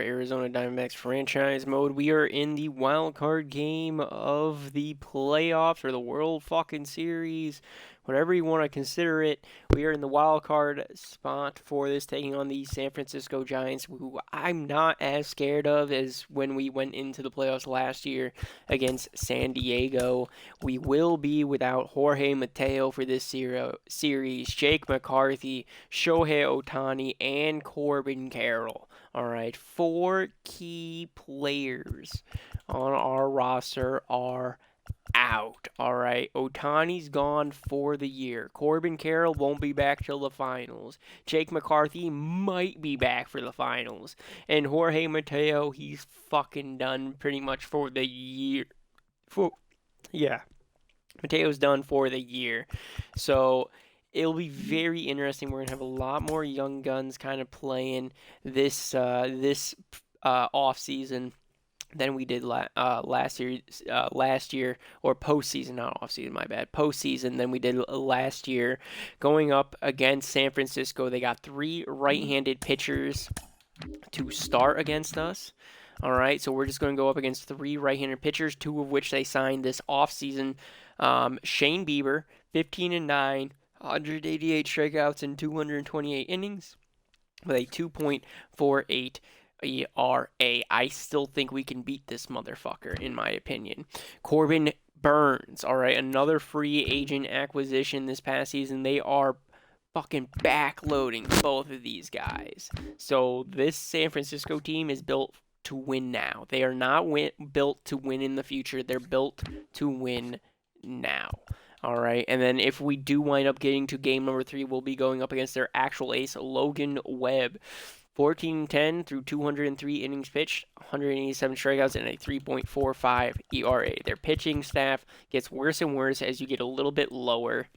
Arizona Diamondbacks franchise mode. We are in the wild card game of the playoffs or the World fucking Series, whatever you want to consider it. We are in the wild card spot for this, taking on the San Francisco Giants, who I'm not as scared of as when we went into the playoffs last year against San Diego. We will be without Jorge Mateo for this series, Jake McCarthy, Shohei Ohtani, and Corbin Carroll. All right, four key players on our roster are out. All right, Ohtani's gone for the year. Corbin Carroll won't be back till the finals. Jake McCarthy might be back for the finals. And Jorge Mateo, he's fucking done pretty much for the year. Yeah, Mateo's done for the year. So it'll be very interesting. We're gonna have a lot more young guns kind of playing this off season than we did last year or postseason, not off season, my bad, postseason than we did last year. Going up against San Francisco, they got three right-handed pitchers to start against us. All right, so we're just going to go up against three right-handed pitchers, two of which they signed this offseason. Shane Bieber, 15-9, 188 strikeouts in 228 innings with a 2.48 ERA. I still think we can beat this motherfucker, in my opinion. Corbin Burnes, all right, another free agent acquisition this past season. They are fucking backloading both of these guys. So this San Francisco team is built to win now. They are not built to win in the future. They're built to win now. All right, and then if we do wind up getting to game number 3, we'll be going up against their actual ace, Logan Webb. 14-10 through 203 innings pitched, 187 strikeouts, and a 3.45 ERA. Their pitching staff gets worse and worse as you get a little bit lower.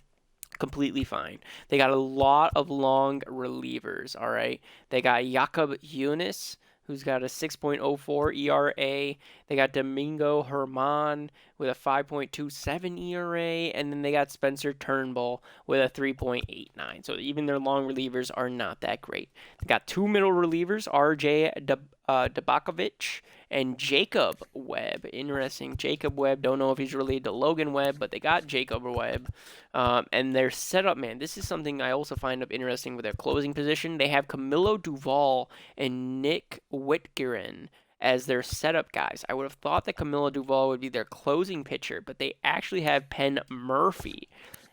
Completely fine. They got a lot of long relievers, all right? They got Jakob Yunis, who's got a 6.04 ERA. They got Domingo Herman with a 5.27 ERA. And then they got Spencer Turnbull with a 3.89. So even their long relievers are not that great. They got two middle relievers, RJ Dabakovic and Jacob Webb. Interesting. Jacob Webb, don't know if he's related to Logan Webb, but they got Jacob Webb. And their setup, man, this is something I also find interesting with their closing position. They have Camilo Duvall and Nick Whitgren as their setup guys. I would have thought that Camilo Duvall would be their closing pitcher, but they actually have Penn Murphy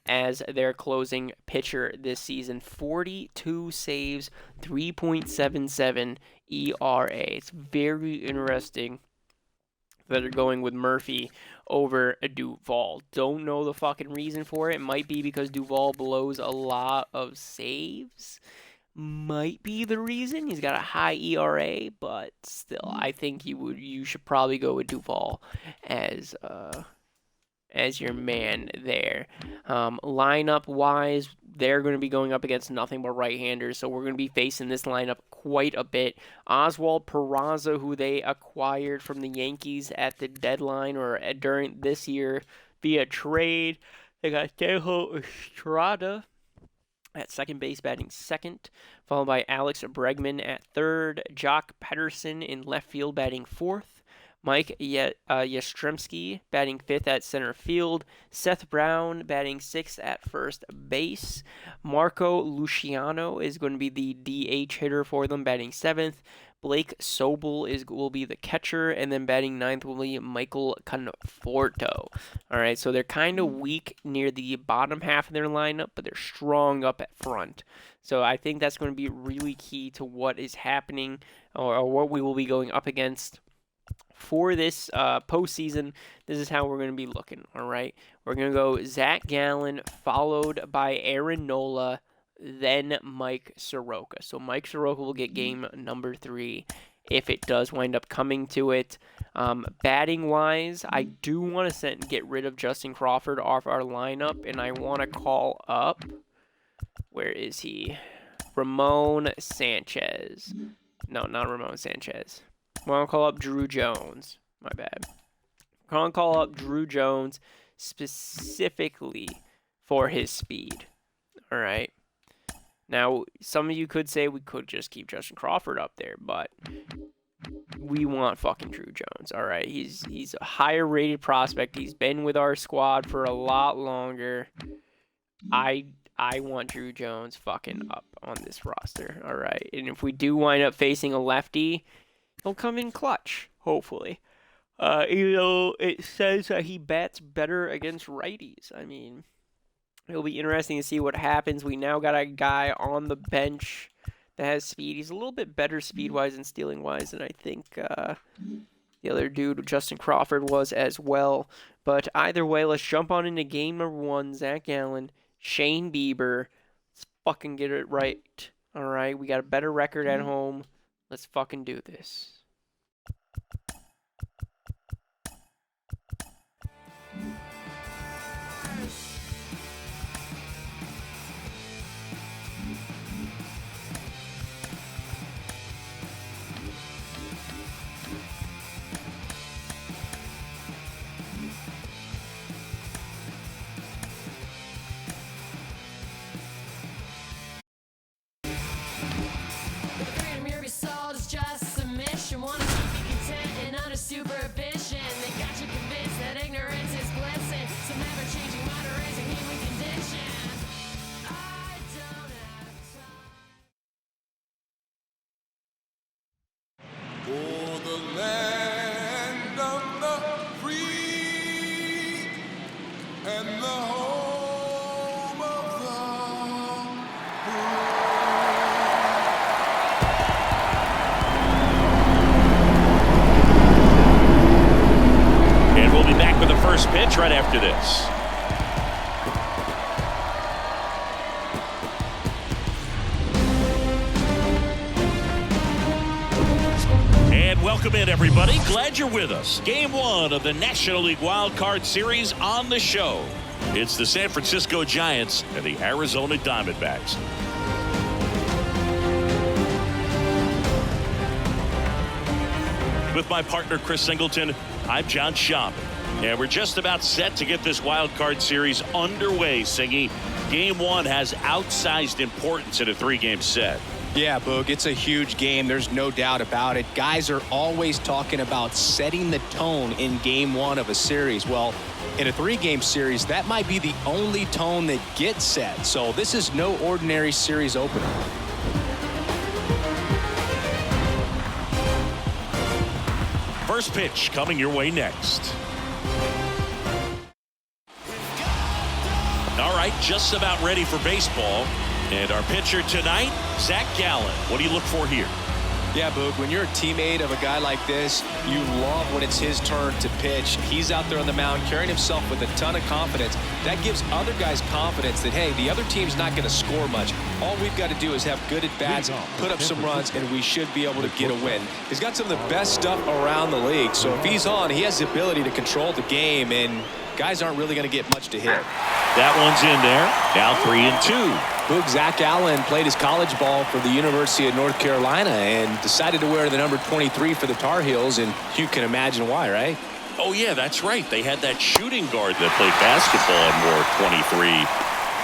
as their closing pitcher this season. 42 saves, 3.77 ERA. It's very interesting that are going with Murphy over Duvall. Don't know the fucking reason for it. It might be because Duvall blows a lot of saves. Might be the reason. He's got a high ERA, but still, I think you should probably go with Duvall as your man there. Lineup wise, they're going to be going up against nothing but right-handers, so we're going to be facing this lineup quite a bit. Oswald Peraza, who they acquired from the Yankees at the deadline or during this year via trade. They got Tejo Estrada at second base, batting second, followed by Alex Bregman at third, Jock Pederson in left field, batting fourth, Mike Yastrzemski batting fifth at center field, Seth Brown batting sixth at first base, Marco Luciano is going to be the DH hitter for them, batting seventh, Blake Sobel will be the catcher, and then batting ninth will be Michael Conforto. All right, so they're kind of weak near the bottom half of their lineup, but they're strong up at front. So I think that's going to be really key to what is happening or what we will be going up against for this postseason. This is how we're going to be looking, all right? We're going to go Zach Gallen, followed by Aaron Nola, then Mike Soroka. So Mike Soroka will get game number 3 if it does wind up coming to it. Batting-wise, I do want to get rid of Justin Crawford off our lineup, and I want to call up, where is he? Ramon Sanchez. No, not Ramon Sanchez. I want to call up Drew Jones. My bad. I want to call up Drew Jones specifically for his speed. All right. Now, some of you could say we could just keep Justin Crawford up there, but we want fucking Drew Jones. All right, he's a higher rated prospect. He's been with our squad for a lot longer. I want Drew Jones fucking up on this roster. All right, and if we do wind up facing a lefty, he'll come in clutch, hopefully. Even though it says that he bats better against righties. I mean, it'll be interesting to see what happens. We now got a guy on the bench that has speed. He's a little bit better speed-wise and stealing-wise than I think the other dude, Justin Crawford, was as well. But either way, let's jump on into game number 1. Zach Gallen, Shane Bieber. Let's fucking get it right. All right, we got a better record at home. Let's fucking do this. Supervision, they got you convinced that ignorance is blessing. Some ever-changing mind raising human condition. I don't have time. For the land of the free and the home of the And we'll be back with the first pitch right after this. And welcome in, everybody. Glad you're with us. Game 1 of the National League Wild Card Series on the show. It's the San Francisco Giants and the Arizona Diamondbacks. With my partner, Chris Singleton, I'm John Schaub. And we're just about set to get this wild card series underway, Singy. Game 1 has outsized importance in a 3-game set. Yeah, Boog, it's a huge game. There's no doubt about it. Guys are always talking about setting the tone in game 1 of a series. Well, in a 3-game series, that might be the only tone that gets set. So this is no ordinary series opener. First pitch coming your way next. All right, just about ready for baseball. And our pitcher tonight, Zach Gallen. What do you look for here? Yeah, Boog, when you're a teammate of a guy like this, you love when it's his turn to pitch. He's out there on the mound carrying himself with a ton of confidence. That gives other guys confidence that, hey, the other team's not going to score much. All we've got to do is have good at-bats, put up some runs, and we should be able to get a win. He's got some of the best stuff around the league, so if he's on, he has the ability to control the game, and guys aren't really going to get much to hit. That one's in there. Now 3-2. Boog, Zach Allen played his college ball for the University of North Carolina and decided to wear the number 23 for the Tar Heels, and you can imagine why, right? Oh, yeah, that's right. They had that shooting guard that played basketball and wore 23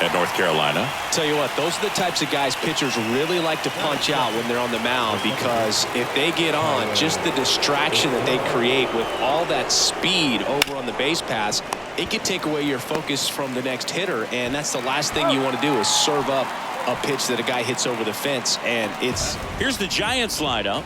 at North Carolina. Tell you what, those are the types of guys pitchers really like to punch out when they're on the mound, because if they get on, just the distraction that they create with all that speed over on the base pass, it could take away your focus from the next hitter, and that's the last thing you want to do is serve up a pitch that a guy hits over the fence. And it's here's the Giants lineup,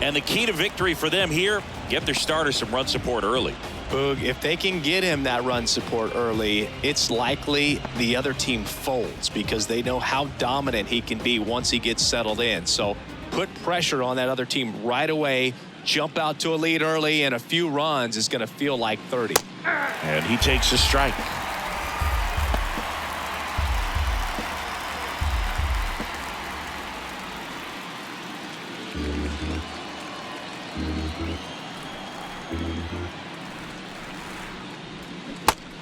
and the key to victory for them here, get their starter some run support early. Boog, if they can get him that run support early, it's likely the other team folds because they know how dominant he can be once he gets settled in. So put pressure on that other team right away, jump out to a lead early, and a few runs is going to feel like 30. And he takes a strike.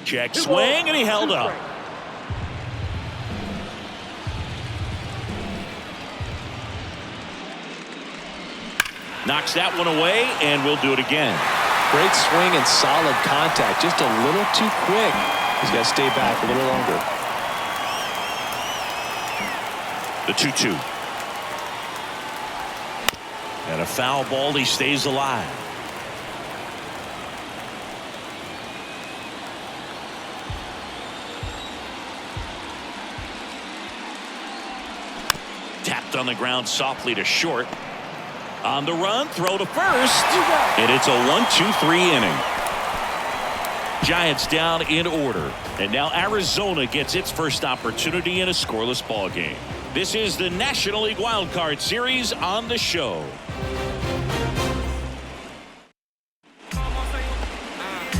Check swing, and he held up. Knocks that one away, and we'll do it again. Great swing and solid contact. Just a little too quick. He's got to stay back a little longer. The 2-2. And a foul ball. He stays alive. Tapped on the ground softly to short. On the run, throw to first. And it's a 1-2-3 inning. Giants down in order. And now Arizona gets its first opportunity in a scoreless ball game. This is the National League Wild Card Series on the show.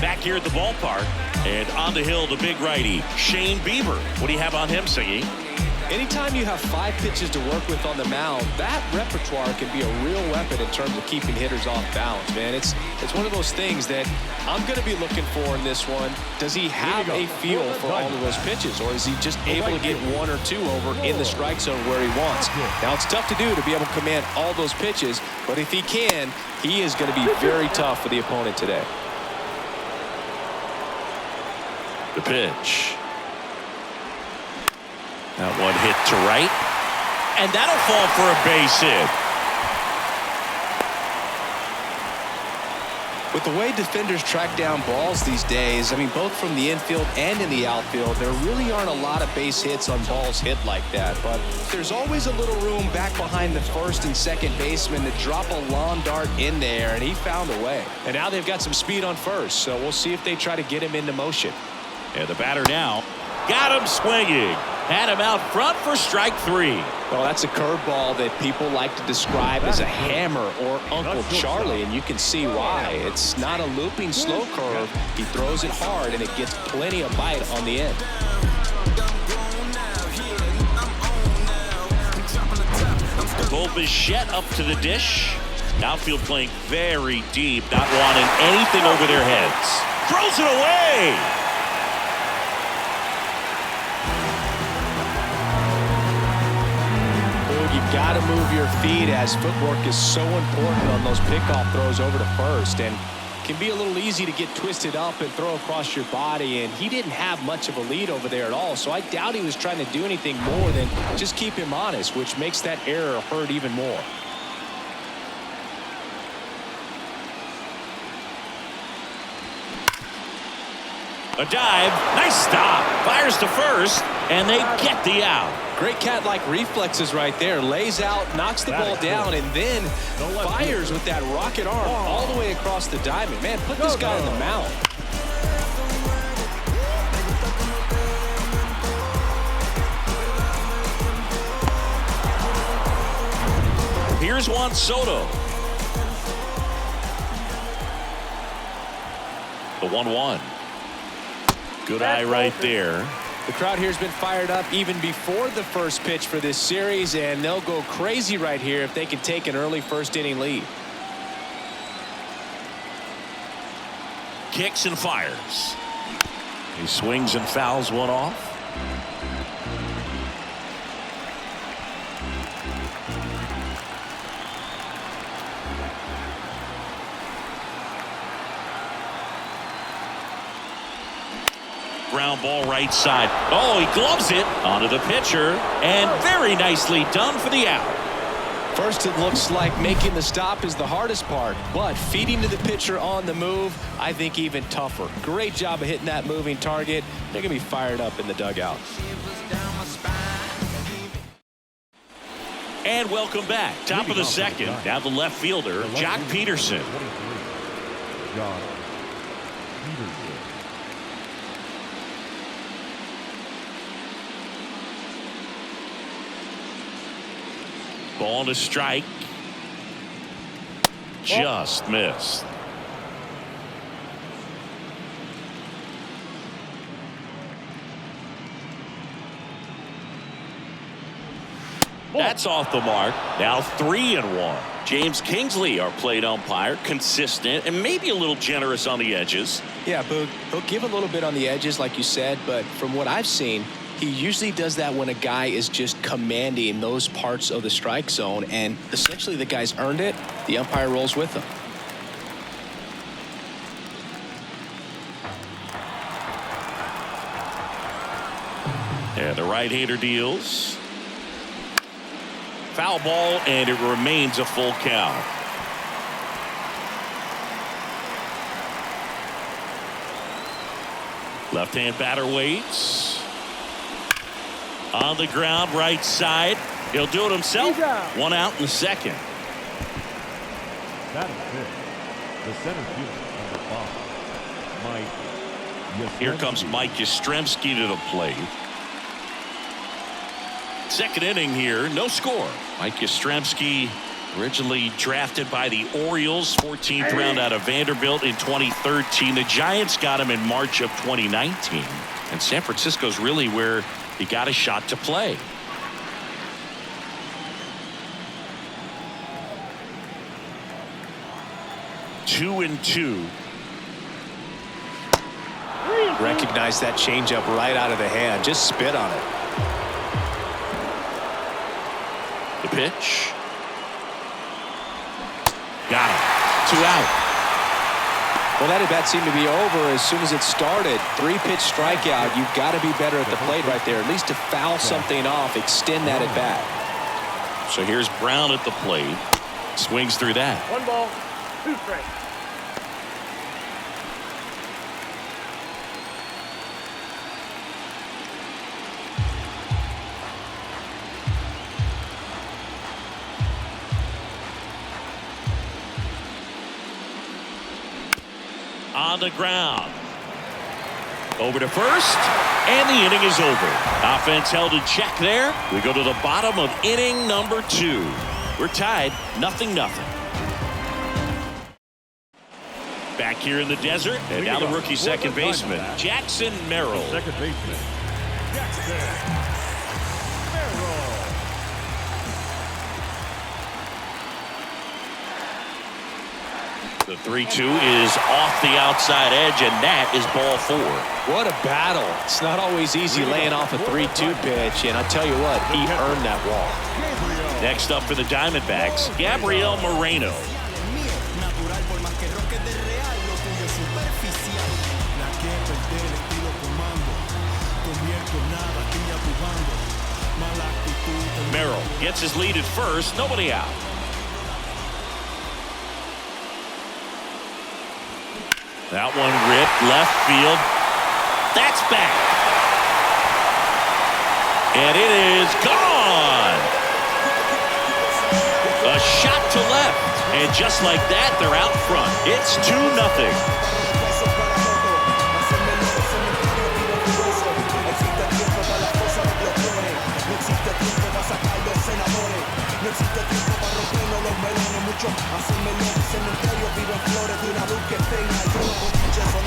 Back here at the ballpark. And on the hill, the big righty, Shane Bieber. What do you have on him, Siggy? Anytime you have 5 pitches to work with on the mound, that repertoire can be a real weapon in terms of keeping hitters off balance, man. It's one of those things that I'm going to be looking for in this one. Does he have a feel for all of those pitches, or is he just able to get 1 or 2 over in the strike zone where he wants? Now, it's tough to do to be able to command all those pitches, but if he can, he is going to be very tough for the opponent today. The pitch. That one hit to right. And that'll fall for a base hit. With the way defenders track down balls these days, I mean, both from the infield and in the outfield, there really aren't a lot of base hits on balls hit like that. But there's always a little room back behind the first and second baseman to drop a lawn dart in there, and he found a way. And now they've got some speed on first, so we'll see if they try to get him into motion. And the batter now got him swinging. Had him out front for strike 3. Well, that's a curveball that people like to describe as a hammer or Uncle Charlie, and you can see why. It's not a looping slow curve. He throws it hard, and it gets plenty of bite on the end. Bo Bichette up to the dish. Outfield playing very deep, not wanting anything over their heads. Throws it away. You've got to move your feet, as footwork is so important on those pickoff throws over to first, and can be a little easy to get twisted up and throw across your body, and he didn't have much of a lead over there at all, so I doubt he was trying to do anything more than just keep him honest, which makes that error hurt even more. A dive, nice stop, fires to first, and they get the out. Great cat-like reflexes right there. Lays out, knocks the ball down, and then fires with that rocket arm all the way across the diamond. Man, put this guy in the mound. Here's Juan Soto. The 1-1. Good eye right there. The crowd here has been fired up even before the first pitch for this series, and they'll go crazy right here if they can take an early first inning lead. Kicks and fires. He swings and fouls one off. Ground ball right side. Oh, he gloves it onto the pitcher, and very nicely done for the out. First, it looks like making the stop is the hardest part, but feeding to the pitcher on the move, I think even tougher. Great job of hitting that moving target. They're going to be fired up in the dugout. And welcome back. Top of the second. Now the left fielder, Jock Peterson. Ball to strike. Just missed. That's off the mark. Now 3-1. James Kingsley, our plate umpire, consistent and maybe a little generous on the edges. Yeah, Boog, he'll give a little bit on the edges, like you said, but from what I've seen, he usually does that when a guy is just commanding those parts of the strike zone, and essentially the guy's earned it. The umpire rolls with him. And the right-hander deals. Foul ball, and it remains a full count. Left-hand batter waits. On the ground, right side. He'll do it himself. One out in the second. That is it. The center fielder, number 5, Mike. Here comes Mike Yastrzemski to the plate. Second inning here, no score. Mike Yastrzemski, originally drafted by the Orioles, 14th round out of Vanderbilt in 2013. The Giants got him in March of 2019. And San Francisco's really where he got a shot to play. Two and two. Recognize that changeup right out of the hand. Just spit on it. The pitch. Got him. 2 out. Well, that at bat seemed to be over as soon as it started. 3-pitch strikeout. You've got to be better at the plate right there, at least to foul something off, extend that at bat. So here's Brown at the plate. Swings through that. 1 ball, 2 strikes. On the ground. Over to first, and the inning is over. Offense held in check there. We go to the bottom of inning number 2. We're tied, 0-0. Back here in the desert, and now the rookie second baseman, Jackson Merrill. Second baseman, Jackson Merrill. The 3-2 is off the outside edge, and that is ball 4. What a battle. It's not always easy laying off a 3-2 pitch, and I'll tell you what, he earned that walk. Next up for the Diamondbacks, Gabriel Moreno. Merrill gets his lead at first, nobody out. That one ripped left field. That's back. And it is gone. A shot to left. And just like that, they're out front. It's 2-0.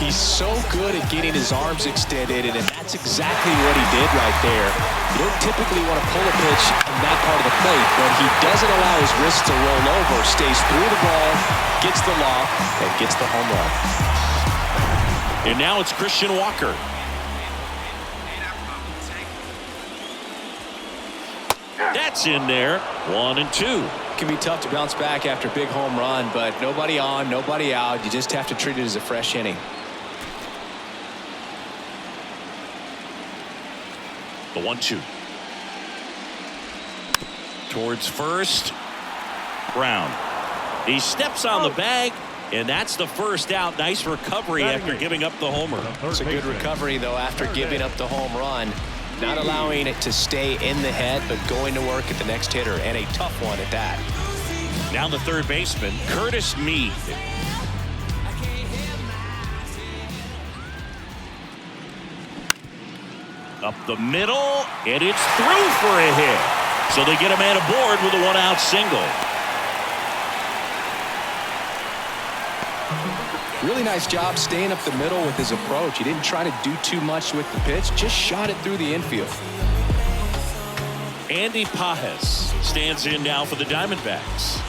He's so good at getting his arms extended, and that's exactly what he did right there. You don't typically want to pull a pitch in that part of the plate, but he doesn't allow his wrist to roll over, stays through the ball, gets the lock, and gets the home run. And now it's Christian Walker. That's in there. 1-2. It can be tough to bounce back after a big home run, but nobody on, nobody out. You just have to treat it as a fresh inning. The 1-2. Towards first. Brown. He steps on the bag, and that's the first out. Nice recovery after giving up the homer. It's a good recovery, though, after giving up the home run. Not allowing it to stay in the head, but going to work at the next hitter, and a tough one at that. Now the third baseman, Curtis Mead. Up the middle, and it's through for a hit. So they get a man aboard with a 1-out single. Really nice job staying up the middle with his approach. He didn't try to do too much with the pitch, just shot it through the infield. Andy Pajes stands in now for the Diamondbacks.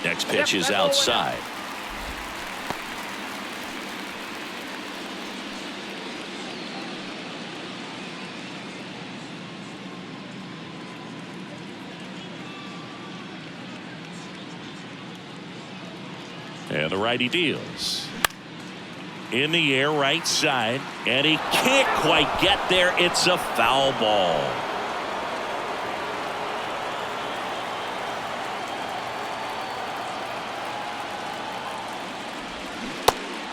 Next pitch is outside. And the righty deals. In the air, right side, and he can't quite get there. It's a foul ball.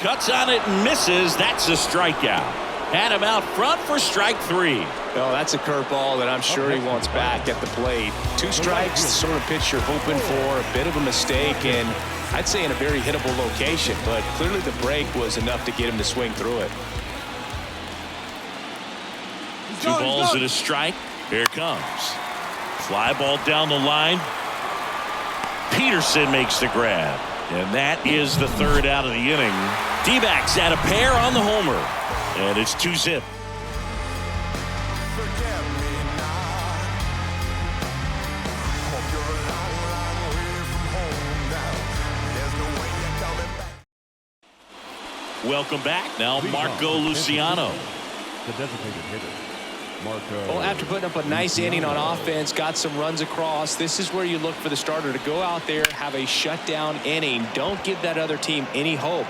Cuts on it and misses. That's a strikeout. Had him out front for strike 3. Oh, that's a curveball that I'm sure he wants back at the plate. 2 strikes, the sort of pitch you're hoping for. A bit of a mistake, and I'd say in a very hittable location, but clearly the break was enough to get him to swing through it. 2 balls and a strike. Here it comes. Fly ball down the line. Peterson makes the grab. And that is the 3rd out of the inning. D-backs add a pair on the homer. And it's 2-zip. Welcome back. Now Marco Luciano. The designated hitter. Marco. Well, after putting up a nice inning on offense, got some runs across, this is where you look for the starter to go out there, have a shutdown inning. Don't give that other team any hope.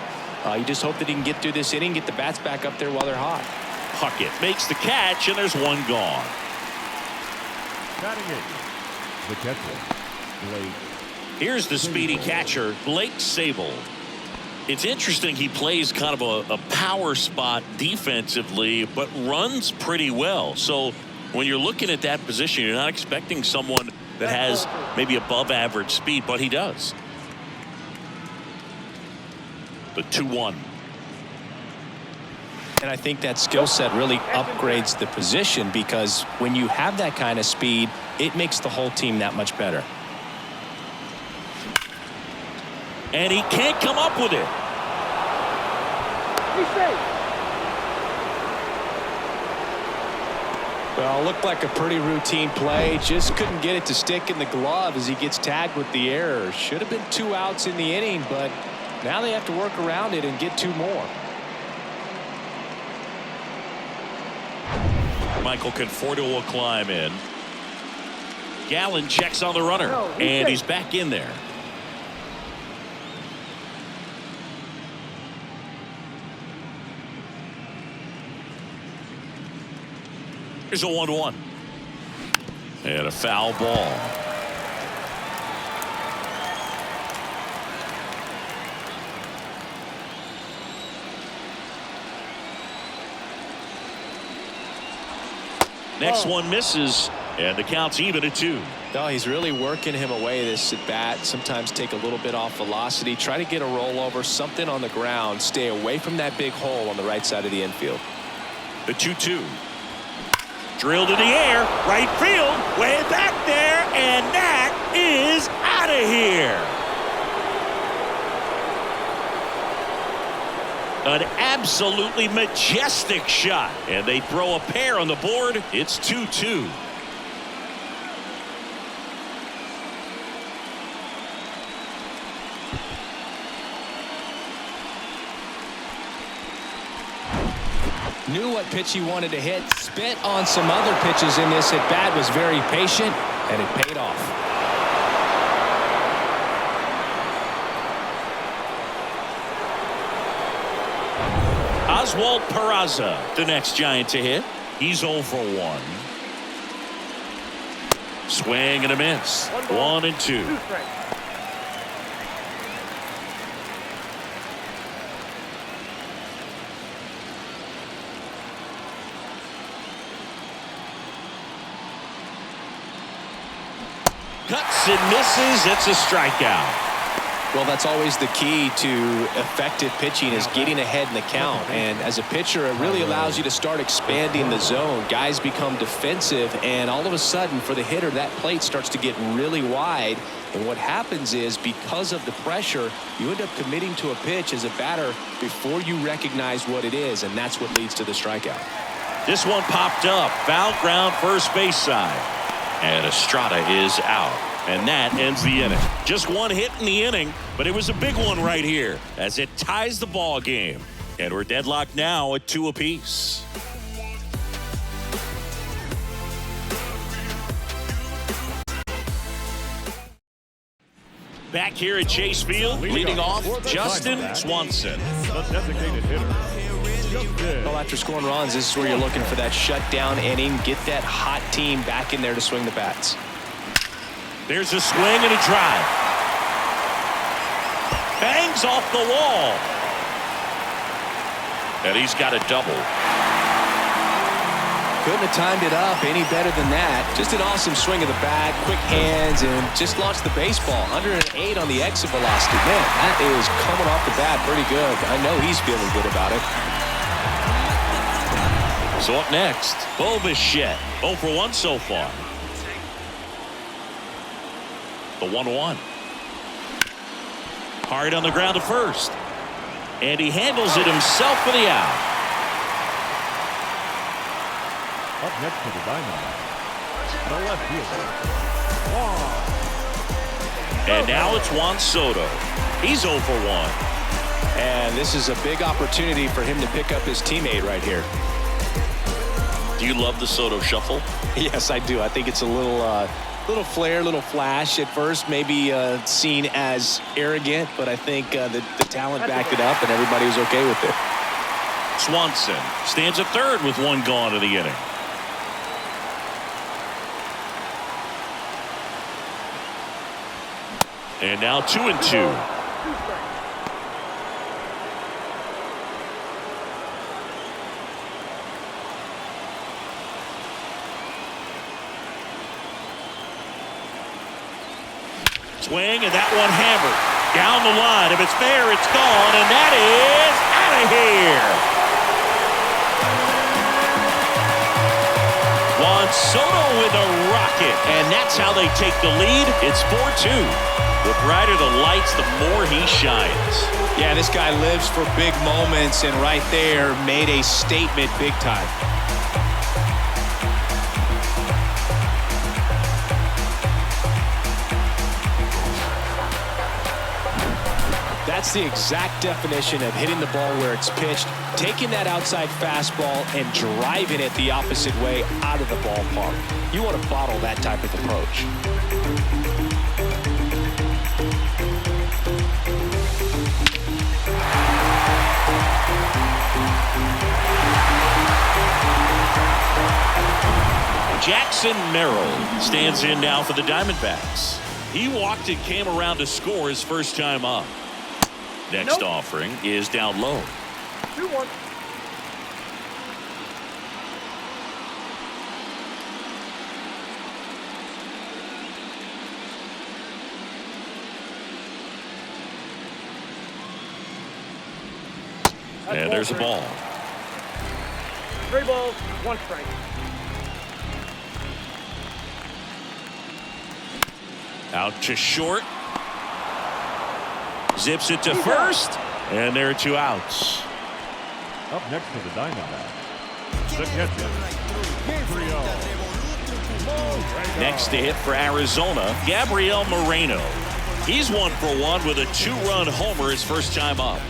You just hope that he can get through this inning, get the bats back up there while they're hot. Puckett makes the catch, and there's 1 gone. Batting it. The catcher. Blake. Here's the speedy catcher, Blake Sable. It's interesting he plays kind of a power spot defensively, but runs pretty well. So when you're looking at that position, you're not expecting someone that has maybe above average speed, but he does. The 2-1. And I think that skill set really upgrades the position, because when you have that kind of speed, it makes the whole team that much better. And he can't come up with it. Well, looked like a pretty routine play. Just couldn't get it to stick in the glove as he gets tagged with the error. Should have been 2 outs in the inning, but now they have to work around it and get 2 more. Michael Conforto will climb in. Gallen checks on the runner, and he's back in there. Here's a 1-1. And a foul ball. Next one misses, and the count's even at 2. No, he's really working him away this at bat. Sometimes take a little bit off velocity, try to get a rollover, something on the ground, stay away from that big hole on the right side of the infield. The 2-2. Drilled in the air, right field, way back there, and that is out of here. An absolutely majestic shot, and they throw a pair on the board. It's 2-2. Knew what pitch he wanted to hit, spit on some other pitches in this at bat, was very patient, and it paid off. Oswald Peraza, the next Giant to hit. He's 0 for 1. Swing and a miss. 1-2. Cuts and misses. It's a strikeout. Well, that's always the key to effective pitching, is getting ahead in the count. And as a pitcher, it really allows you to start expanding the zone. Guys become defensive, and all of a sudden, for the hitter, that plate starts to get really wide. And what happens is, because of the pressure, you end up committing to a pitch as a batter before you recognize what it is, and that's what leads to the strikeout. This one popped up. Foul ground, first base side. And Estrada is out. And that ends the inning. Just one hit in the inning, but it was a big one right here as it ties the ball game. And we're deadlocked now at 2 apiece. Back here at Chase Field, leading off, Justin Swanson. The designated hitter. Well, after scoring runs, this is where you're looking for that shutdown inning. Get that hot team back in there to swing the bats. There's a swing and a drive. Bangs off the wall. And he's got a double. Couldn't have timed it up any better than that. Just an awesome swing of the bat, quick hands, and just launched the baseball. 108 on the exit velocity. Man, that is coming off the bat pretty good. I know he's feeling good about it. So up next, Bo Bichette. 0 for 1 so far. The 1-1. Hard on the ground to first. And he handles it himself for the out. Up next for the Diamondbacks, the left fielder, Juan. And now it's Juan Soto. He's 0 for 1. And this is a big opportunity for him to pick up his teammate right here. Do you love the Soto shuffle? Yes, I do. I think it's a little flair, little flash at first, maybe seen as arrogant, but I think the talent backed it up and everybody was okay with it. Swanson stands at third with 1 gone in the inning. And now 2-2. Swing, and that one hammered down the line. If it's fair, it's gone, and that is out of here. Juan Soto with a rocket, and that's how they take the lead. It's 4-2. The brighter the lights, the more he shines. Yeah, this guy lives for big moments, and right there made a statement big time. That's the exact definition of hitting the ball where it's pitched, taking that outside fastball and driving it the opposite way out of the ballpark. You want to bottle that type of approach. Jackson Merrill stands in now for the Diamondbacks. He walked and came around to score his first time up. Next offering is down low. 2-1. And there's a ball. 3 balls, 1 strike. Out to short. Zips it to first. And there are 2 outs. Up next for the Diamondbacks, the catcher, Gabriel. Next to hit for Arizona, Gabriel Moreno. He's 1 for 1 with a 2-run homer his first time up.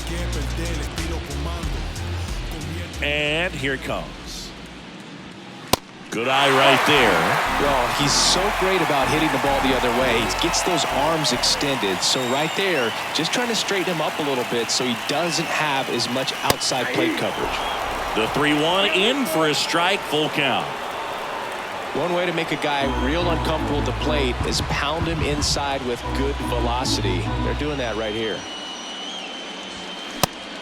And here it comes. Good eye right there. Well, he's so great about hitting the ball the other way. He gets those arms extended. So right there, just trying to straighten him up a little bit so he doesn't have as much outside plate coverage. The 3-1 in for a strike, full count. One way to make a guy real uncomfortable at the plate is pound him inside with good velocity. They're doing that right here.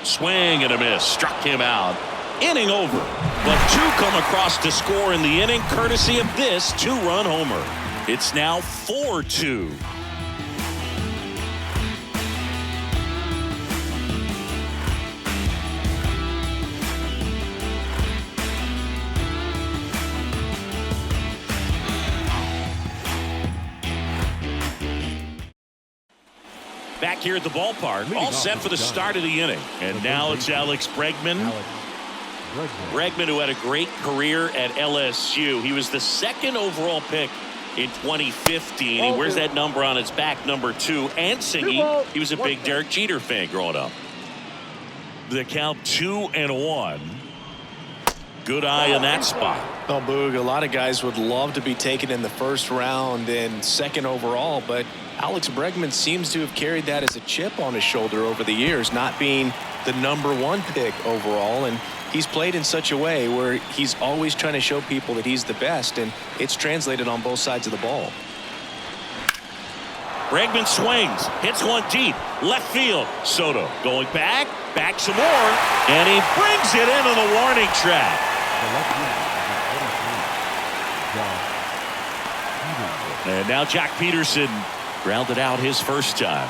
Swing and a miss. Struck him out. Inning over. But 2 come across to score in the inning courtesy of this 2-run homer. It's now 4-2. Back here at the ballpark, all set for the start of the inning. And now it's Alex Bregman. Bregman, who had a great career at LSU. He was the 2nd overall pick in 2015. He wears that number on his back, number 2. And singing, he was a big Derek Jeter fan growing up. The count 2-1. Good eye in that spot. Well, Boog, a lot of guys would love to be taken in the first round and 2nd overall, but Alex Bregman seems to have carried that as a chip on his shoulder over the years, not being the number 1 pick overall. And he's played in such a way where he's always trying to show people that he's the best, and it's translated on both sides of the ball. Bregman swings, hits one deep, left field. Soto going back some more, and he brings it into the warning track. And now Jack Peterson grounded out his first time.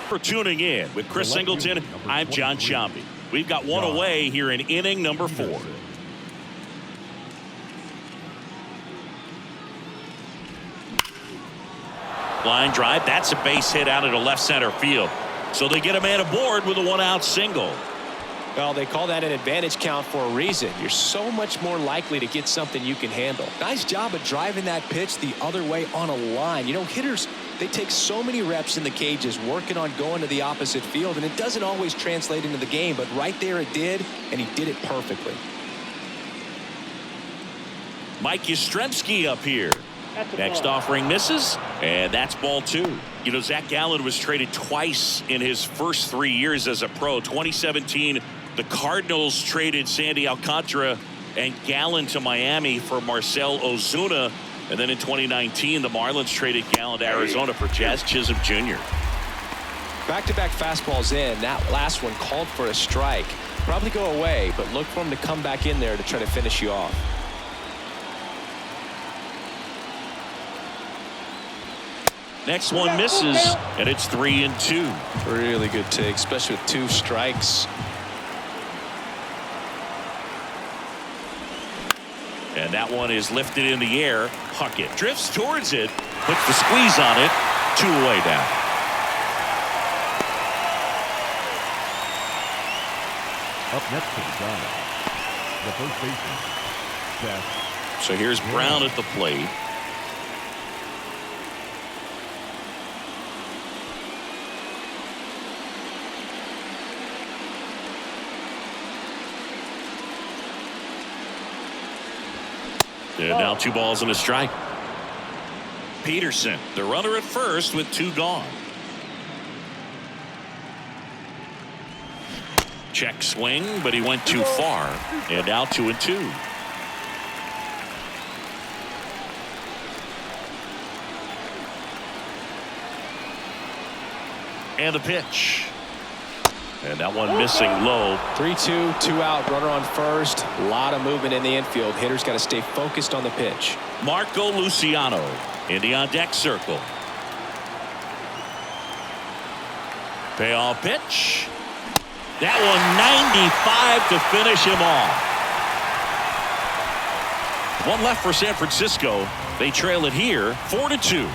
For tuning in with Chris Singleton, I'm John Sciambi. We've got one away here in inning number 4. Line drive, that's a base hit out into left center field. So they get a man aboard with a 1-out single. Well, they call that an advantage count for a reason. You're so much more likely to get something you can handle. Nice job of driving that pitch the other way on a line. You know, hitters, they take so many reps in the cages working on going to the opposite field, and it doesn't always translate into the game, but right there it did, and he did it perfectly. Mike Yastrzemski up here. Next offering misses, and that's ball 2. You know, Zach Gallen was traded twice in his first 3 years as a pro. 2017, the Cardinals traded Sandy Alcantara and Gallen to Miami for Marcell Ozuna. And then in 2019, the Marlins traded Gallen to Arizona for Jazz Chisholm Jr. Back-to-back fastballs in. That last one called for a strike. Probably go away, but look for him to come back in there to try to finish you off. Next one misses, and it's 3-2. Really good take, especially with 2 strikes. And that one is lifted in the air. Puckett drifts towards it, puts the squeeze on it. 2 away now. Up next to the Giants, the first baseman, Seth. So here's Brown at the plate. And now 2 balls and a strike. Peterson, the runner at first with 2 gone. Check swing, but he went too far. And now 2-2. And the pitch. And that one missing low. 3-2, 2 out, runner on first. A lot of movement in the infield. Hitters got to stay focused on the pitch. Marco Luciano in the on-deck circle. Payoff pitch. That one 95 to finish him off. One left for San Francisco. They trail it here 4-2.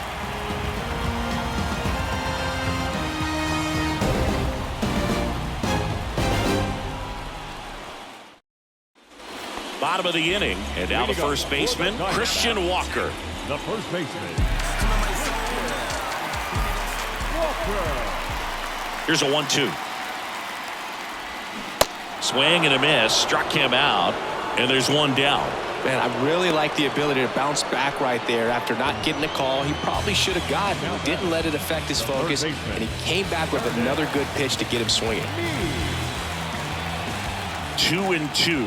Bottom of the inning, and now the first baseman, Christian Walker. The first baseman, Walker. Here's a 1-2. Swing and a miss, struck him out, and there's 1 down. Man, I really like the ability to bounce back right there after not getting a call. He probably should have gotten it. He didn't let it affect his focus, and he came back with another good pitch to get him swinging. 2-2.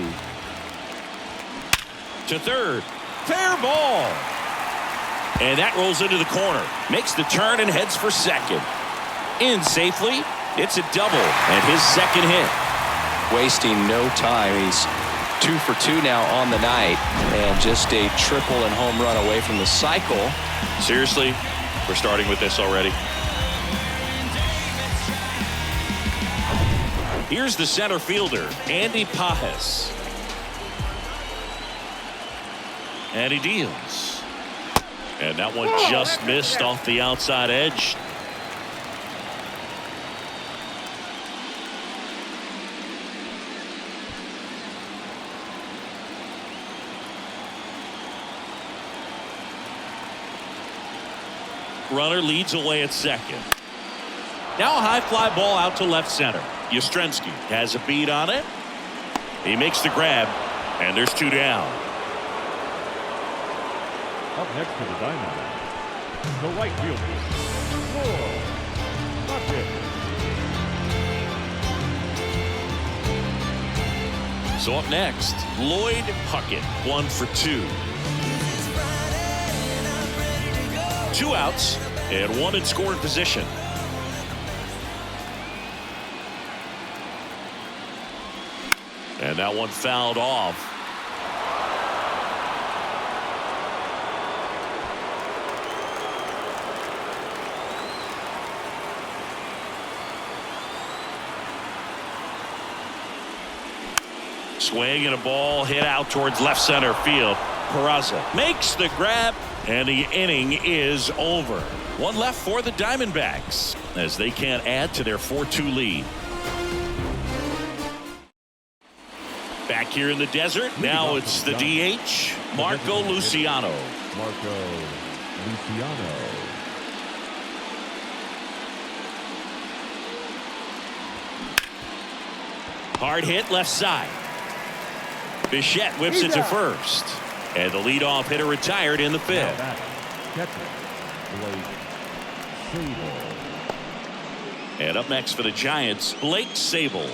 To third. Fair ball. And that rolls into the corner. Makes the turn and heads for second. In safely. It's a double and his second hit. Wasting no time. He's 2 for 2 now on the night, and just a triple and home run away from the cycle. Seriously, we're starting with this already. Here's the center fielder, Andy Pajes. And he deals. And that one just missed off the outside edge. Runner leads away at second. Now a high fly ball out to left center. Yastrzemski has a beat on it. He makes the grab, and there's 2 down. Up next to the Diamondbacks, the right fielder, Puckett. So up next, Lloyd Puckett, 1 for 2. 2 outs and 1 in scoring position. And that one fouled off. Swing and a ball hit out towards left center field. Peraza makes the grab, and the inning is over. 1 left for the Diamondbacks as they can't add to their 4-2 lead. Back here in the desert, now it's the DH, Marco Luciano. Marco Luciano. Hard hit left side. Bichette whips it to first. And the leadoff hitter retired in the 5th. Catcher, Blake Sable. And up next for the Giants, Blake Sable.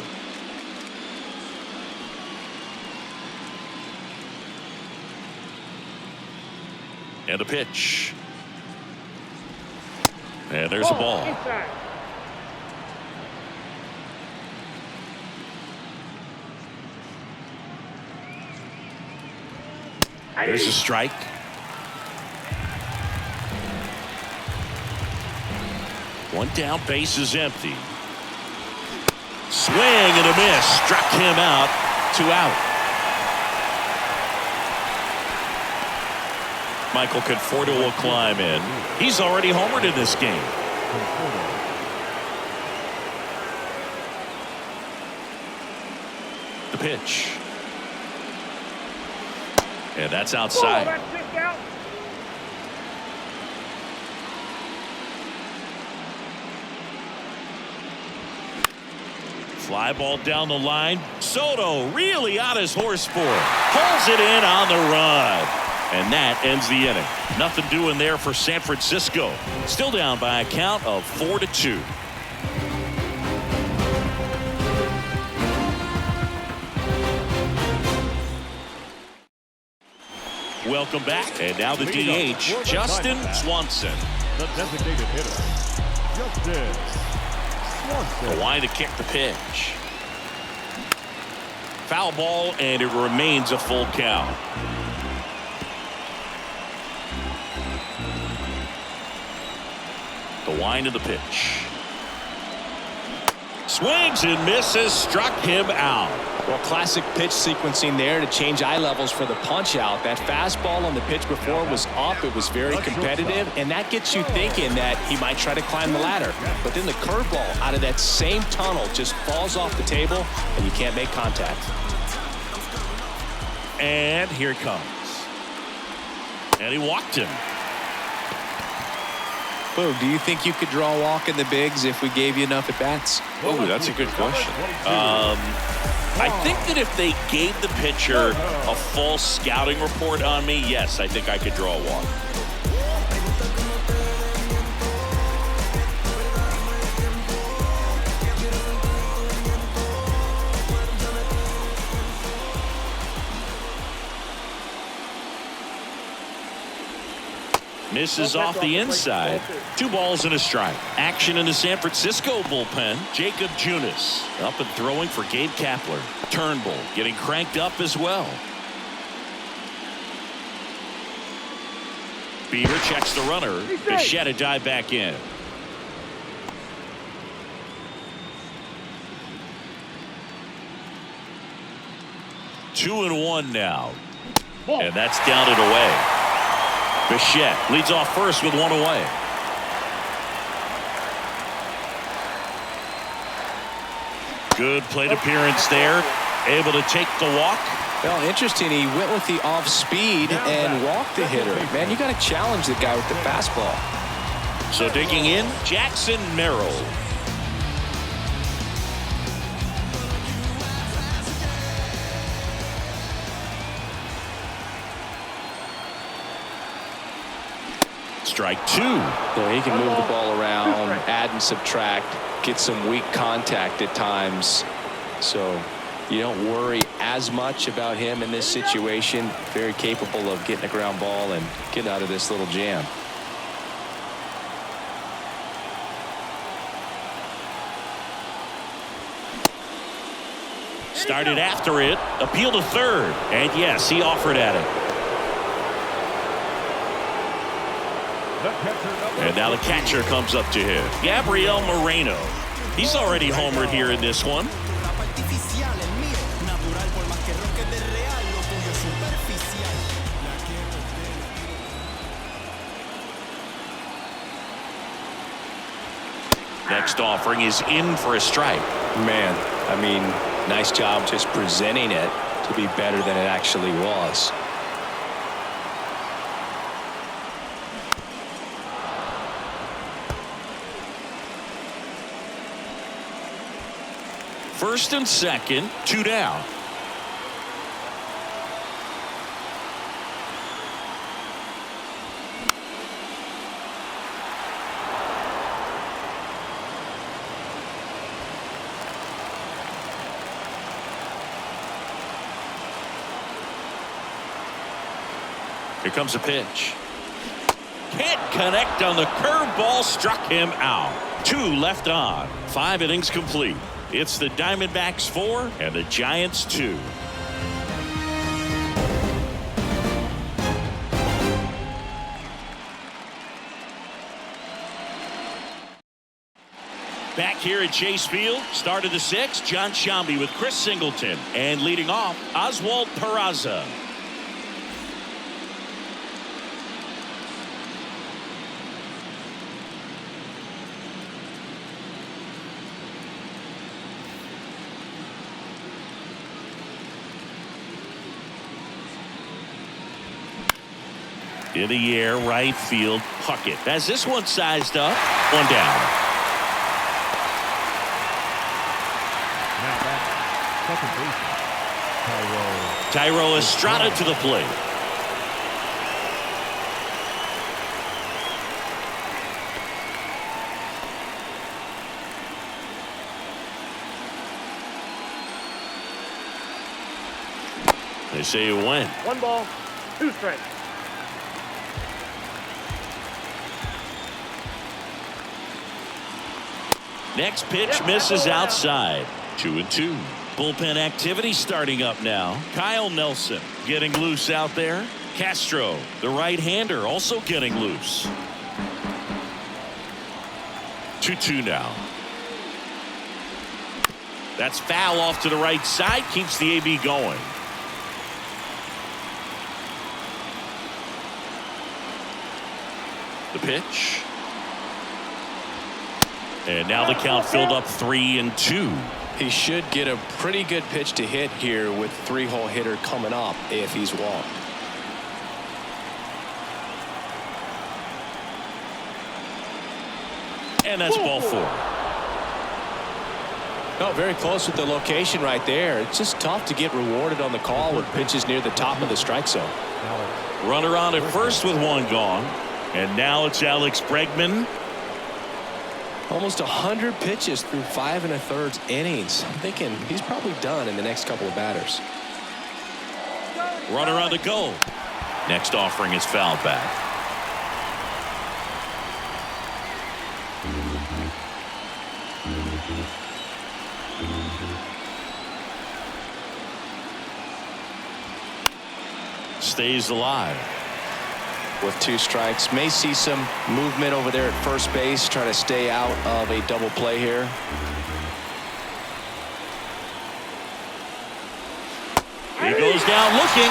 And a pitch. And there's a ball. There's a strike. One down, base is empty. Swing and a miss. Struck him out. 2 out. Michael Conforto will climb in. He's already homered in this game. The pitch. And that's outside. Fly ball down the line. Soto really on his horse for it. Pulls it in on the run. And that ends the inning. Nothing doing there for San Francisco. Still down by a count of 4-2. Welcome back. And now the DH, Justin Swanson. The designated hitter, Justin Swanson. The line to kick the pitch. Foul ball, and it remains a full count. The wind of the pitch. Swings and misses. Struck him out. Well, classic pitch sequencing there to change eye levels for the punch out. That fastball on the pitch before was up. It was very competitive, and that gets you thinking that he might try to climb the ladder. But then the curveball out of that same tunnel just falls off the table, and you can't make contact. And here it comes. And he walked him. Boog, do you think you could draw a walk in the bigs if we gave you enough at bats? Oh, that's a good question. I think that if they gave the pitcher a full scouting report on me, yes, I think I could draw a walk. Misses off the inside. 2 balls and a strike. Action in the San Francisco bullpen. Jacob Junis up and throwing for Gabe Kapler. Turnbull getting cranked up as well. Bieber checks the runner. Bichette a dive back in. Two and one now. And that's down and away. Bichette leads off first with 1 away. Good plate appearance there. Able to take the walk. Well, interesting. He went with the off speed and walked the hitter. Man, you got to challenge the guy with the fastball. So digging in, Jackson Merrill. Strike 2. Yeah, he can move the ball around, add and subtract, get some weak contact at times. So you don't worry as much about him in this situation. Very capable of getting a ground ball and getting out of this little jam. Started after it, appeal to third, and yes, he offered at it. And now the catcher comes up to him, Gabriel Moreno. He's already homered here in this one. Next offering is in for a strike. Man, I mean, nice job just presenting it to be better than it actually was. First and second, 2 down. Here comes a pitch. Can't connect on the curveball, struck him out. 2 left on. 5 innings complete. It's the Diamondbacks 4 and the Giants 2. Back here at Chase Field, start of the 6th, John Sciambi with Chris Singleton. And leading off, Oswald Peraza. In the air, right field, Puckett. Has this one sized up? 1 down. Now back, second baseman, Tyro Estrada to the plate. They say it went. 1 ball, 2 strikes. Next pitch misses outside. 2-2. Bullpen activity starting up now. Kyle Nelson getting loose out there. Castro, the right-hander, also getting loose. 2-2 now. That's foul off to the right side. Keeps the AB going. The pitch. And now the count filled up 3-2. He should get a pretty good pitch to hit here with 3-hole hitter coming up if he's walked. And that's ball 4. No, very close with the location right there. It's just tough to get rewarded on the call with pitches near the top of the strike zone. Runner on at first with 1 gone. And now it's Alex Bregman. Almost 100 pitches through 5 1/3 innings. I'm thinking he's probably done in the next couple of batters. Runner on the go. Next offering is fouled back. Stays alive. With 2 strikes, may see some movement over there at first base, trying to stay out of a double play here. He goes down looking.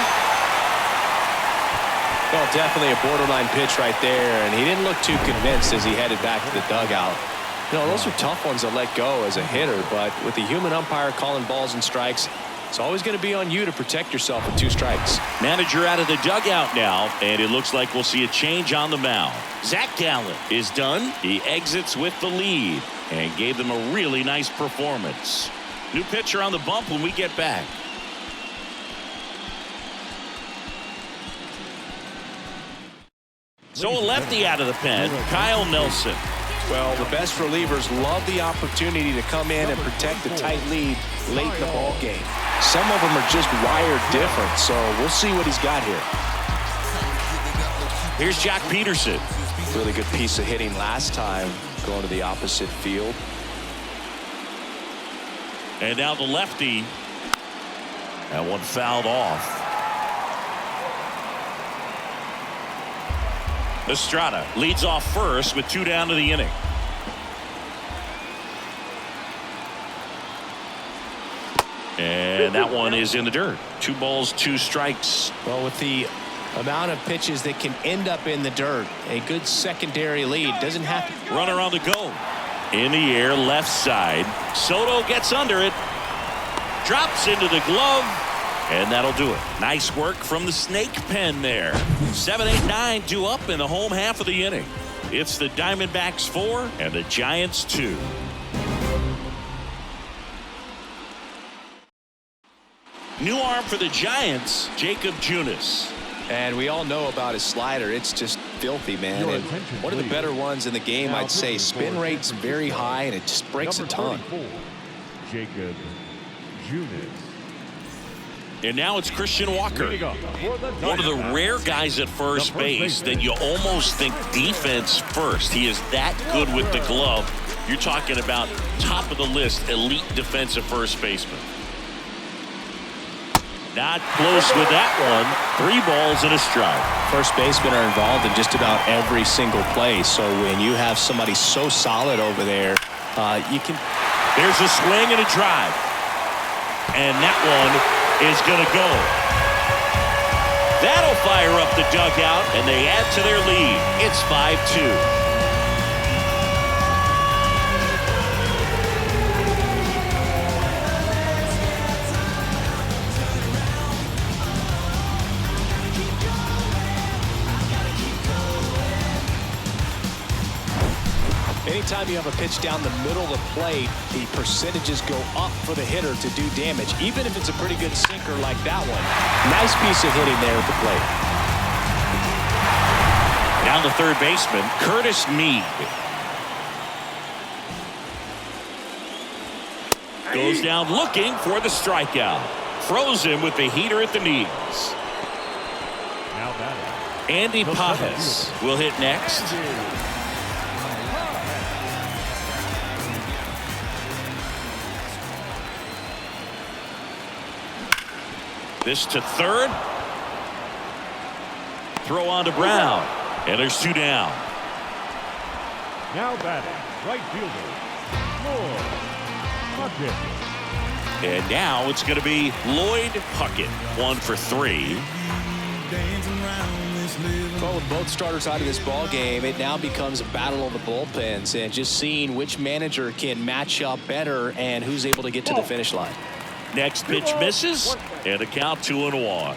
Well, definitely a borderline pitch right there, and he didn't look too convinced as he headed back to the dugout. You know, those are tough ones to let go as a hitter, but with the human umpire calling balls and strikes, it's always going to be on you to protect yourself with 2 strikes. Manager out of the dugout now, and it looks like we'll see a change on the mound. Zach Gallen is done. He exits with the lead and gave them a really nice performance. New pitcher on the bump when we get back. So a lefty out of the pen, Kyle Nelson. Well, the best relievers love the opportunity to come in and protect a tight lead late in the ball game. Some of them are just wired different, so we'll see what he's got here. Here's Jack Peterson. Really good piece of hitting last time, going to the opposite field. And now the lefty That one fouled off. Estrada leads off first with 2 down to the inning. And that one is in the dirt. 2 balls, 2 strikes. Well, with the amount of pitches that can end up in the dirt, a good secondary lead doesn't have to. Runner on the go. In the air, left side. Soto gets under it. Drops into the glove. And that'll do it. Nice work from the snake pen there. 7, 8, 9 due up in the home half of the inning. It's the Diamondbacks 4 and the Giants 2. New arm for the Giants, Jacob Junis. And we all know about his slider. It's just filthy, man. And one of the better ones in the game, I'd say. Spin rate's very high, and it just breaks a ton. Jacob Junis. And now it's Christian Walker. One of the rare guys at first base that you almost think defense first. He is that good with the glove. You're talking about top of the list, elite defensive first baseman. Not close with that one. 3 balls and a strike. First basemen are involved in just about every single play. So when you have somebody so solid over there, you can. There's a swing and a drive. And that one is going to go. That'll fire up the dugout, and they add to their lead. It's 5-2. Anytime you have a pitch down the middle of the plate, the percentages go up for the hitter to do damage, even if it's a pretty good sinker like that one. Nice piece of hitting there at the plate. Down the third baseman, Curtis Mead. Goes down looking for the strikeout. Throws him with the heater at the knees. Now batting. Andy Pajas will hit next. This to third. Throw on to Brown. And there's 2 down. Now batting. Right fielder. Lloyd Puckett. And now it's going to be Lloyd Puckett. 1 for 3. Well, with both starters out of this ball game, it now becomes a battle of the bullpens and just seeing which manager can match up better and who's able to get to the finish line. Next pitch misses, and a count 2-1.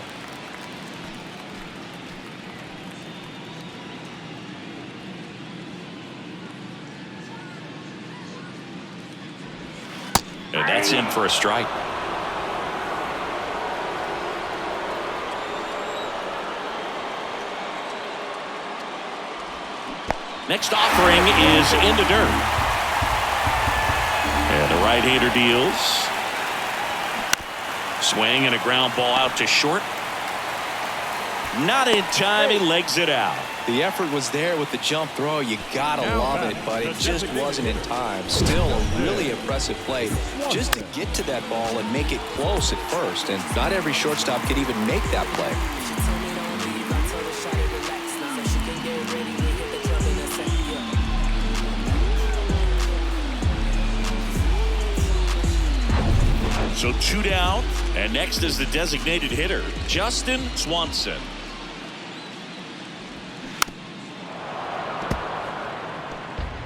And that's in for a strike. Next offering is in the dirt. And the right-hander deals. Swing and a ground ball out to short. Not in time. He legs it out. The effort was there with the jump throw. You gotta love it, but it just wasn't in time. Still a really impressive play just to get to that ball and make it close at first. And not every shortstop could even make that play. So 2 down, and next is the designated hitter, Justin Swanson.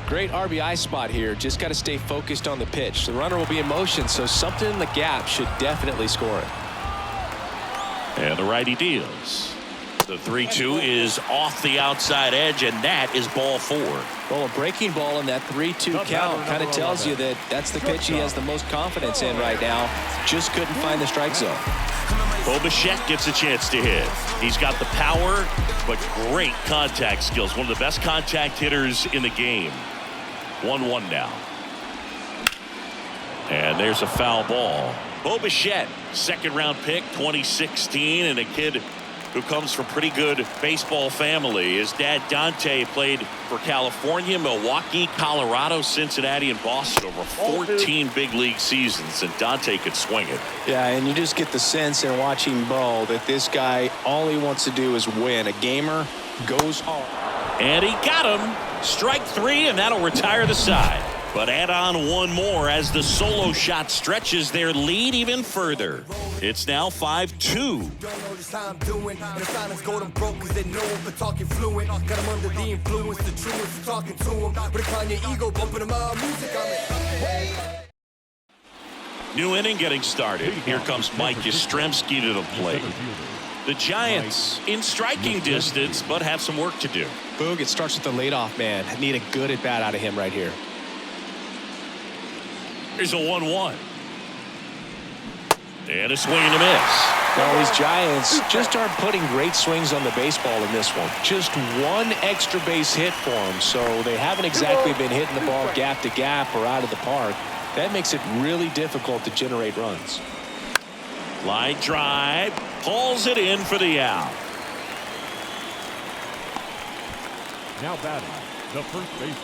Great RBI spot here. Just got to stay focused on the pitch. The runner will be in motion, so something in the gap should definitely score it. And the righty deals. The 3-2 is off the outside edge, and that is ball 4. Well, a breaking ball in that 3-2 count kind of tells you that that's the pitch he has the most confidence in right now. Just couldn't find the strike zone. Bo Bichette gets a chance to hit. He's got the power, but great contact skills. One of the best contact hitters in the game. 1-1 now. And there's a foul ball. Bo Bichette, second-round pick, 2016, and a kid who comes from pretty good baseball family. His dad, Dante, played for California, Milwaukee, Colorado, Cincinnati, and Boston over 14 big league seasons, and Dante could swing it. Yeah, and you just get the sense in watching Bo that this guy, all he wants to do is win. A gamer goes hard. And he got him. Strike 3, and that'll retire the side. But add on one more as the solo shot stretches their lead even further. It's now 5-2. New inning getting started. Here comes Mike Yastrzemski to the plate. The Giants in striking distance, but have some work to do. Boog, it starts with the leadoff man. Need a good at bat out of him right here. Here's a 1-1. And a swing and a miss. Now these Giants just aren't putting great swings on the baseball in this one. Just one extra base hit for them, so they haven't exactly been hitting the ball gap to gap or out of the park. That makes it really difficult to generate runs. Line drive, pulls it in for the out. Now batting, the first baseman,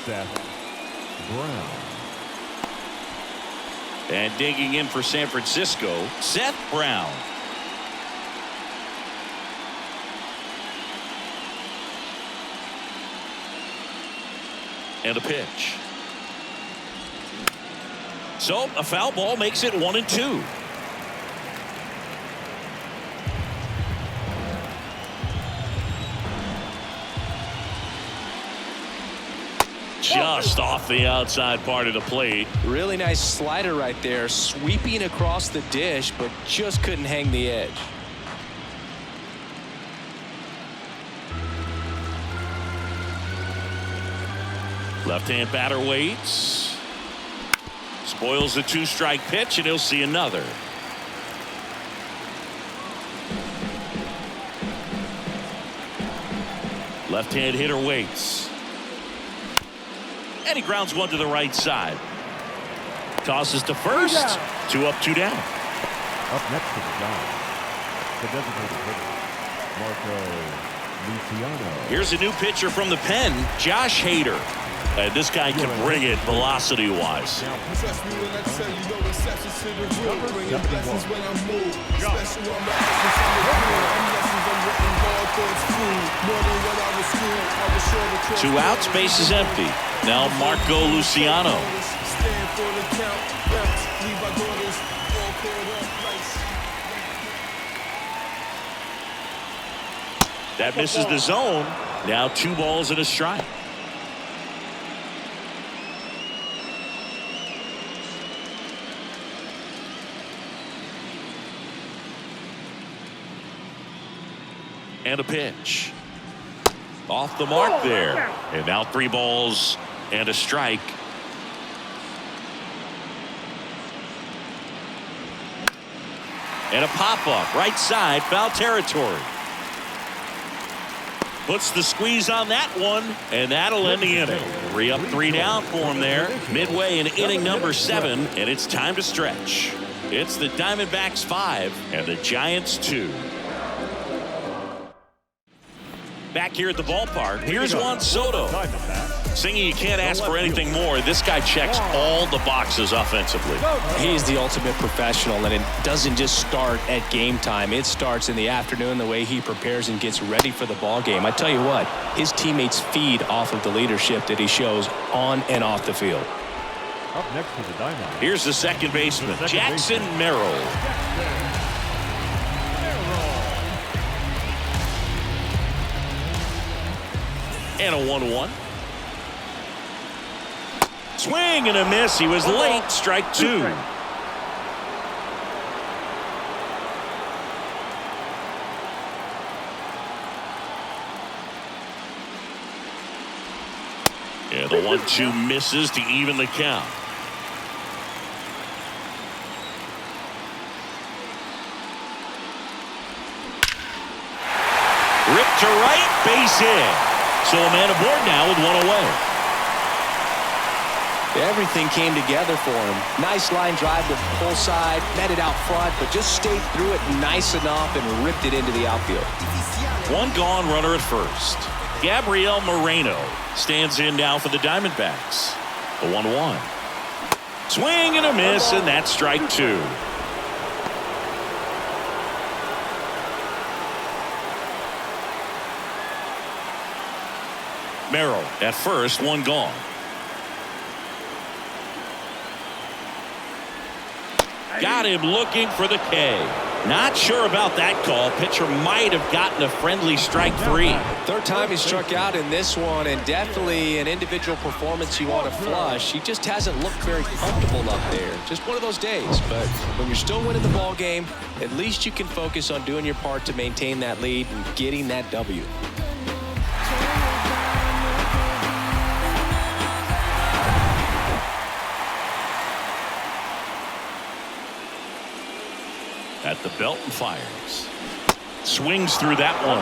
Seth Brown. And digging in for San Francisco, Seth Brown. And a pitch. So a foul ball makes it 1-2. Just off the outside part of the plate. Really nice slider right there, sweeping across the dish, but just couldn't hang the edge. Left-hand batter waits. Spoils the 2-strike pitch, and he'll see another. Left-hand hitter waits. And he grounds one to the right side. Tosses to first. 2 up, 2 down. Up next to the Giants, the designated hitter, Marco Luciano. Here's a new pitcher from the pen, Josh Hader. And this guy can bring it velocity-wise. Trust me when I tell you, no exceptions to the rule. Bringing blessings when I move. Special, I'm lessons from the rule. I'm lessons I'm written hard thoughts through. More than what I was schooled. I was sure to cross. 2 outs, base is empty. Now Marco Luciano. Stand for the count. Bounce. Leave our daughters all caught up. Place. That misses the zone. Now 2 balls and a strike. And a pitch. Off the mark there. And now 3 balls and a strike. And a pop-up. Right side. Foul territory. Puts the squeeze on that one. And that'll end the inning. 3 up, 3 down for him there. Midway in inning number 7. And it's time to stretch. It's the Diamondbacks 5 and the Giants 2. Back here at the ballpark, here's Juan Soto. Singing, you can't ask for anything more. This guy checks all the boxes offensively. He's the ultimate professional, and it doesn't just start at game time. It starts in the afternoon, the way he prepares and gets ready for the ball game. I tell you what, his teammates feed off of the leadership that he shows on and off the field. Up next to the Diamondbacks. Here's the second baseman, Jackson Merrill. And a 1-1. Swing and a miss. He was late. Strike 2. Yeah, the 1-2 misses to even the count. Ripped to right, base hit. So a man aboard now with 1 away. Everything came together for him. Nice line drive to pull side, met it out front, but just stayed through it nice enough and ripped it into the outfield. One gone runner at first. Gabriel Moreno stands in now for the Diamondbacks. The 1-1. Swing and a miss, and that's strike 2. Merrill at first, one gone. Got him looking for the K. Not sure about that call. Pitcher might have gotten a friendly strike 3. Third time he struck out in this one, and definitely an individual performance you want to flush. He just hasn't looked very comfortable up there. Just one of those days. But when you're still winning the ball game, at least you can focus on doing your part to maintain that lead and getting that W. At the belt and fires. Swings through that one.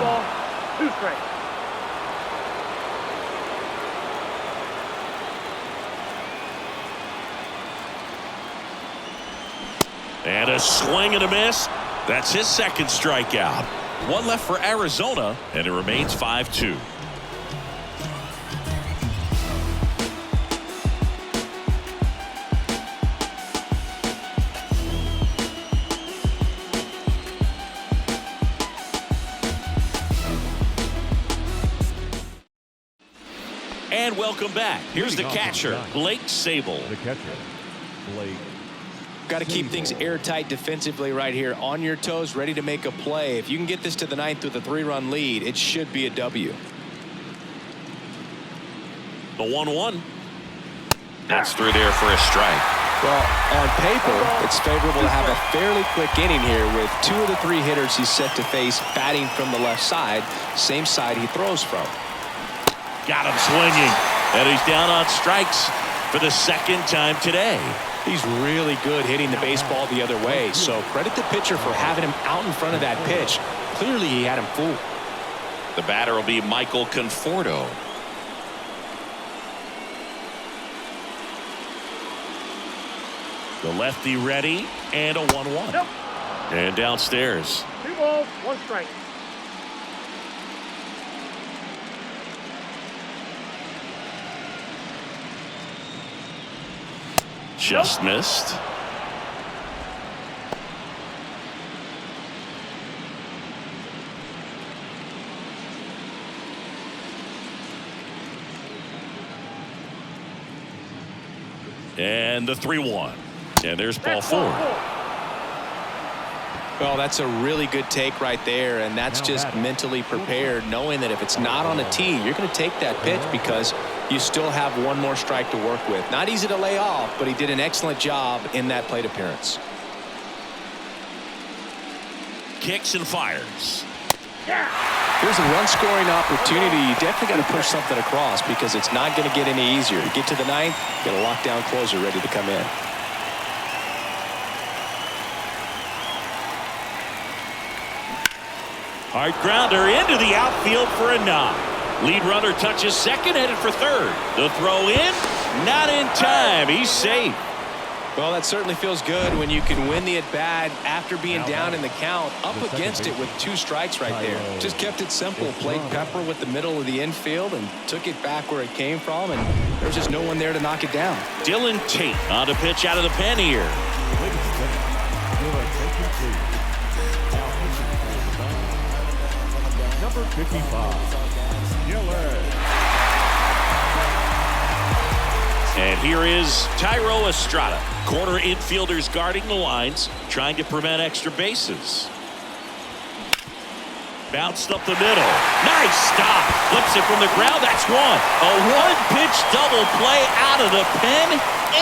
2 strikes. And a swing and a miss. That's his second strikeout. One left for Arizona, and it remains 5-2. And welcome back. Here's the catcher, Blake Sable. The catcher, Blake. Got to keep things airtight defensively right here. On your toes, ready to make a play. If you can get this to the 9th with a 3-run lead, it should be a W. The 1-1. That's through there for a strike. Well, on paper, it's favorable to have a fairly quick inning here with 2 of the 3 hitters he's set to face batting from the left side, same side he throws from. Got him swinging, and he's down on strikes for the second time today. He's really good hitting the baseball the other way, so credit the pitcher for having him out in front of that pitch. Clearly, he had him fooled. The batter will be Michael Conforto. The lefty ready, and a 1-1. Yep. And downstairs. 2 balls, 1 strike. Just missed. And the 3-1. And there's ball 4. Well, that's a really good take right there, and that's just mentally prepared, knowing that if it's not on a tee, you're going to take that pitch because you still have one more strike to work with. Not easy to lay off, but he did an excellent job in that plate appearance. Kicks and fires. Here's a run-scoring opportunity. You definitely got to push something across because it's not going to get any easier. To get to the 9th, get a lockdown closer ready to come in. Hard grounder into the outfield for a knock. Lead runner touches second, headed for third. The throw in, not in time. He's safe. Well, that certainly feels good when you can win the at-bat after being down in the count, up against it with 2 strikes right there. Just kept it simple, played pepper with the middle of the infield and took it back where it came from, and there's just no one there to knock it down. Dylan Tate on to pitch out of the pen here. Number 55, Gillett. And here is Tyro Estrada. Corner infielders guarding the lines, trying to prevent extra bases. Bounced up the middle. Nice stop. Flips it from the ground. That's one. A one-pitch double play out of the pen.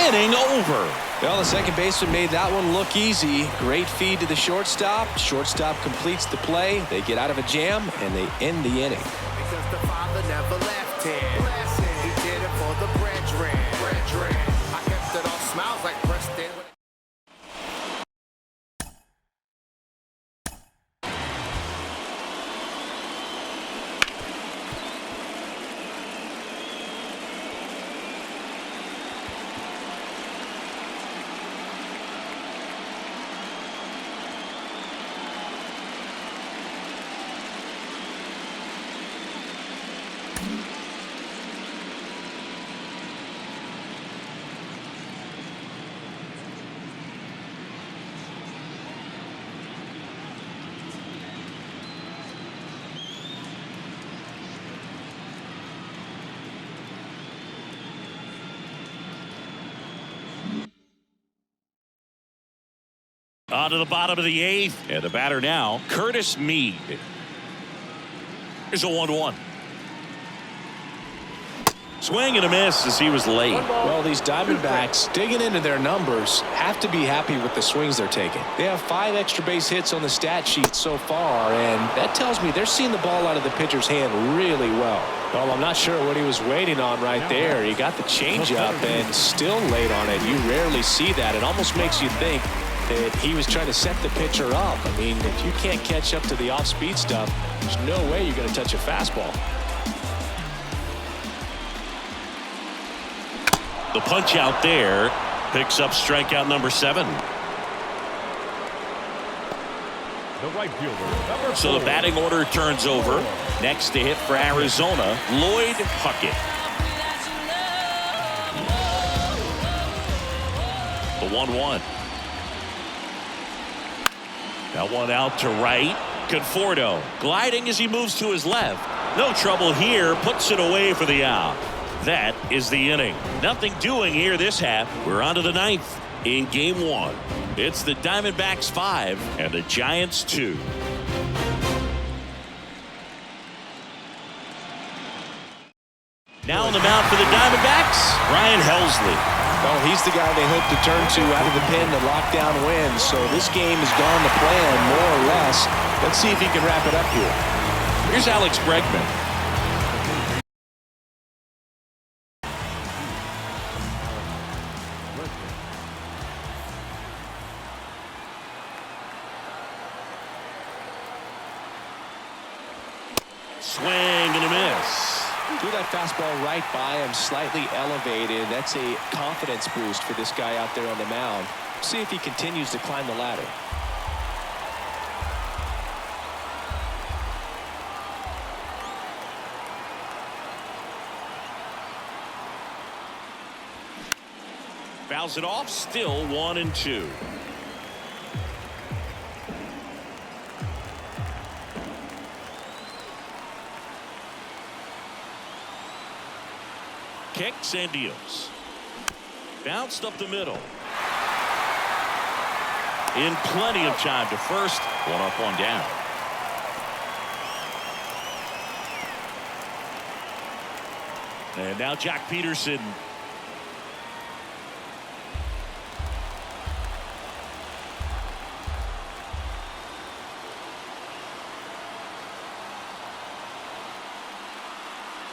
Inning over. Well, the second baseman made that one look easy. Great feed to the shortstop. Shortstop completes the play. They get out of a jam, and they end the inning. Because the father never left him. He did it for the brethren. I kept it all smiles like Preston. On to the bottom of the 8th. And the batter now, Curtis Mead. Here's a 1-1. Swing and a miss as he was late. Well, these Diamondbacks, digging into their numbers, have to be happy with the swings they're taking. They have 5 extra base hits on the stat sheet so far, and that tells me they're seeing the ball out of the pitcher's hand really well. Well, I'm not sure what he was waiting on right there. He got the changeup and still late on it. You rarely see that. It almost makes you think that he was trying to set the pitcher up. I mean, if you can't catch up to the off-speed stuff, there's no way you're going to touch a fastball. The punch out there picks up strikeout number 7. The right fielder, number So the 4. batting order turns over. Next to hit for Arizona, Lloyd Puckett. The 1-1. That one out to right. Conforto gliding as he moves to his left. No trouble here. Puts it away for the out. That is the inning. Nothing doing here this half. We're on to the 9th in game 1. It's the Diamondbacks 5 and the Giants 2. Now on the mound for the Diamondbacks, Ryan Helsley. Well, he's the guy they hope to turn to out of the pen to lock down wins. So this game has gone to plan, more or less. Let's see if he can wrap it up here. Here's Alex Bregman. Swing and a miss. Threw that fastball right by him, slightly elevated. That's a confidence boost for this guy out there on the mound. See if he continues to climb the ladder. Fouls it off, still 1-2. Kicks and deals. Bounced up the middle. In plenty of time to first. One up, one down. And now Jack Peterson.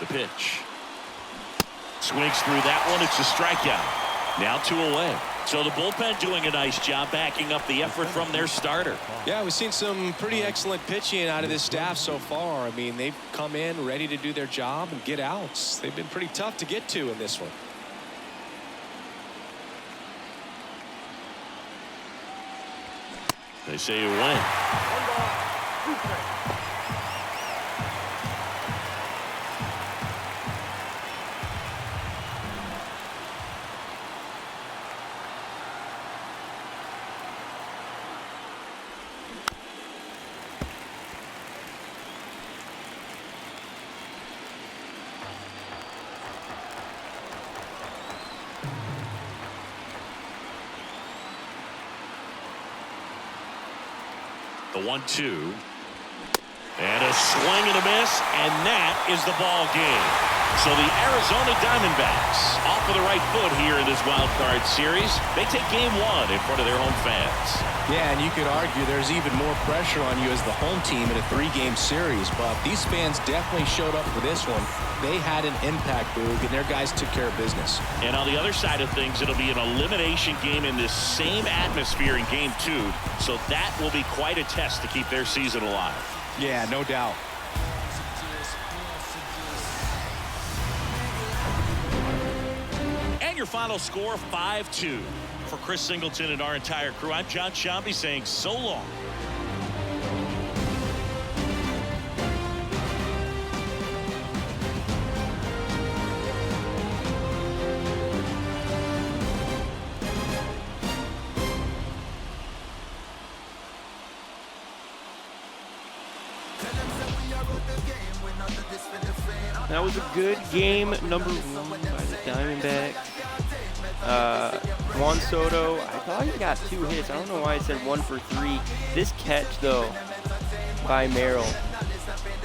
The pitch. Swings through that one. It's a strikeout. Now 2 away. So the bullpen doing a nice job backing up the effort from their starter. Yeah, we've seen some pretty excellent pitching out of this staff so far. I mean, they've come in ready to do their job and get outs. They've been pretty tough to get to in this one. They say you win. The 1-2. And a swing and a miss, and that is the ball game. So the Arizona Diamondbacks off of the right foot here in this wild card series. They take game 1 in front of their home fans. Yeah, and you could argue there's even more pressure on you as the home team in a 3-game series, but these fans definitely showed up for this one. They had an impact, Boog, and their guys took care of business. And on the other side of things, it'll be an elimination game in this same atmosphere in game 2. So that will be quite a test to keep their season alive. Yeah, no doubt. And your final score, 5-2. For Chris Singleton and our entire crew, I'm John Shambi saying so long. That was a good game number 1 by the Diamondbacks. Juan Soto, I thought he got 2 hits. I don't know why I said 1 for 3. This catch, though, by Merrill,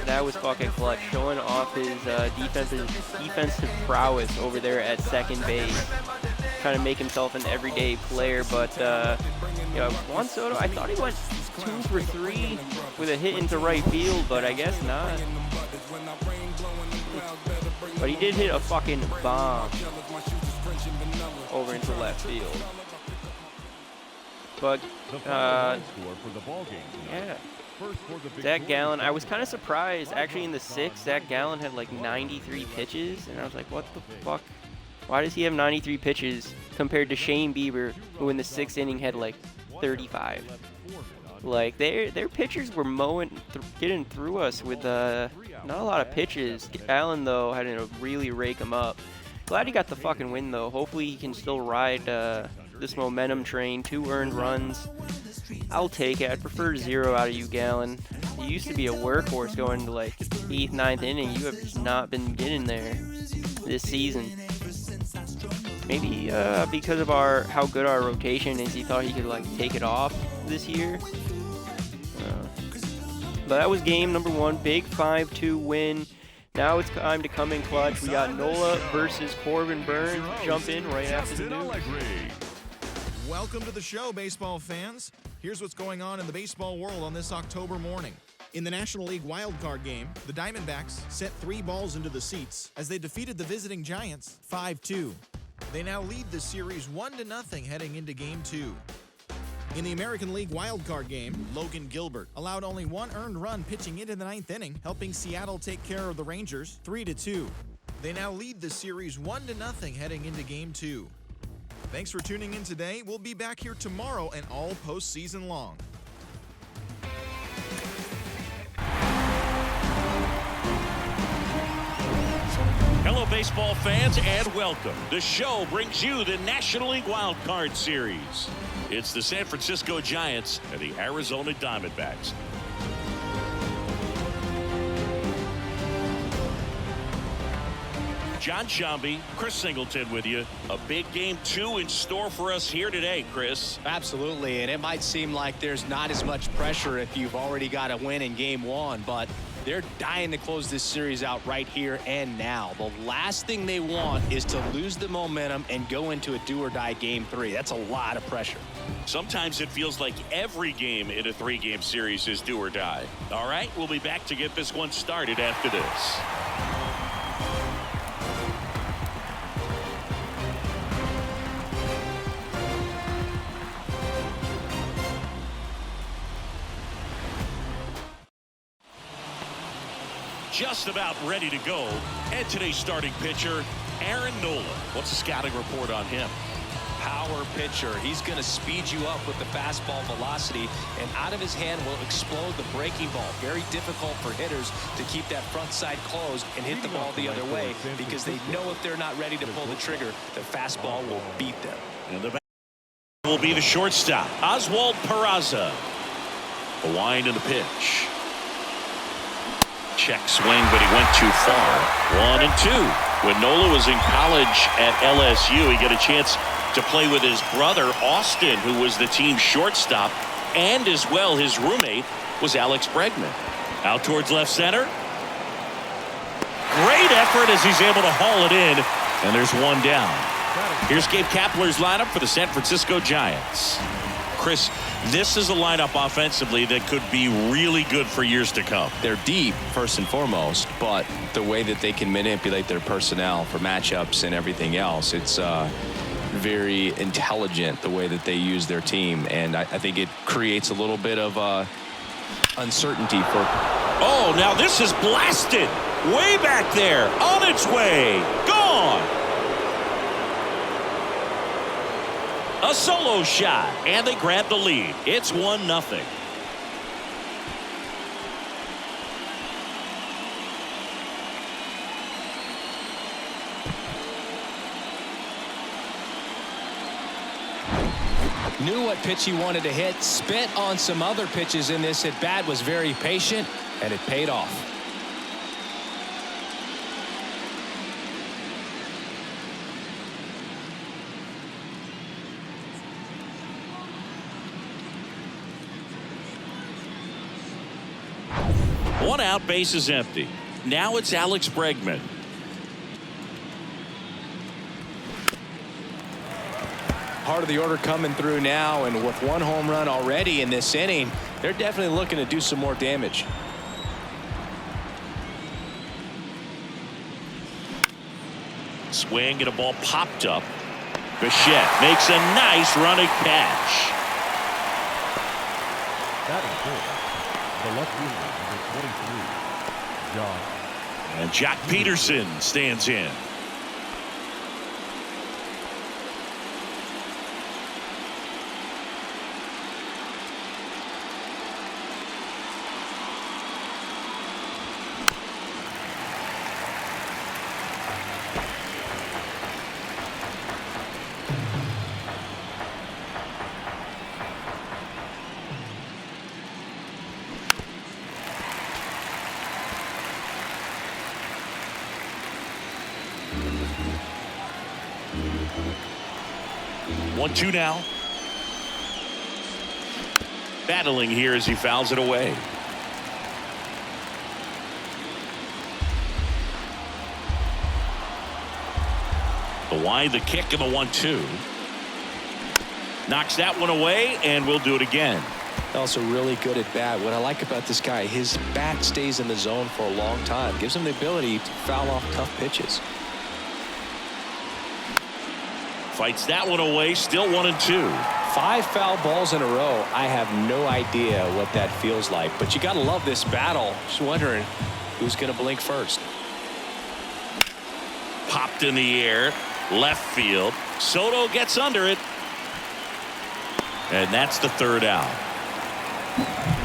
that was fucking clutch, showing off his defensive prowess over there at second base, trying to make himself an everyday player. But Juan Soto, I thought he went 2 for 3 with a hit into right field, but I guess not. But he did hit a fucking bomb over into left field. But yeah, Zach Gallen, I was kind of surprised. Actually, in the 6th, Zach Gallen had like 93 pitches, and I was like, what the fuck? Why does he have 93 pitches compared to Shane Bieber, who in the 6th inning had like 35? Like, their pitchers were getting through us with not a lot of pitches. Allen, though, had to really rake him up. Glad he got the fucking win, though. Hopefully he can still ride this momentum train. 2 earned runs. I'll take it. I'd prefer 0 out of you, Gallen. You used to be a workhorse going to like 8th, 9th inning. You have just not been getting there this season. Maybe because of how good our rotation is, he thought he could like take it off this year. But that was game number 1, big 5-2 win. Now it's time to come in clutch. We got Nola versus Corbin Burns. Jump in right after the news. Welcome to the show, baseball fans. Here's what's going on in the baseball world on this October morning. In the National League wildcard game, the Diamondbacks sent 3 balls into the seats as they defeated the visiting Giants 5-2. They now lead the series 1-0 heading into Game 2. In the American League wildcard game, Logan Gilbert allowed only 1 earned run pitching into the 9th inning, helping Seattle take care of the Rangers 3-2. They now lead the series 1-0 heading into Game 2. Thanks for tuning in today. We'll be back here tomorrow and all postseason long. Hello, baseball fans, and welcome. The show brings you the National League Wild Card Series. It's the San Francisco Giants and the Arizona Diamondbacks. John Shambi, Chris Singleton with you. A big Game 2 in store for us here today, Chris. Absolutely, and it might seem like there's not as much pressure if you've already got a win in Game 1, but they're dying to close this series out right here and now. The last thing they want is to lose the momentum and go into a do-or-die Game 3. That's a lot of pressure. Sometimes it feels like every game in a 3-game series is do or die. All right, we'll be back to get this one started after this. Just about ready to go. And today's starting pitcher, Aaron Nola. What's the scouting report on him? Power pitcher. He's going to speed you up with the fastball velocity, and out of his hand will explode the breaking ball. Very difficult for hitters to keep that front side closed and hit the ball the other way, because they know if they're not ready to pull the trigger, the fastball will beat them. And the back will be the shortstop, Oswald Peraza. The wind and the pitch. Check swing, but he went too far. 1-2. When Nola was in college at LSU, he got a chance to play with his brother, Austin, who was the team's shortstop, and as well his roommate was Alex Bregman. Out towards left center. Great effort as he's able to haul it in, and there's one down. Here's Gabe Kapler's lineup for the San Francisco Giants. Chris, this is a lineup offensively that could be really good for years to come. They're deep, first and foremost, but the way that they can manipulate their personnel for matchups and everything else, it's very intelligent the way that they use their team, and I think it creates a little bit of uncertainty for... Oh, now this is blasted way back there, on its way, gone. A solo shot, and they grab the lead. It's 1-0. Knew what pitch he wanted to hit, spit on some other pitches in this at bat, was very patient, and it paid off. 1 out, base is empty. Now it's Alex Bregman. Part of the order coming through now, and with 1 home run already in this inning, they're definitely looking to do some more damage. Swing and a ball popped up. Bichette makes a nice running catch. That is good. The left fielder, number 23, John. And Jack Peterson stands in. One, two now. Battling here as he fouls it away. The wide, the kick, and the 1-2. Knocks that one away, and we'll do it again. Also really good at bat. What I like about this guy, his bat stays in the zone for a long time. Gives him the ability to foul off tough pitches. Fights that one away, still 1-2. 5 foul balls in a row. I have no idea what that feels like, but you got to love this battle. Just wondering who's going to blink first. Popped in the air, left field. Soto gets under it. And that's the 3rd out.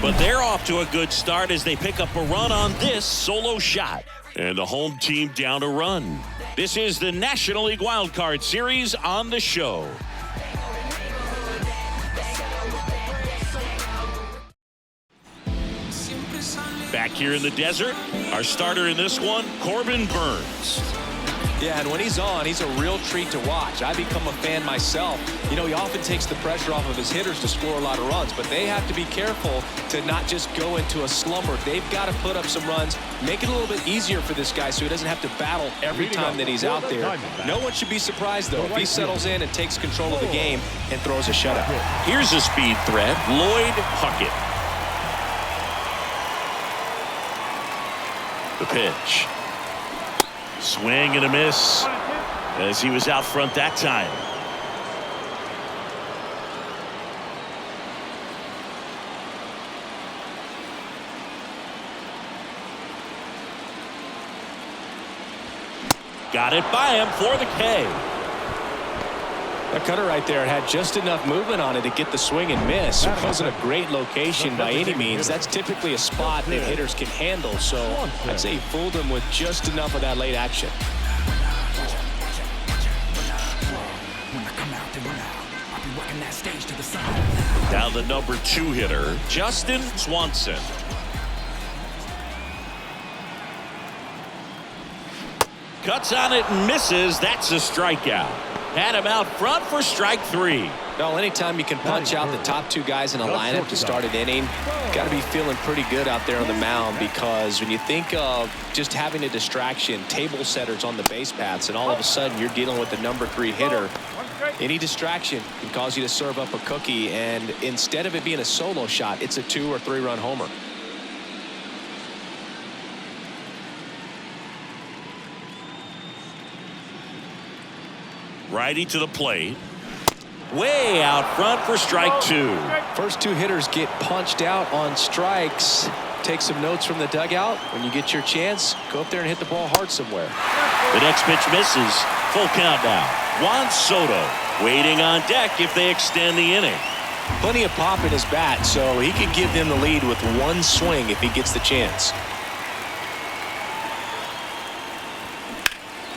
But they're off to a good start as they pick up a run on this solo shot. And the home team down a run. This is the National League Wild Card Series on the show. Back here in the desert, our starter in this one, Corbin Burns. Yeah, and when he's on, he's a real treat to watch. I become a fan myself. You know, he often takes the pressure off of his hitters to score a lot of runs, but they have to be careful to not just go into a slumber. They've got to put up some runs, make it a little bit easier for this guy so he doesn't have to battle every time that he's out there. No one should be surprised, though, if he settles in and takes control of the game and throws a shutout. Here's a speed threat, Lloyd Puckett. The pitch. Swing and a miss as he was out front that time. Got it by him for the K. That cutter right there had just enough movement on it to get the swing and miss. It wasn't a great location by any means. That's typically a spot that hitters can handle. So I'd say he fooled him with just enough of that late action. Now the number 2 hitter, Justin Swanson. Cuts on it and misses. That's a strikeout. Had him out front for strike 3. Well, anytime you can punch out the top 2 guys in a lineup to start an inning, got to be feeling pretty good out there on the mound, because when you think of just having a distraction, table setters on the base paths, and all of a sudden you're dealing with the number 3 hitter, any distraction can cause you to serve up a cookie, and instead of it being a solo shot, it's a 2 or 3 run homer. Righty to the plate. Way out front for strike 2. First 2 hitters get punched out on strikes. Take some notes from the dugout. When you get your chance, go up there and hit the ball hard somewhere. The next pitch misses. Full count now. Juan Soto waiting on deck if they extend the inning. Plenty of pop in his bat, so he can give them the lead with 1 swing if he gets the chance.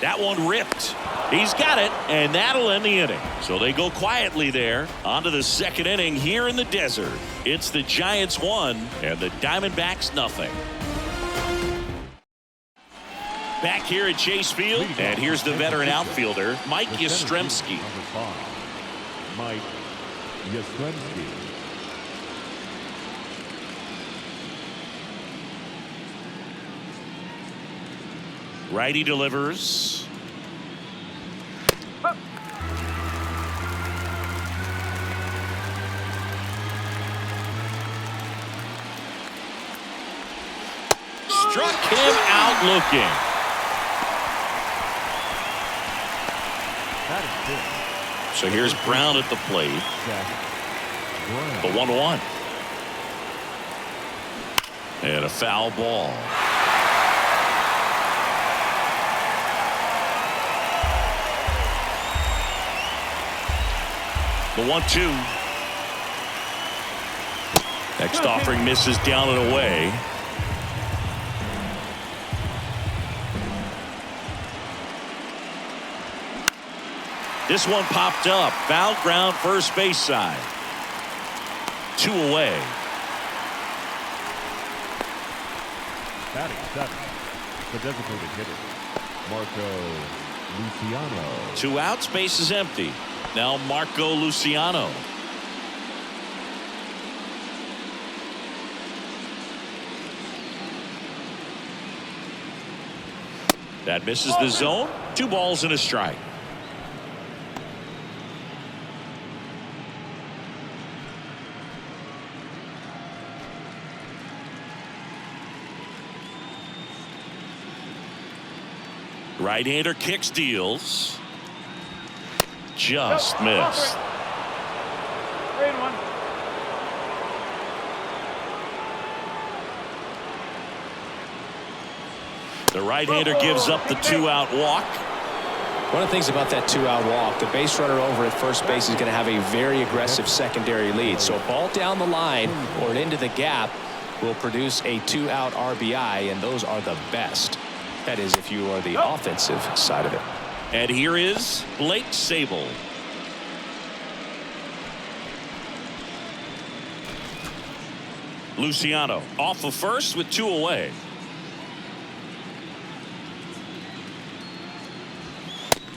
That one ripped. He's got it, and that'll end the inning. So they go quietly there. On to the 2nd inning here in the desert. It's the Giants 1 and the Diamondbacks nothing. Back here at Chase Field, and here's the veteran outfielder, Mike Yastrzemski. Number 5, Mike Yastrzemski. Righty delivers. Struck him out looking. So here's Brown at the plate. The 1-1. And a foul ball. The 1-2. Next offering misses down and away. This one popped up. Foul ground first base side. 2 away. Batting seventh, the designated hitter, Marco Luciano. 2 outs, base is empty. Now Marco Luciano. That misses the zone. 2 balls and a strike. Right-hander kicks, deals. Just missed. The right-hander gives up the 2-out walk. One of the things about that 2-out walk, the base runner over at first base is going to have a very aggressive secondary lead. So a ball down the line or into the gap will produce a 2-out RBI, and those are the best. That is, if you are the offensive side of it. And here is Blake Sable. Luciano off of first with 2 away.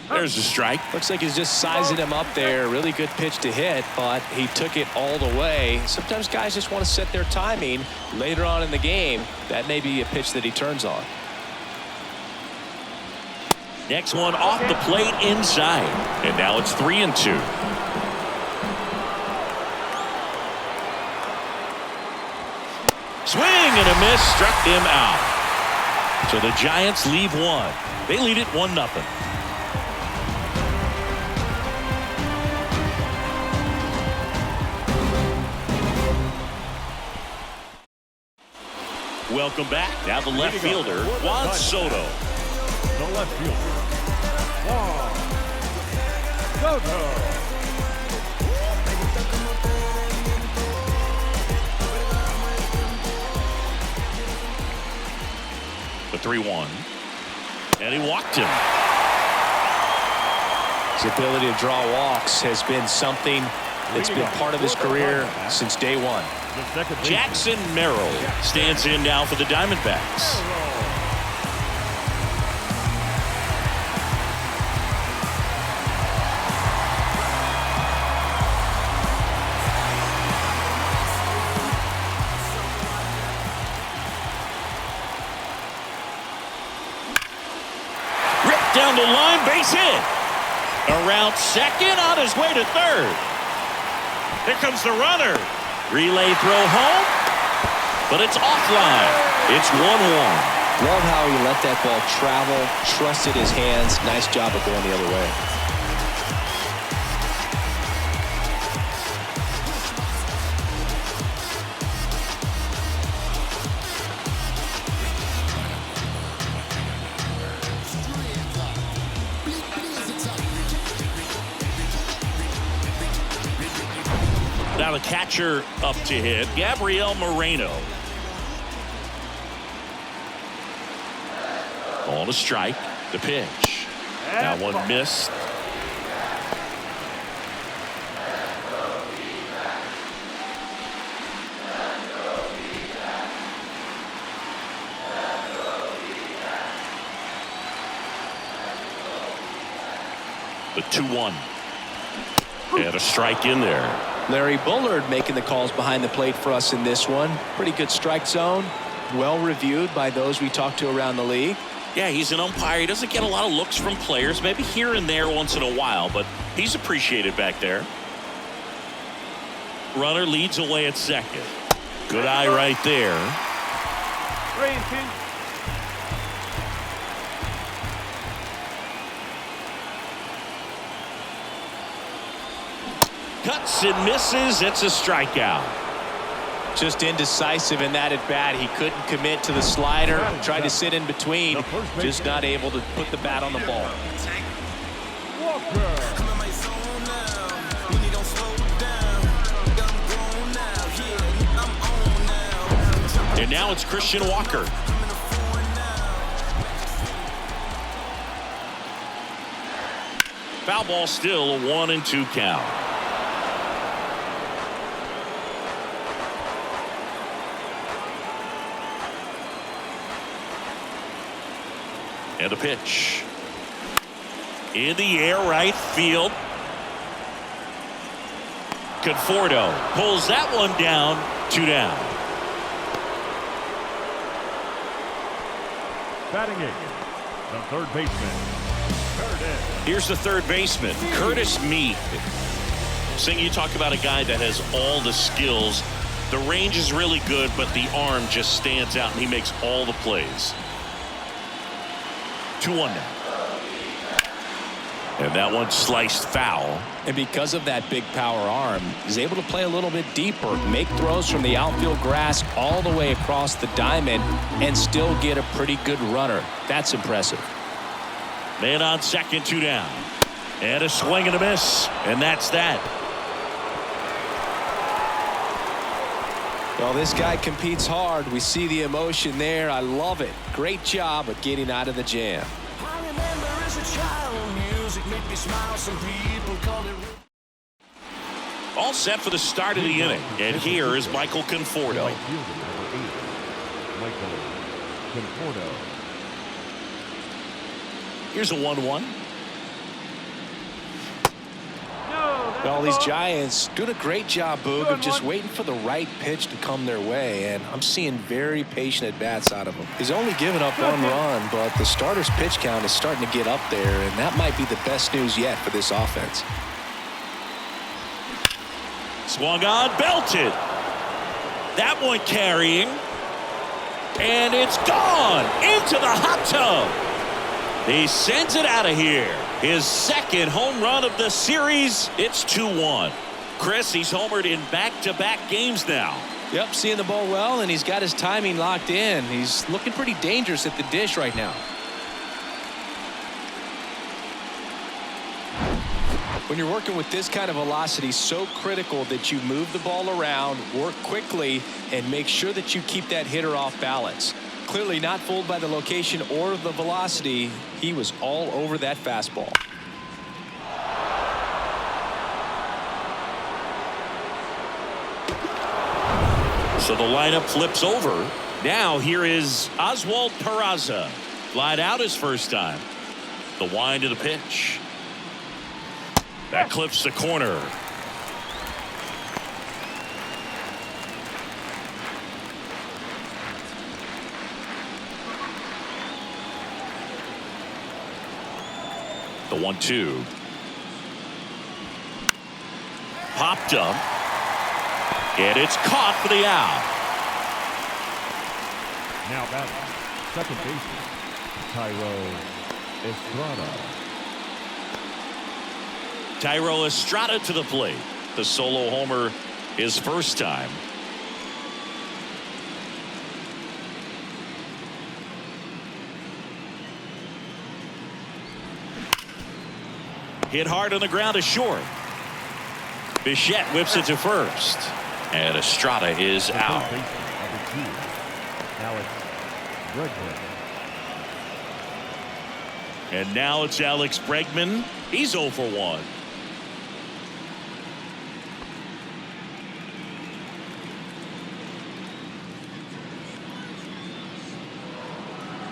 There's a strike. Looks like he's just sizing him up there. Really good pitch to hit, but he took it all the way. Sometimes guys just want to set their timing later on in the game. That may be a pitch that he turns on. Next one off the plate inside. And now it's 3-2. Swing and a miss, struck him out. So the Giants leave 1. They lead it 1-0. Welcome back. Now the left fielder, Juan Soto. The left fielder, Juan Soto. The 3-1. And he walked him. His ability to draw walks has been something that's been part of his career since day one. Jackson Merrill stands in now for the Diamondbacks. Ripped down the line, base hit. Around second, on his way to third. Here comes the runner. Relay throw home, but it's offline. It's 1-1. Love how he let that ball travel, trusted his hands. Nice job of going the other way. Now the catcher up to hit, Gabriel Moreno. On a strike, the pitch. That one missed. The 2-1. And a strike in there. Larry Bullard making the calls behind the plate for us in this one. Pretty good strike zone. Well reviewed by those we talked to around the league. Yeah, he's an umpire. He doesn't get a lot of looks from players, maybe here and there once in a while, but he's appreciated back there. Runner leads away at second. Good eye right there. 3-2. Cuts and misses. It's a strikeout. Just indecisive in that at bat. He couldn't commit to the slider. Tried to sit in between. Just not able to put the bat on the ball. And now it's Christian Walker. Foul ball, still a 1-2 count. And a pitch. In the air, right field. Conforto pulls that one down. 2 down. Batting it, the third baseman, Here's the third baseman, Curtis Mead. Sing, you talk about a guy that has all the skills. The range is really good, but the arm just stands out, and he makes all the plays. 2-1 now. And that one sliced foul. And because of that big power arm, he's able to play a little bit deeper, make throws from the outfield grass all the way across the diamond, and still get a pretty good runner. That's impressive. Man on second, 2 down. And a swing and a miss. And that's that. Well, this guy competes hard. We see the emotion there. I love it. Great job of getting out of the jam. I remember as a child, music made me smile. Some people called it. All set for the start of the inning. And here is Michael Conforto. right fielder, number 8, Michael Conforto. Here's a 1-1. Well, these Giants doing a great job, Boog, of just waiting for the right pitch to come their way, and I'm seeing very patient at-bats out of them. He's only given up 1 run, but the starter's pitch count is starting to get up there, and that might be the best news yet for this offense. Swung on, belted. That one carrying. And it's gone into the hot tub. He sends it out of here. His second home run of the series. It's 2-1. Chris, he's homered in back-to-back games now. Yep, seeing the ball well, and he's got his timing locked in. He's looking pretty dangerous at the dish right now. When you're working with this kind of velocity, so critical that you move the ball around, work quickly, and make sure that you keep that hitter off balance. Clearly not fooled by the location or the velocity. He was all over that fastball. So the lineup flips over. Now here is Oswald Peraza. Flied out his first time. The wind of the pitch. That clips the corner. The 1-2. Popped up. And it's caught for the out. Now batting, second baseman, Tyro Estrada. Tyro Estrada to the plate. The solo homer his first time. Hit hard on the ground to short. Bichette whips it to first. And Estrada is The out. third baseman, number 2, Alex Bregman. And now it's Alex Bregman. He's 0 for 1.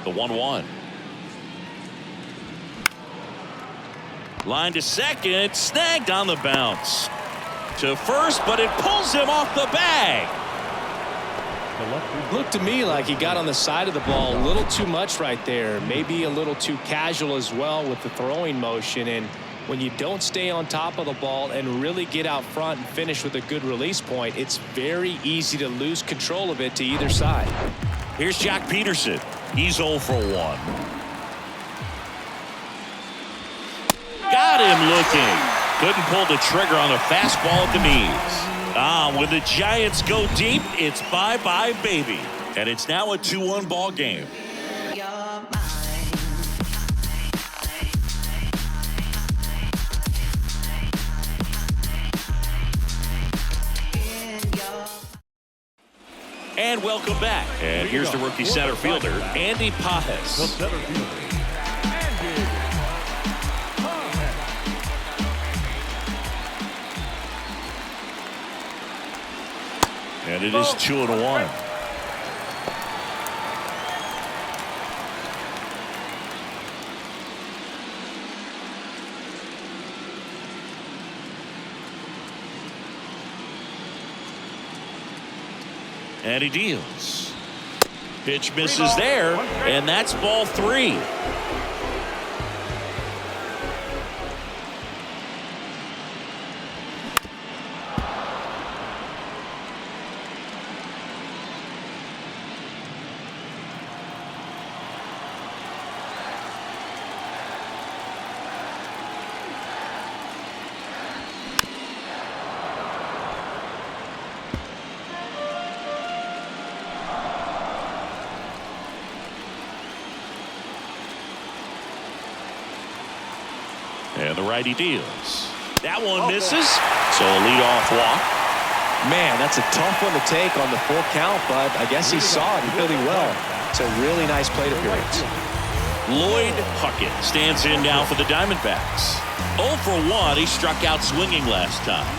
The 1-1. Line to second, snagged on the bounce. To first, but it pulls him off the bag. to left field. Looked to me like he got on the side of the ball a little too much right there. Maybe a little too casual as well with the throwing motion. And when you don't stay on top of the ball and really get out front and finish with a good release point, it's very easy to lose control of it to either side. Here's Jack Peterson. He's 0 for 1. Got him looking. Couldn't pull the trigger on a fastball at the knees. When the Giants go deep, it's bye-bye, baby. And it's now a 2-1 ball game. And welcome back. And here's the rookie center fielder, Andy The Pajes. center fielder, Andy Pajes. And it is 2-1. And he deals. Pitch misses there, and that's ball 3. And the righty deals. That one misses. So a leadoff walk. Man, that's a tough one to take on the full count, but I guess he saw it really well. It's a really nice plate appearance. Lloyd Puckett stands in now for the Diamondbacks. 0 for 1. He struck out swinging last time.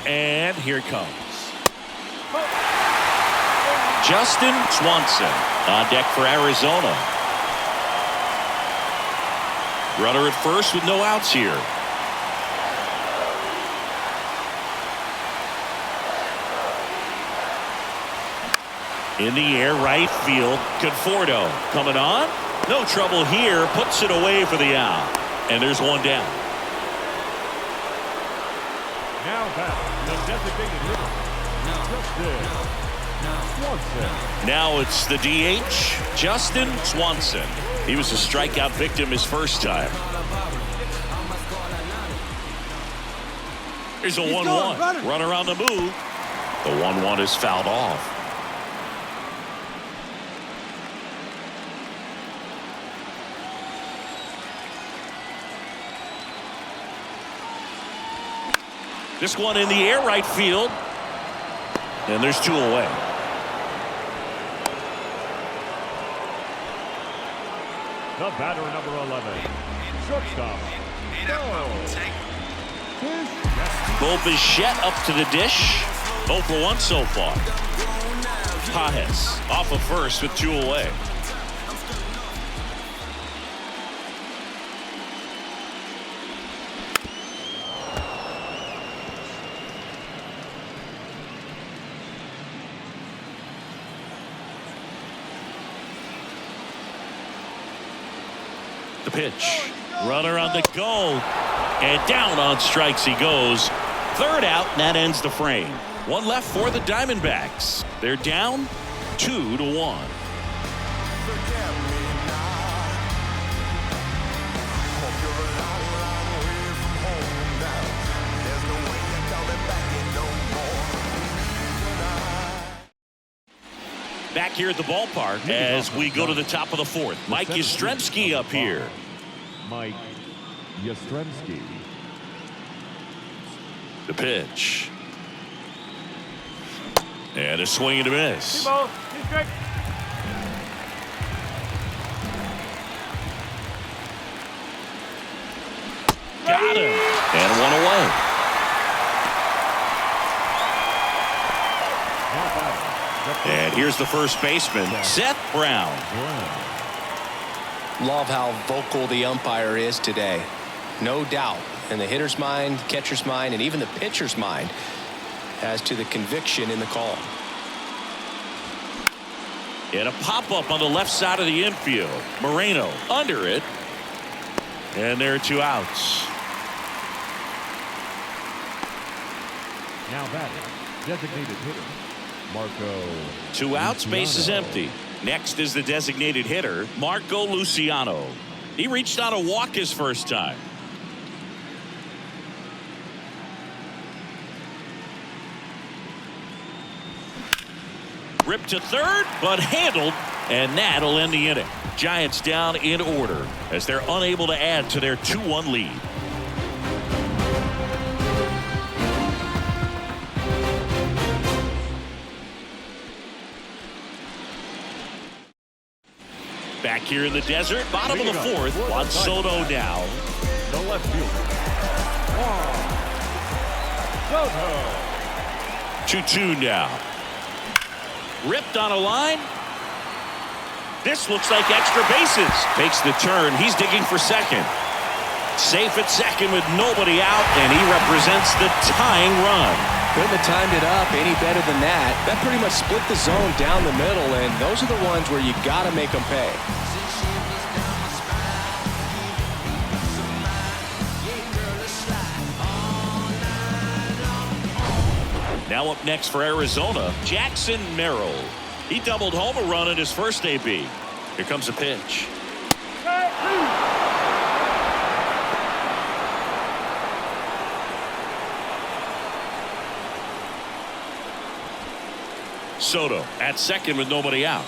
And here it comes. Justin Swanson on deck for Arizona. Runner at first with no outs here. In the air, right field. Conforto coming on. No trouble here. Puts it away for the out. And there's one down. Now back, the designated hitter, Justin Swanson. Now it's the DH, Justin Swanson. He was a strikeout victim his first time. Here's a 1-1. Runner on the move. The 1-1 is fouled off. This one in the air, right field. And there's 2 away. The batter, number 11, shortstop, Bo Bichette up to the dish. 0 for 1 so far. Pajes off of first with 2 away. The pitch. Runner on the go. And down on strikes he goes. Third out, and that ends the frame. One left for the Diamondbacks. They're down 2-1. Back here at the ballpark as we go to the top of the 4th. Mike Yastrzemski up here. Mike Yastrzemski. The pitch. And a swing and a miss. Got him. And 1 away. And here's the first baseman, Seth Brown. Love how vocal the umpire is today. No doubt in the hitter's mind, catcher's mind, and even the pitcher's mind. as to the conviction in the call. And a pop-up on the left side of the infield. Moreno under it. And there are 2 outs. Now batting, designated hitter, Marco. 2 outs, base is empty. Next is the designated hitter, Marco Luciano. He reached on a walk his first time. Ripped to third, but handled, and that'll end the inning. Giants down in order as they're unable to add to their 2-1 lead. Back here in the desert, bottom of the 4th, Juan Soto now. The left fielder, Juan Soto. 2-2 now. Ripped on a line. This looks like extra bases. Takes the turn. He's digging for second. Safe at second with nobody out, and he represents the tying run. Couldn't have timed it up any better than that. That pretty much split the zone down the middle, and those are the ones where you got to make them pay. Now up next for Arizona, Jackson Merrill. He doubled home a run in his first AB. Here comes a pitch. Soto at second with nobody out.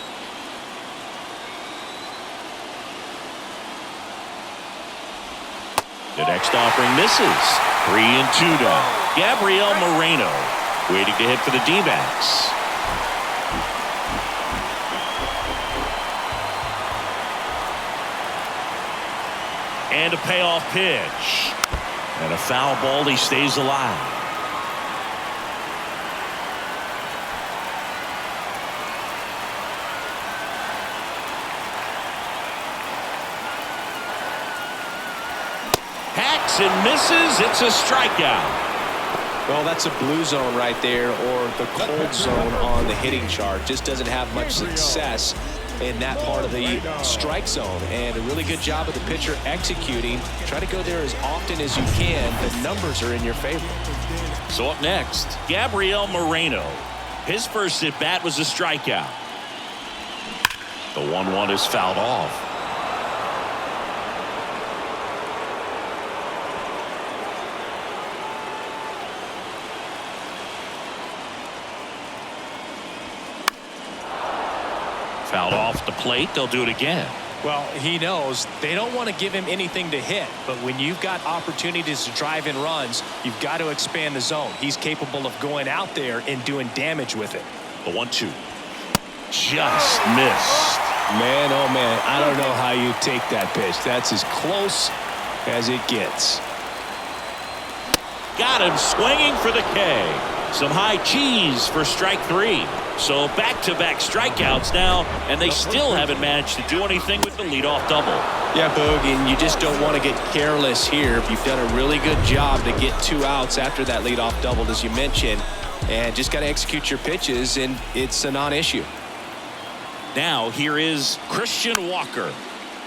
The next offering misses. 3-2 now. Gabriel Moreno waiting to hit for the D-backs. And a payoff pitch. And a foul ball. He stays alive. Hacks and misses. It's a strikeout. Well, that's a blue zone right there, or the cold zone on the hitting chart. Just doesn't have much success in that part of the strike zone. And a really good job of the pitcher executing. Try to go there as often as you can. The numbers are in your favor. So up next, Gabriel Moreno. His first at bat was a strikeout. The 1-1 is fouled off. Fouled off the plate. They'll do it again. Well, he knows they don't want to give him anything to hit, but when you've got opportunities to drive in runs, you've got to expand the zone. He's capable of going out there and doing damage with it. The 1-2 just missed. Man, oh man, I don't know how you take that pitch. That's as close as it gets. Got him swinging for the K. Some high cheese for strike 3. So back-to-back strikeouts now, and they still haven't managed to do anything with the leadoff double. Yeah, Boog, and you just don't want to get careless here. You've done a really good job to get 2 outs after that leadoff double, as you mentioned, and just got to execute your pitches, and it's a non-issue. Now here is Christian Walker.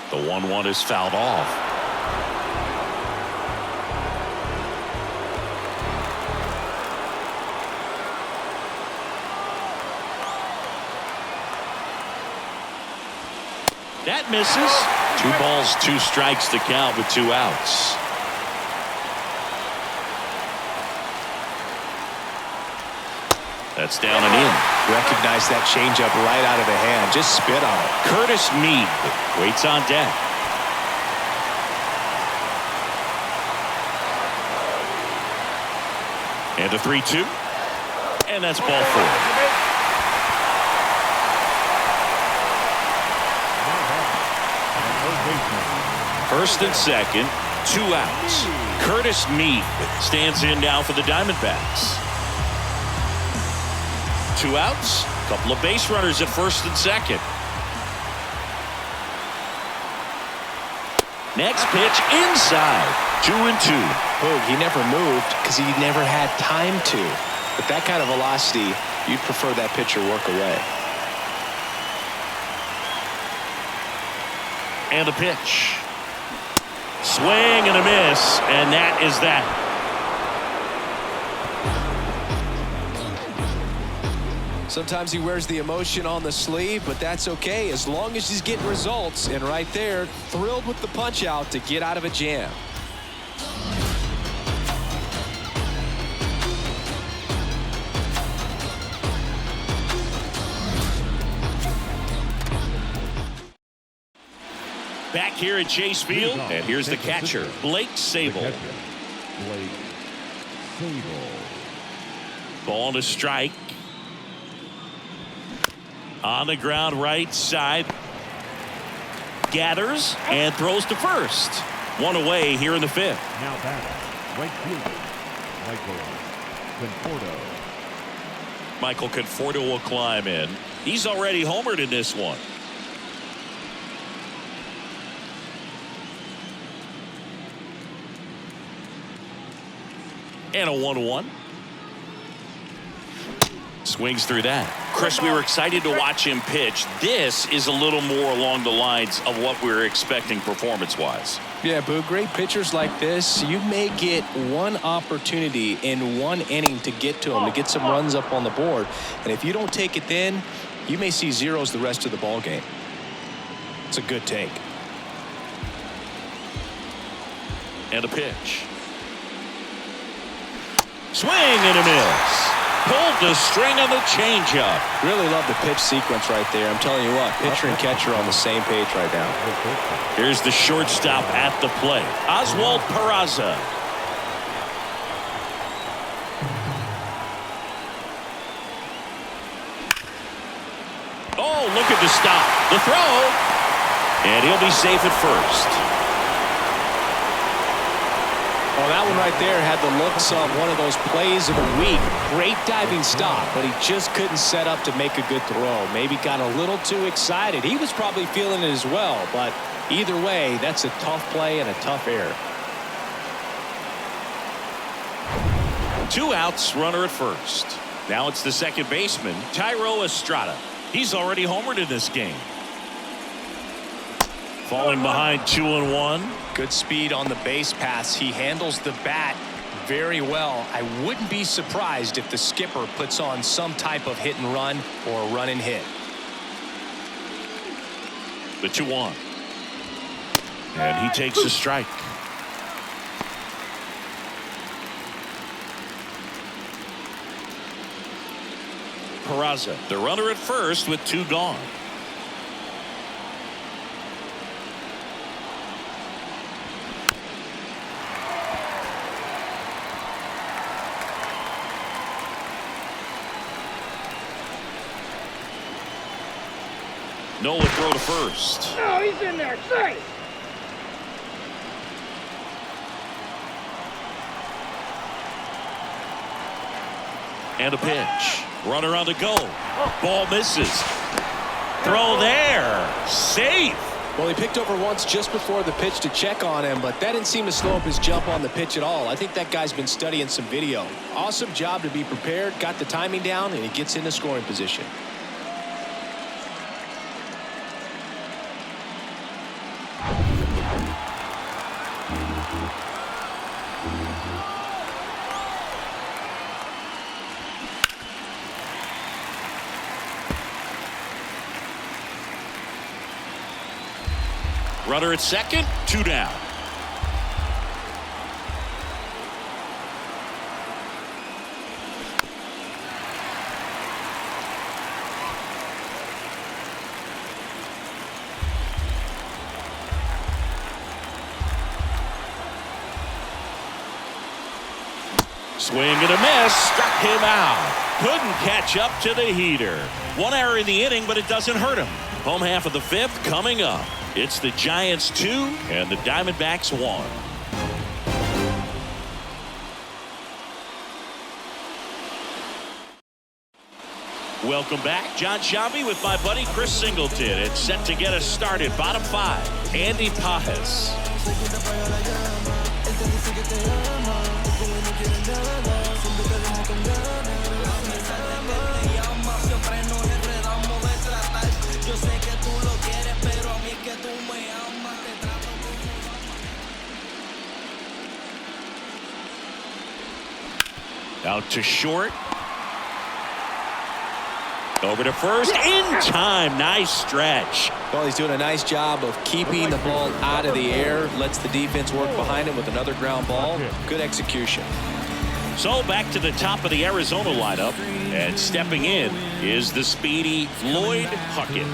The 1-1 is fouled off. That misses. 2 balls, 2 strikes to count with 2 outs. That's down and in. Recognize that changeup right out of the hand. Just spit on it. Curtis Mead waits on deck. And a 3-2. And that's ball 4. First and second, 2 outs. Curtis Mead stands in now for the Diamondbacks. 2 outs, couple of base runners at first and second. Next pitch inside, 2-2. Boog, he never moved because he never had time to. With that kind of velocity, you'd prefer that pitcher work away. And a pitch. Swing and a miss, and that is that. Sometimes he wears the emotion on the sleeve, but that's okay as long as he's getting results. And right there, thrilled with the punch out to get out of a jam. Back here at Chase Field, and here's the catcher, Blake Sable. Blake Sable. Ball to strike. On the ground right side. Gathers and throws to first. One away here in the fifth. Now back, right fielder, Michael Conforto. Michael Conforto will climb in. He's already homered in this one. And a 1-1. Swings through that. Chris, we were excited to watch him pitch. This is a little more along the lines of what we were expecting performance-wise. Yeah, Boo, great pitchers like this, you may get one opportunity in one inning to get to them, to get some runs up on the board. And if you don't take it then, you may see zeros the rest of the ball game. It's a good take. And a pitch. Swing and a miss. Pulled the string on the changeup. Really love the pitch sequence right there. I'm telling you what, pitcher and catcher on the same page right now. Here's the shortstop at the plate, Oswald Peraza. Oh, look at the stop. The throw. And he'll be safe at first. Well, that one right there had the looks of one of those plays of the week. Great diving stop, but he just couldn't set up to make a good throw. Maybe got a little too excited. He was probably feeling it as well, but either way, that's a tough play and a tough error. 2 outs, runner at first. Now it's the second baseman, Tyro Estrada. He's already homered in this game. Falling behind 2-1. Good speed on the base pass. He handles the bat very well. I wouldn't be surprised if the skipper puts on some type of hit and run or a run and hit. The 2-1. And he takes a strike. Peraza, the runner at first with 2 gone. Nola throw to first. No, he's in there. Safe. And a pitch. Runner on the go. Ball misses. Throw there. Safe. Well, he picked over once just before the pitch to check on him, but that didn't seem to slow up his jump on the pitch at all. I think that guy's been studying some video. Awesome job to be prepared, got the timing down, and he gets into scoring position. Runner at second, 2 down. Swing and a miss, struck him out. Couldn't catch up to the heater. 1 error in the inning, but it doesn't hurt him. Home half of the 5th coming up. It's the Giants 2 and the Diamondbacks 1. Welcome back. John Sciambi with my buddy Chris Singleton. It's set to get us started. Bottom 5, Andy Pajes. Out to short. Over to first. In time. Nice stretch. Well, he's doing a nice job of keeping the ball out of the air. Lets the defense work behind him with another ground ball. Good execution. So back to the top of the Arizona lineup. And stepping in is the speedy Lloyd Huckett.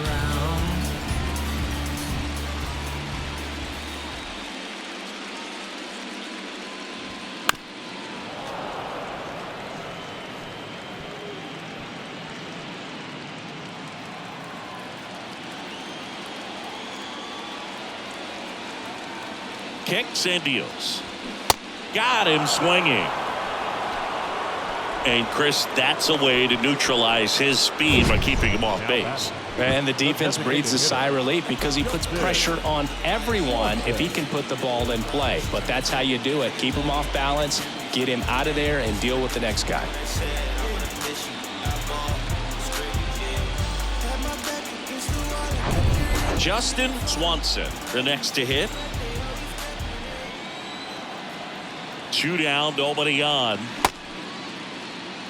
Kicks and deals. Got him swinging. And Chris, that's a way to neutralize his speed by keeping him off base. And the defense breathes a sigh of relief because he puts pressure on everyone if he can put the ball in play. But that's how you do it. Keep him off balance, get him out of there, and deal with the next guy. Justin Swanson, the next to hit. 2 down, nobody on.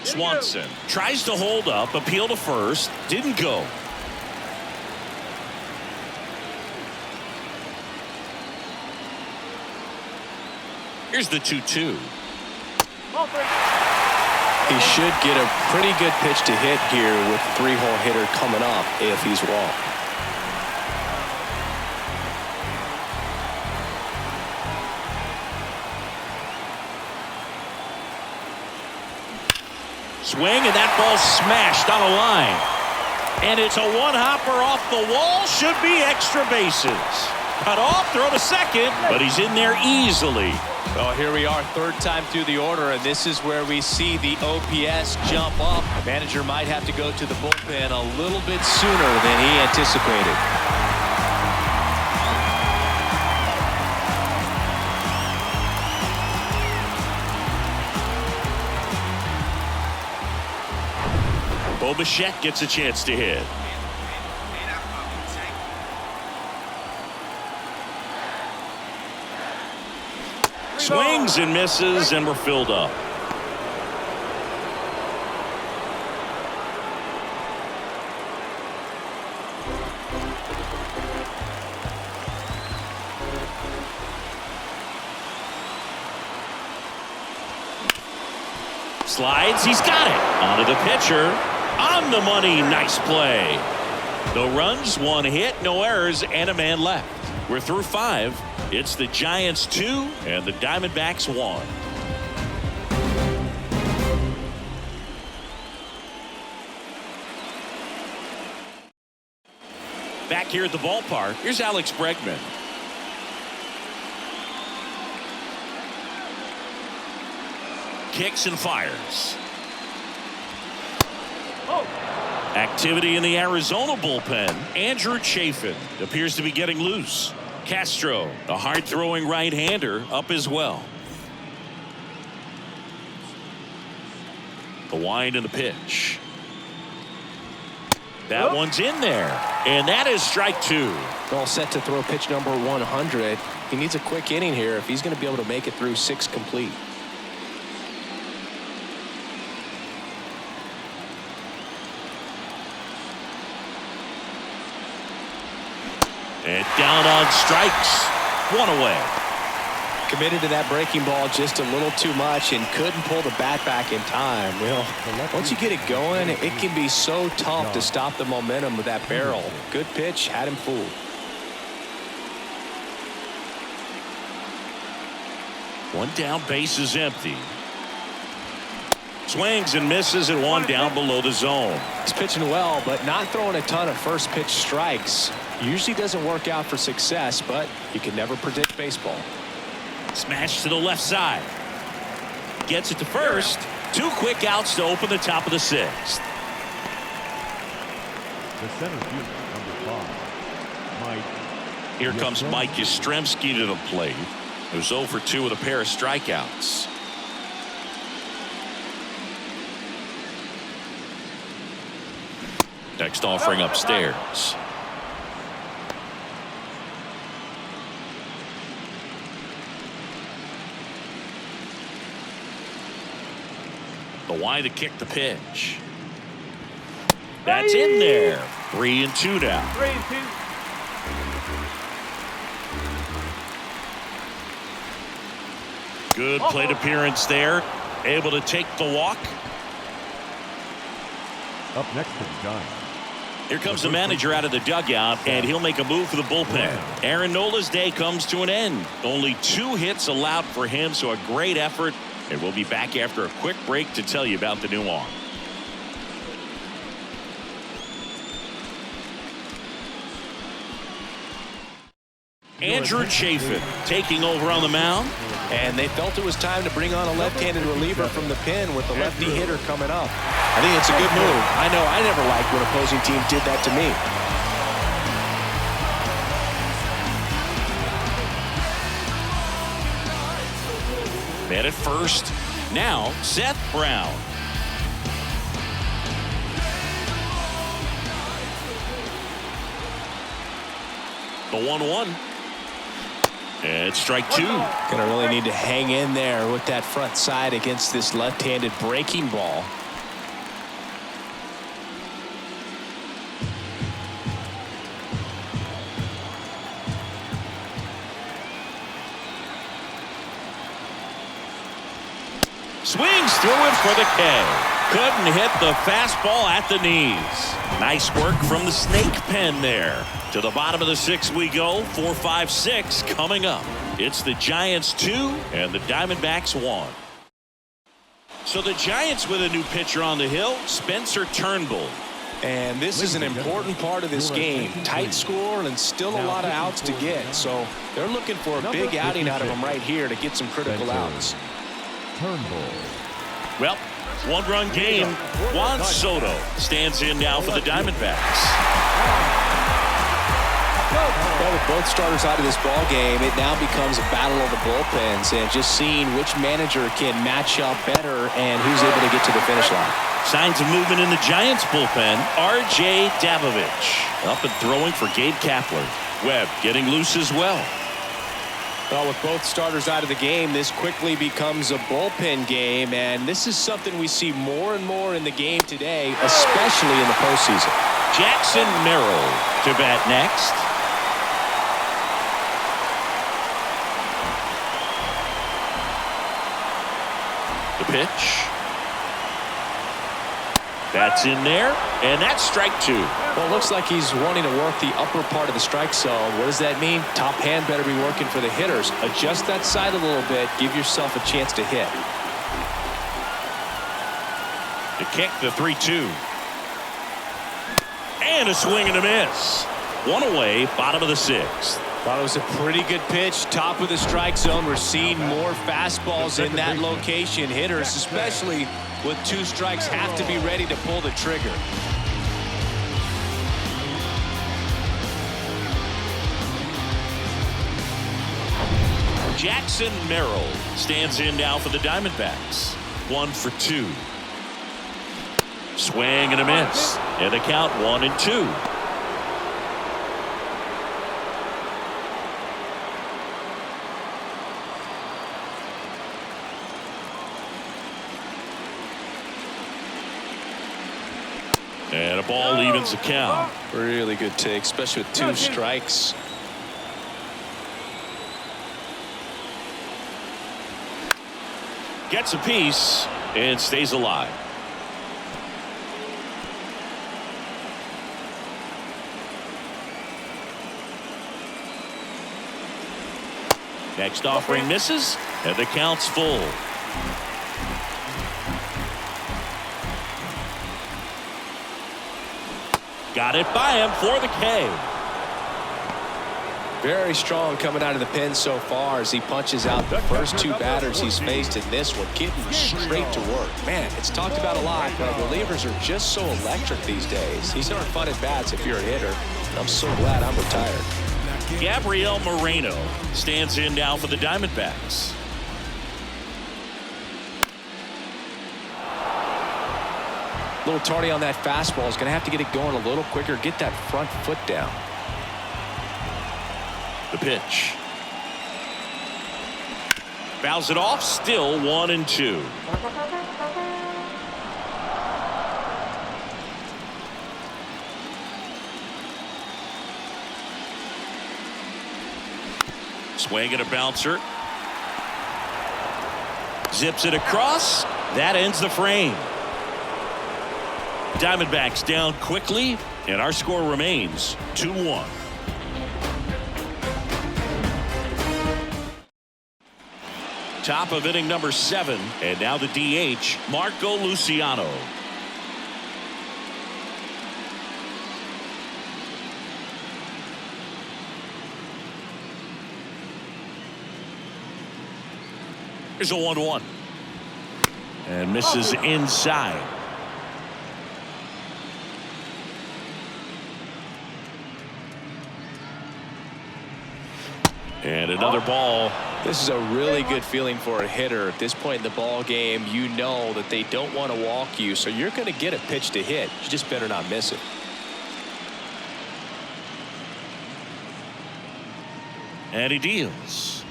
Swanson tries to hold up, appeal to first, didn't go. Here's the 2-2. He should get a pretty good pitch to hit here with 3-hole hitter coming up if he's walked. Swing, and that ball smashed on a line. And it's a one-hopper off the wall. Should be extra bases. Cut off, throw to second, but he's in there easily. Well, here we are, third time through the order, and this is where we see the OPS jump up. Manager might have to go to the bullpen a little bit sooner than he anticipated. Bichette gets a chance to hit. Swings and misses, and we're filled up. Slides, he's got it. Onto the pitcher. On the money, nice play. No runs, 1 hit, no errors, and a man left. We're through 5. It's the Giants 2 and the Diamondbacks 1. Back here at the ballpark, here's Alex Bregman. Kicks and fires. Activity in the Arizona bullpen. Andrew Chafin appears to be getting loose. Castro, a hard-throwing right-hander, up as well. The wind and the pitch. That one's in there, and that is strike 2. All set to throw pitch number 100. He needs a quick inning here if he's going to be able to make it through 6 complete. And down on strikes. 1 away. Committed to that breaking ball just a little too much and couldn't pull the bat back in time. Well, once you get it going, it can be so tough to stop the momentum of that barrel. Good pitch, had him fooled. One down, base is empty. Swings and misses and 1 down below the zone. He's pitching well, but not throwing a ton of first pitch strikes. Usually doesn't work out for success, but you can never predict baseball. Smash to the left side. Gets it to first. 2 quick outs to open the top of the 6th. The center fielder, number 5, Mike. Here comes Mike Yastrzemski to the plate. He was 0 for 2 with a pair of strikeouts. Next offering upstairs. The wide to kick the pitch. That's in there. 3-2 now. 3-2. Good plate appearance there. Able to take the walk. Up next to the Giants. Here comes the manager out of the dugout, and he'll make a move for the bullpen. Aaron Nola's day comes to an end. Only 2 hits allowed for him, so a great effort. And we'll be back after a quick break to tell you about the new arm. Andrew Chafin taking over on the mound. And they felt it was time to bring on a left-handed reliever from the pen with the lefty hitter coming up. I think it's a good move. I know I never liked when opposing team did that to me. Man at first. Now Seth Brown. The 1-1. And strike 2. Gonna really need to hang in there with that front side against this left-handed breaking ball. Swings through it for the K. Couldn't hit the fastball at the knees. Nice work from the snake pen there. To the bottom of the 6th we go. 4, 5, 6 coming up. It's the Giants 2 and the Diamondbacks 1. So the Giants with a new pitcher on the hill, Spencer Turnbull. And this is an important part of this game. Tight score and still a lot of outs to get. So they're looking for a big outing out of him right here to get some critical outs. Turnbull. Well, 1-run game. Juan Soto stands in now for the Diamondbacks. Well, with both starters out of this ball game, it now becomes a battle of the bullpens and just seeing which manager can match up better and who's able to get to the finish line. Signs of movement in the Giants bullpen. R.J. Davovich up and throwing for Gabe Kapler. Webb getting loose as well. Well, with both starters out of the game, this quickly becomes a bullpen game, and this is something we see more and more in the game today, especially in the postseason. Jackson Merrill to bat next. The pitch. That's in there, and that's strike 2. Well, it looks like he's wanting to work the upper part of the strike zone. What does that mean? Top hand better be working for the hitters. Adjust that side a little bit. Give yourself a chance to hit. The kick, the 3-2. And a swing and a miss. 1 away, bottom of the 6th. Thought it was a pretty good pitch. Top of the strike zone. We're seeing more fastballs in that location. Hitters, especially with 2 strikes, have to be ready to pull the trigger. Jackson Merrill stands in now for the Diamondbacks. 1 for 2. Swing and a miss. And a count 1-2. And a ball evens the count. Really good take, especially with 2 strikes. Gets a piece and stays alive. Next offering misses, and the count's full. Got it by him for the K. Very strong coming out of the pen so far as he punches out the first 2 batters he's faced in this one, getting straight to work. Man, it's talked about a lot, but relievers are just so electric these days. These aren't fun at bats if you're a hitter. I'm so glad I'm retired. Gabriel Moreno stands in now for the Diamondbacks. A little tardy on that fastball. Is going to have to get it going a little quicker. Get that front foot down. The pitch. Fouls it off. Still 1-2. Swing and a bouncer. Zips it across. That ends the frame. Diamondbacks down quickly, and our score remains 2-1. Top of inning number 7, and now the DH, Marco Luciano. Here's a 1-1. And misses inside. And another ball. This is a really good feeling for a hitter. At this point in the ball game, you know that they don't want to walk you, so you're going to get a pitch to hit. You just better not miss it. And he deals.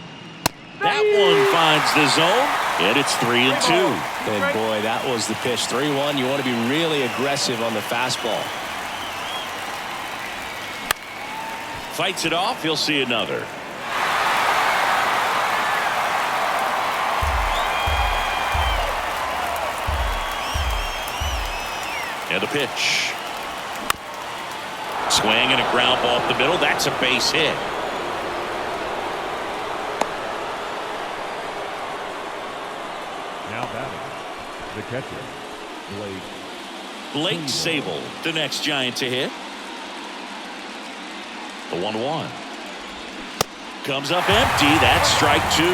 That one finds the zone, and it's 3-2. And boy, that was the pitch. 3-1. You want to be really aggressive on the fastball. Fights it off. He'll see another. And a pitch. Swing and a ground ball up the middle. That's a base hit. Now batting, the catcher, Blake Sable, the next Giant to hit. The 1-1. Comes up empty. That's strike 2.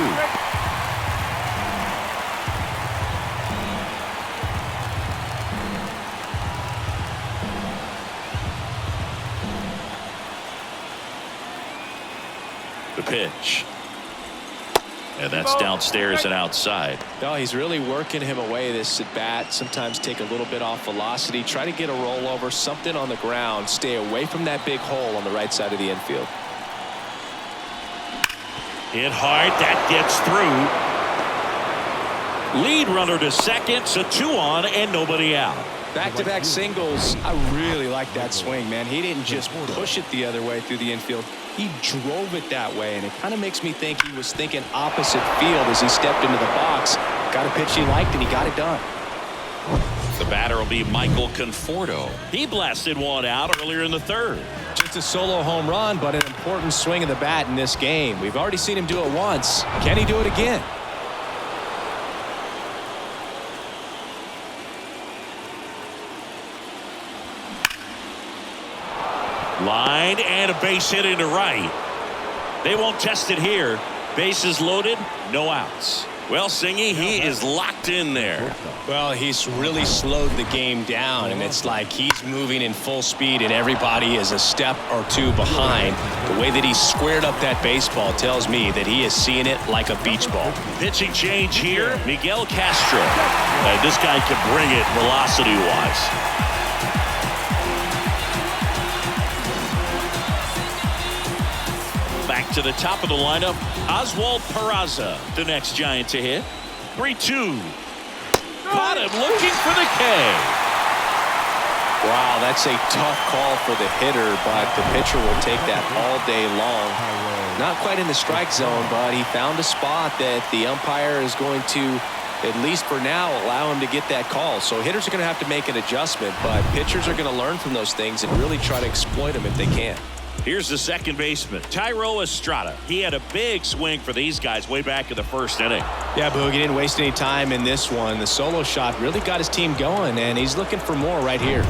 The pitch. And that's downstairs and outside. No, he's really working him away this at bat. Sometimes take a little bit off velocity. Try to get a rollover, something on the ground. Stay away from that big hole on the right side of the infield. Hit hard. That gets through. Lead runner to second. So 2 on and nobody out. Back-to-back singles. I really like that swing, man. He didn't just push it the other way through the infield. He drove it that way, and it kind of makes me think he was thinking opposite field as he stepped into the box. Got a pitch he liked, and he got it done. The batter will be Michael Conforto. He blasted one out earlier in the 3rd. Just a solo home run, but an important swing of the bat in this game. We've already seen him do it once. Can he do it again? Line and a base hit into right. They won't test it here. Bases loaded, no outs. Well, Singy, he is locked in there. Well, he's really slowed the game down, and it's like he's moving in full speed and everybody is a step or 2 behind. The way that he squared up that baseball tells me that he is seeing it like a beach ball. Pitching change here, Miguel Castro. This guy can bring it velocity-wise. Back to the top of the lineup, Oswald Peraza, the next Giant to hit. 3-2. Caught him looking for the K. Wow, that's a tough call for the hitter, but the pitcher will take that all day long. Not quite in the strike zone, but he found a spot that the umpire is going to, at least for now, allow him to get that call. So hitters are going to have to make an adjustment, but pitchers are going to learn from those things and really try to exploit them if they can. Here's the second baseman, Thairo Estrada. He had a big swing for these guys way back in the 1st inning. Yeah, Boog, he didn't waste any time in this one. The solo shot really got his team going, and he's looking for more right here.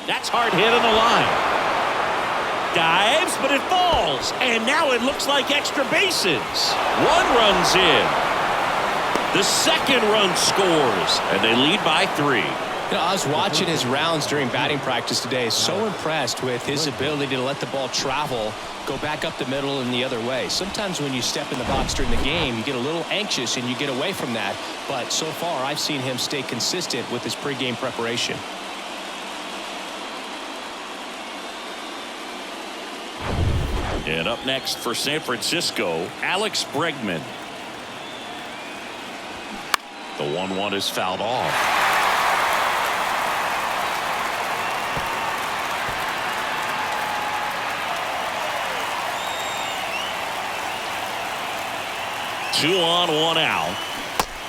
That's hard hit on the line. Dives, but it falls. And now it looks like extra bases. 1 run's in. The second run scores, and they lead by 3. You know, I was watching his rounds during batting practice today. So impressed with his ability to let the ball travel, go back up the middle and the other way. Sometimes when you step in the box during the game, you get a little anxious and you get away from that. But so far, I've seen him stay consistent with his pregame preparation. And up next for San Francisco, Alex Bregman. The 1-1 is fouled off. 2 on, 1 out.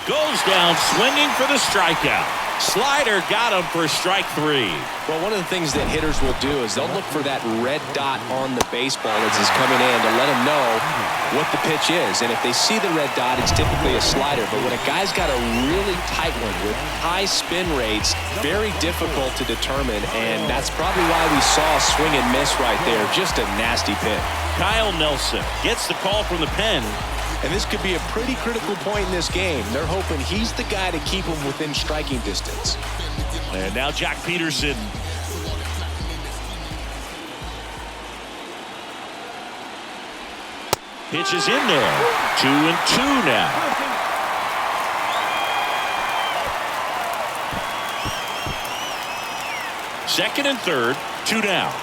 Goes down swinging for the strikeout. Slider got him for strike 3. Well, one of the things that hitters will do is they'll look for that red dot on the baseball as it's coming in to let them know what the pitch is. And if they see the red dot, it's typically a slider. But when a guy's got a really tight one with high spin rates, very difficult to determine. And that's probably why we saw a swing and miss right there. Just a nasty pitch. Kyle Nelson gets the call from the pen. And this could be a pretty critical point in this game. They're hoping he's the guy to keep them within striking distance. And now Jack Peterson. Pitch is in there. 2-2 now. Second and third, 2 down.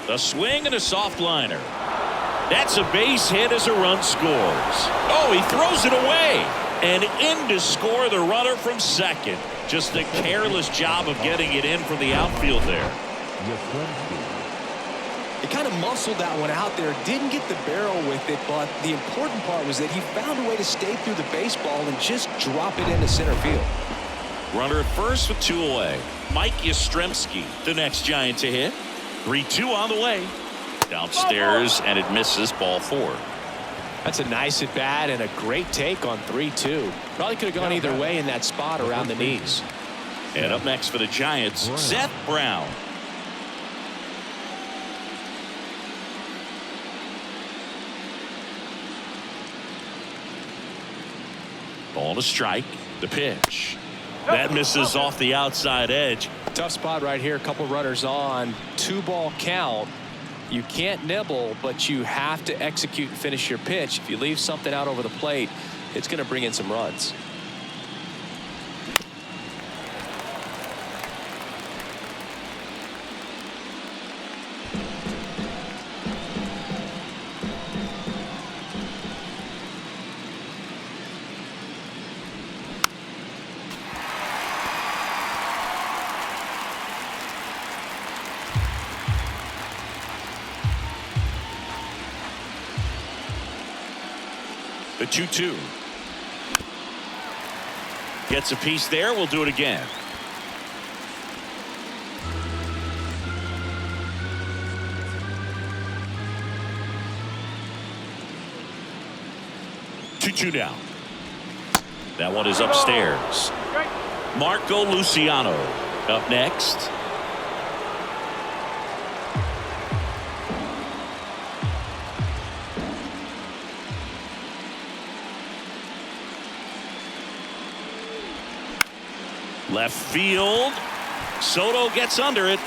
A swing and a soft liner. That's a base hit as a run scores. Oh, he throws it away. And in to score the runner from second. Just a careless job of getting it in from the outfield there. He kind of muscled that one out there. Didn't get the barrel with it, but the important part was that he found a way to stay through the baseball and just drop it into center field. Runner at first with 2 away. Mike Yastrzemski, the next Giant to hit. 3-2 on the way. Downstairs, and it misses, ball 4. That's a nice at bat and a great take on 3-2. Probably could have gone either way in that spot around the knees. And up next for the Giants, Seth Brown. Ball to strike. The pitch. That misses off the outside edge. Tough spot right here. A couple runners on. 2-ball count. You can't nibble, but you have to execute and finish your pitch. If you leave something out over the plate, it's going to bring in some runs. The 2-2. Gets a piece there. We'll do it again. Two down. That one is upstairs. Marco Luciano up next. Left field. Soto gets under it.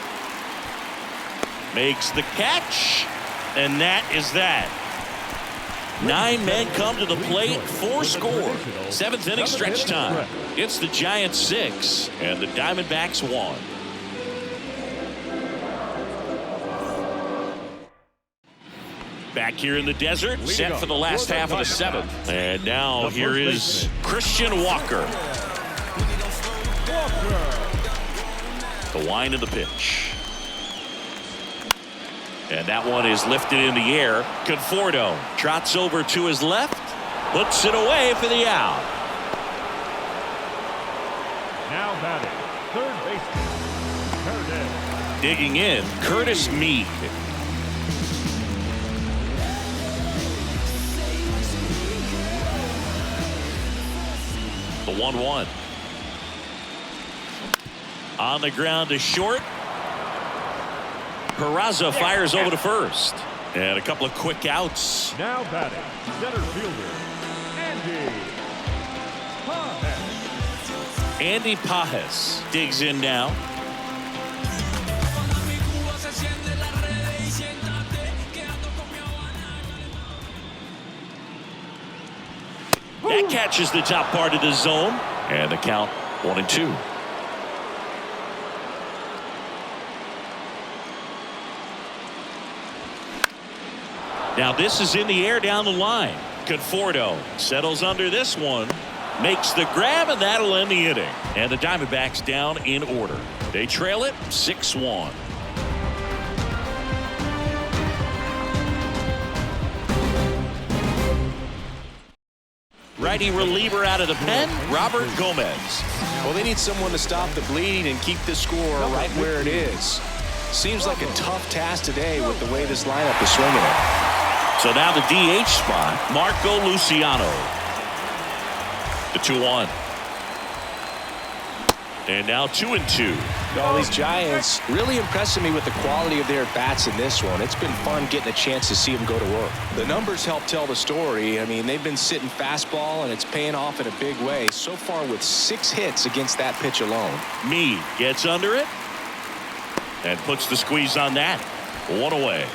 Makes the catch. And that is that. 9 men come to the plate. 4 score. 7th inning stretch time. It's the Giants 6 and the Diamondbacks 1. Back here in the desert, set for the last half of the 7th. And now here is Christian Walker. The wind of the pitch. And that one is lifted in the air. Conforto trots over to his left. Puts it away for the out. Now batting, third baseman, Curtis. Digging in, Curtis Mead. The 1-1. On the ground to short. Peraza fires over to first. And a couple of quick outs. Now batting, center fielder, Andy Pajes digs in now. That catches the top part of the zone. And the count 1-2. Now this is in the air down the line. Conforto settles under this one. Makes the grab, and that'll end the inning. And the Diamondbacks down in order. They trail it 6-1. Righty reliever out of the pen, Robert Gomez. Well, they need someone to stop the bleeding and keep the score right where it is. Seems like a tough task today with the way this lineup is swinging it. So now the DH spot, Marco Luciano. The 2-1. And now 2-2. All these Giants really impressing me with the quality of their bats in this one. It's been fun getting a chance to see them go to work. The numbers help tell the story. I mean, they've been sitting fastball, and it's paying off in a big way. So far with 6 hits against that pitch alone. Meade gets under it and puts the squeeze on that. 1 away.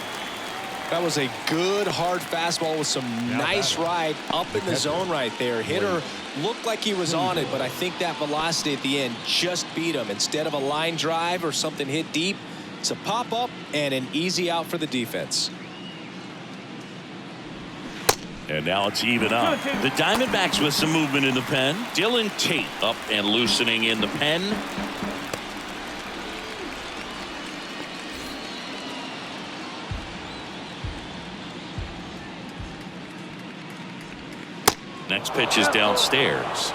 That was a good hard fastball with some nice ride up in the zone right there. Hitter looked like he was on it, but I think that velocity at the end just beat him. Instead of a line drive or something hit deep, it's a pop up and an easy out for the defense. And now it's even up. The Diamondbacks with some movement in the pen. Dylan Tate up and loosening in the pen. Next pitch is downstairs.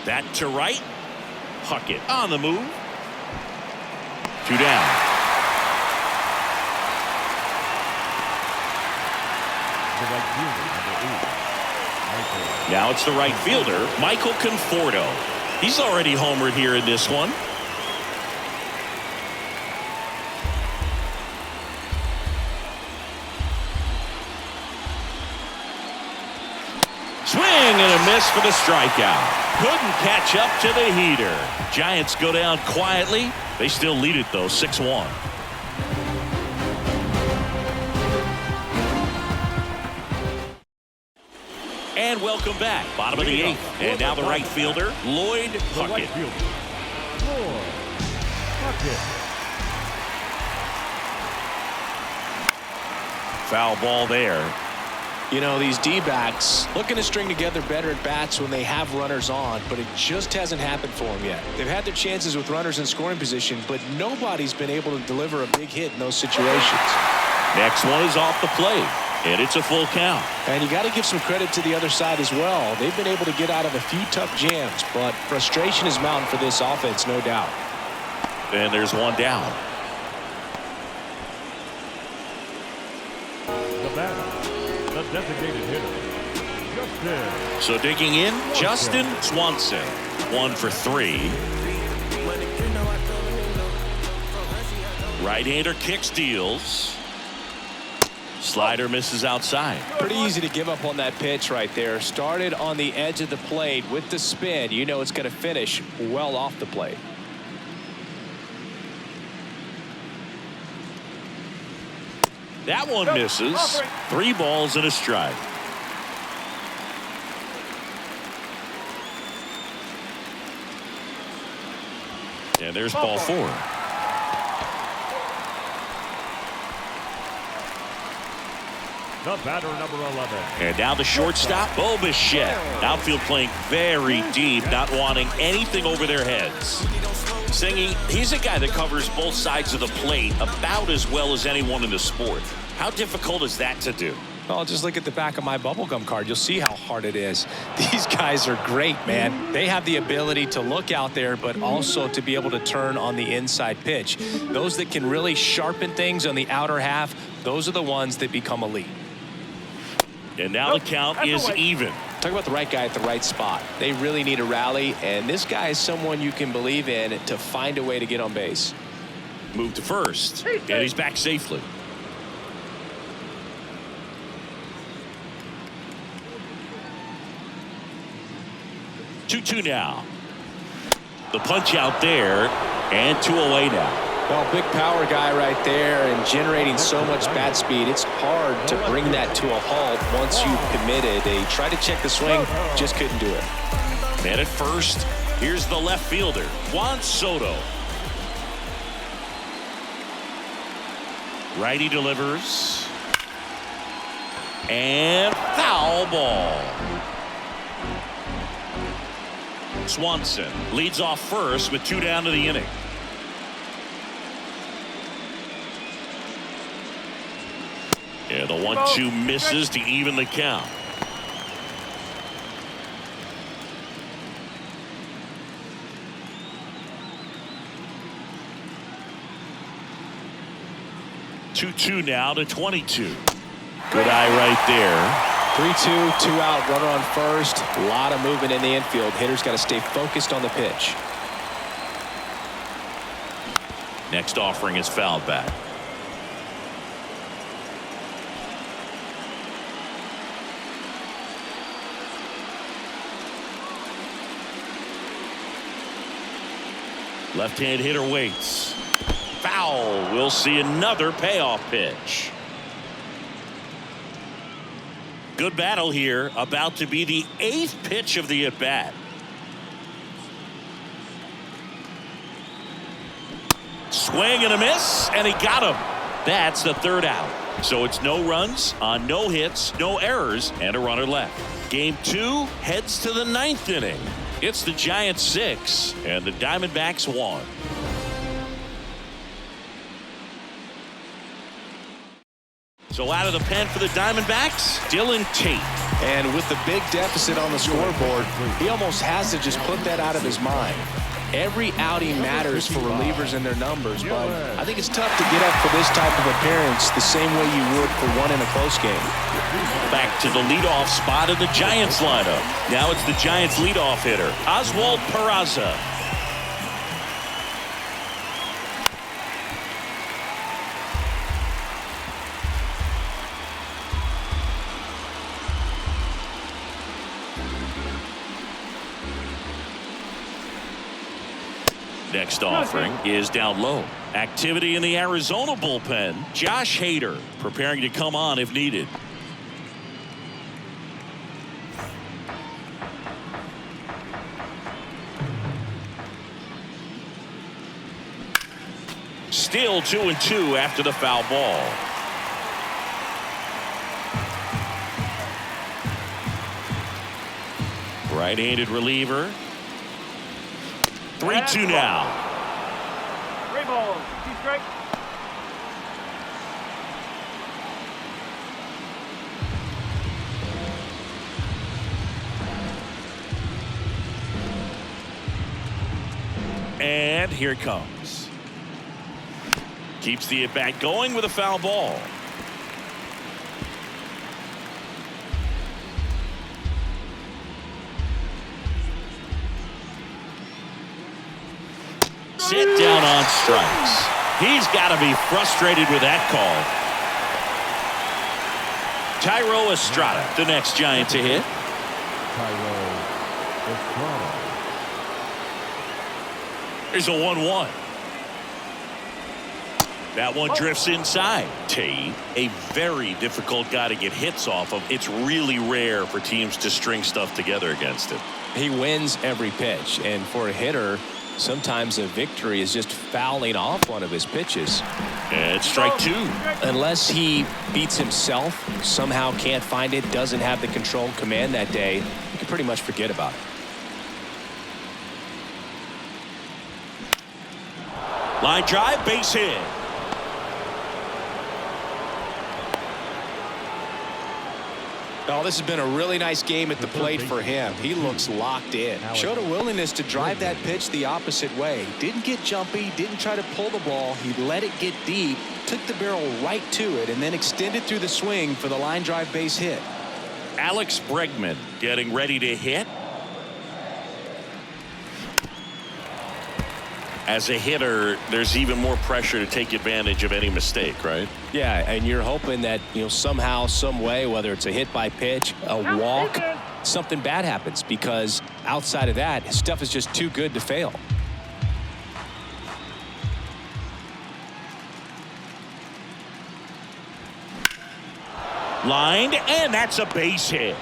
That to right. Puckett on the move. 2 down. Now it's the right fielder, Michael Conforto. He's already homered here in this one. Swing and a miss for the strikeout. Couldn't catch up to the heater. Giants go down quietly. They still lead it though, 6-1. And welcome back. Bottom of the 8th. And now the right fielder, Lloyd Puckett. Foul ball there. You know, these D-backs looking to string together better at bats when they have runners on, but it just hasn't happened for them yet. They've had their chances with runners in scoring position, but nobody's been able to deliver a big hit in those situations. Next one is off the plate. And it's a full count. And you got to give some credit to the other side as well. They've been able to get out of a few tough jams, but frustration is mounting for this offense, no doubt. And there's one down. The batter, the designated hitter, Justin. So digging in, Justin Swanson. 1 for 3. Right-hander kicks, deals. Slider misses outside. Pretty easy to give up on that pitch right there. Started on the edge of the plate with the spin. You know it's going to finish well off the plate. That one misses. 3 balls and a strike. And there's ball 4. The batter, number 11. And now the shortstop, Bo Bichette. Outfield playing very deep, not wanting anything over their heads. Singing, he's a guy that covers both sides of the plate about as well as anyone in the sport. How difficult is that to do? Well, just look at the back of my bubblegum card. You'll see how hard it is. These guys are great, man. They have the ability to look out there, but also to be able to turn on the inside pitch. Those that can really sharpen things on the outer half, those are the ones that become elite. And now the count is even. Talk about the right guy at the right spot. They really need a rally, and this guy is someone you can believe in to find a way to get on base. Move to first, and he's back safely. Two now. The punch out there, and 2 away now. Well, big power guy right there and generating so much bat speed. It's hard to bring that to a halt once you've committed. They tried to check the swing, just couldn't do it. And at first, here's the left fielder, Juan Soto. Righty delivers. And foul ball. Swanson leads off first with 2 down to the inning. Yeah, the 1-2 misses to even the count. Two now to 22. Good eye right there. 3-2, 2 out, runner on first. A lot of movement in the infield. Hitter's got to stay focused on the pitch. Next offering is fouled back. Left-hand hitter waits. Foul. We'll see another payoff pitch. Good battle here. About to be the 8th pitch of the at-bat. Swing and a miss, and he got him. That's the 3rd out. So it's no runs on no hits, no errors, and a runner left. Game 2 heads to the 9th inning. It's the Giants 6 and the Diamondbacks 1. So out of the pen for the Diamondbacks, Dylan Tate. And with the big deficit on the scoreboard, he almost has to just put that out of his mind. Every outing matters for relievers and their numbers, but I think it's tough to get up for this type of appearance the same way you would for one in a close game. Back to the leadoff spot of the Giants lineup. Now it's the Giants leadoff hitter, Oswald Peraza. Next offering is down low. Activity in the Arizona bullpen. Josh Hader preparing to come on if needed. Still 2-2 after the foul ball. Right-handed reliever. 3-2 now. 3 balls. 2 strikes. And here it comes. Keeps the at-bat going with a foul ball. Sit down on strikes. He's got to be frustrated with that call. Tyro Estrada, the next Giant to hit. Tyro Estrada. Here's a 1-1. That one drifts inside. Tate, a very difficult guy to get hits off of. It's really rare for teams to string stuff together against him. He wins every pitch, and for a hitter, sometimes a victory is just fouling off one of his pitches. And strike 2. Unless he beats himself, somehow can't find it, doesn't have the control and command that day, you can pretty much forget about it. Line drive, base hit. Oh, this has been a really nice game at the plate for him. He looks locked in. Showed a willingness to drive that pitch the opposite way. Didn't get jumpy, didn't try to pull the ball. He let it get deep, took the barrel right to it, and then extended through the swing for the line drive base hit. Alex Bregman getting ready to hit. As a hitter, there's even more pressure to take advantage of any mistake, right? Yeah, and you're hoping that, somehow, some way, whether it's a hit by pitch, a walk, something bad happens, because outside of that, his stuff is just too good to fail. Lined, and that's a base hit.